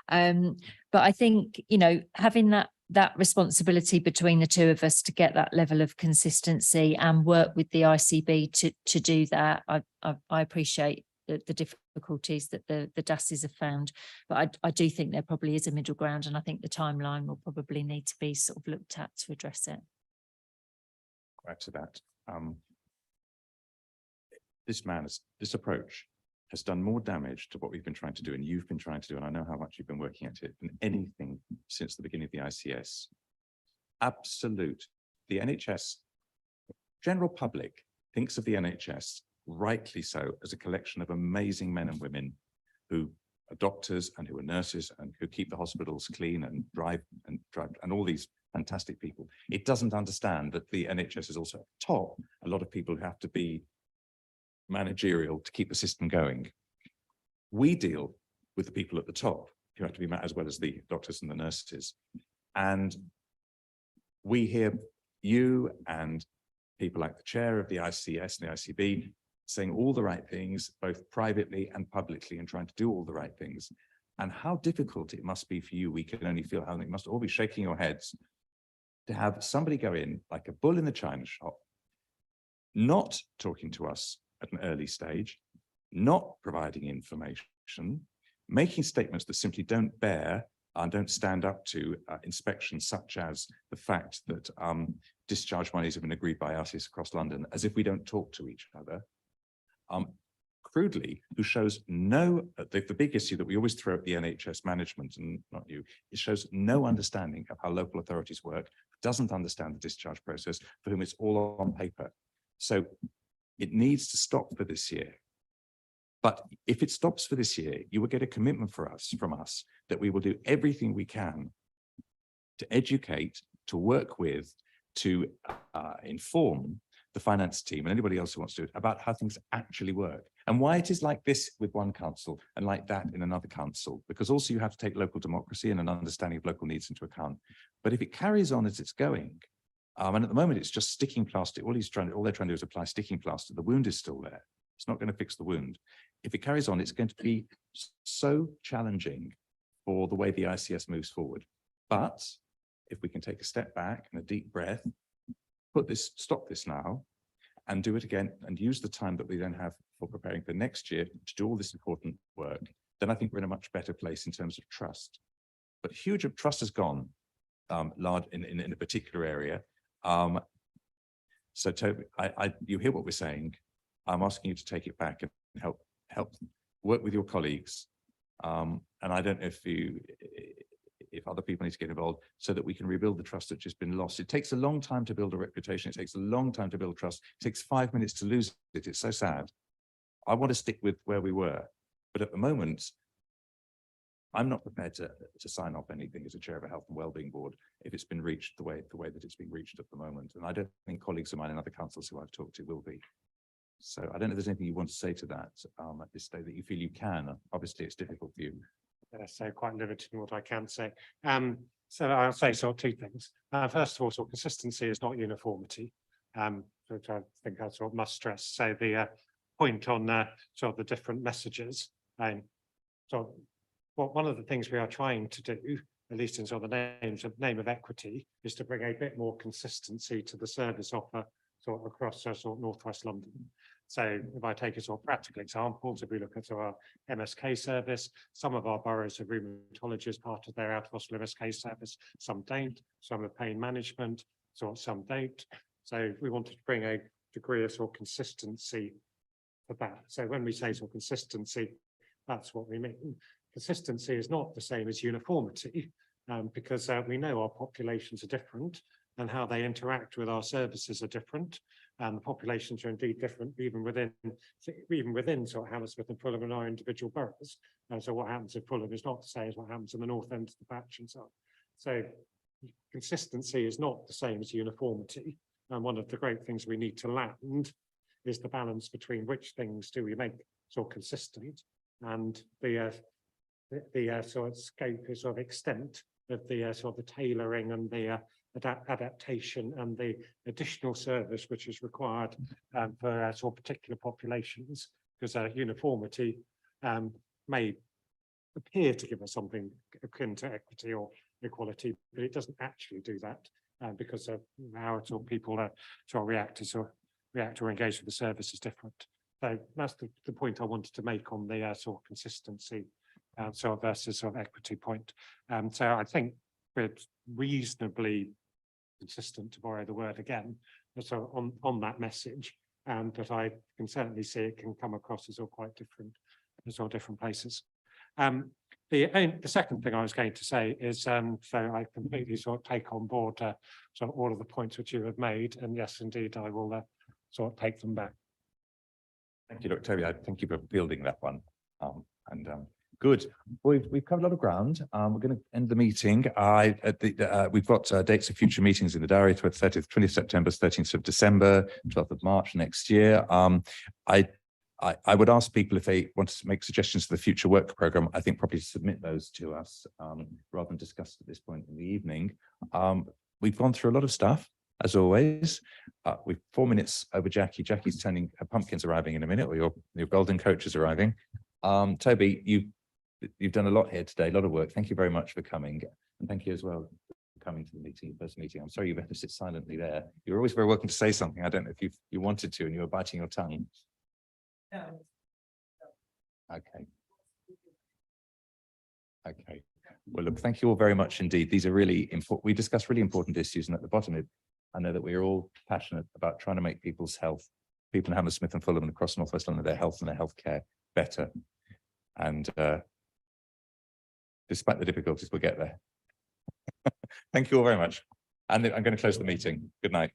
but I think, you know, having that responsibility between the two of us to get that level of consistency and work with the ICB to do that, I appreciate the difficulties that the DASs have found, but I do think there probably is a middle ground, and I think the timeline will probably need to be sort of looked at to address it. Add to that, this approach has done more damage to what we've been trying to do, and you've been trying to do, and I know how much you've been working at it, than anything since the beginning of the ICS. Absolute. The NHS, general public thinks of the NHS, rightly so, as a collection of amazing men and women who are doctors and who are nurses and who keep the hospitals clean and drive and all these fantastic people. It doesn't understand that the NHS is also at the top a lot of people who have to be managerial to keep the system going. We deal with the people at the top who have to be as well as the doctors and the nurses. And we hear you and people like the chair of the ICS and the ICB saying all the right things, both privately and publicly, and trying to do all the right things. And how difficult it must be for you, we can only feel how you must all be shaking your heads to have somebody go in like a bull in the china shop, not talking to us at an early stage, not providing information, making statements that simply don't bear and don't stand up to inspections, such as the fact that discharge monies have been agreed by us across London, as if we don't talk to each other. Crudely, who shows no, the big issue that we always throw at the NHS management, and not you, it shows no understanding of how local authorities work, doesn't understand the discharge process, for whom it's all on paper. So it needs to stop for this year. But if it stops for this year, you will get a commitment from us that we will do everything we can to educate, to work with, to inform the finance team and anybody else who wants to do it about how things actually work and why it is like this with one council and like that in another council, because also you have to take local democracy and an understanding of local needs into account. But if it carries on as it's going, and at the moment it's just sticking plaster, all they're trying to do is apply sticking plaster. The wound is still there. It's not going to fix the wound. If it carries on, it's going to be so challenging for the way the ICS moves forward. But if we can take a step back and a deep breath, stop this now, and do it again, and use the time that we then have for preparing for next year to do all this important work, then I think we're in a much better place in terms of trust. But huge trust has gone large in a particular area. So Toby, you hear what we're saying. I'm asking you to take it back and help work with your colleagues. And I don't know if other people need to get involved so that we can rebuild the trust that's just been lost. It takes a long time to build a reputation. It takes a long time to build trust. It takes 5 minutes to lose it. It's so sad. I want to stick with where we were, but at the moment, I'm not prepared to sign off anything as a chair of a health and wellbeing board if it's been reached the way that it's being reached at the moment. And I don't think colleagues of mine in other councils who I've talked to will be. So I don't know if there's anything you want to say to that at this stage that you feel you can. Obviously, it's difficult for you. So quite limited in what I can say. So I'll say sort of two things. First of all, sort of consistency is not uniformity, which I think I sort of must stress. So the point on sort of the different messages. So one of the things we are trying to do, at least in sort of the name of equity, is to bring a bit more consistency to the service offer sort of across sort of northwest London. So if I take a sort of practical examples, if we look at our MSK service, some of our boroughs have rheumatology as part of their out-of-hospital MSK service, some don't, some have pain management, some don't. So we wanted to bring a degree of sort of consistency for that. So when we say sort of consistency, that's what we mean. Consistency is not the same as uniformity, because we know our populations are different and how they interact with our services are different. And the populations are indeed different, even within sort of Hammersmith and Fulham and our individual boroughs. So what happens in Fulham is not the same as what happens in the north end of the patch and so on. So consistency is not the same as uniformity. And one of the great things we need to land is the balance between which things do we make sort of consistent, and the sort of scope is sort of extent of the sort of the tailoring and the adaptation and the additional service which is required for sort of particular populations, because uniformity may appear to give us something akin to equity or equality, but it doesn't actually do that because of how sort of people sort of react or engage with the service is different. So that's the point I wanted to make on the sort of consistency sort of versus sort of equity point. So I think we're reasonably consistent, to borrow the word again, so on that message, but I can certainly see it can come across as all quite different, as all different places. The second thing I was going to say is, so I completely sort of take on board sort of all of the points which you have made, and yes, indeed, I will sort of take them back. Thank you, Dr. Toby. I thank you for fielding that one. Good. We've covered a lot of ground. We're going to end the meeting. We've got dates of future meetings in the diary: 30th, 20th September, 13th of December, 12th of March next year. I would ask people if they want to make suggestions for the future work programme, I think probably submit those to us rather than discuss at this point in the evening. We've gone through a lot of stuff, as always. We've 4 minutes over Jackie. Jackie's turning, her pumpkin's arriving in a minute, or your golden coach is arriving. Toby, you've done a lot here today, a lot of work. Thank you very much for coming. And thank you as well for coming to the meeting, first meeting. I'm sorry you had to sit silently there. You're always very welcome to say something. I don't know if you wanted to and you were biting your tongue. Okay. Okay. Well, look, thank you all very much indeed. These are really important. We discussed really important issues, and at the bottom, I know that we're all passionate about trying to make people's health, people in Hammersmith and Fulham and across North West London, their health and their healthcare better. And despite the difficulties, we'll get there. Thank you all very much. And I'm going to close the meeting. Good night.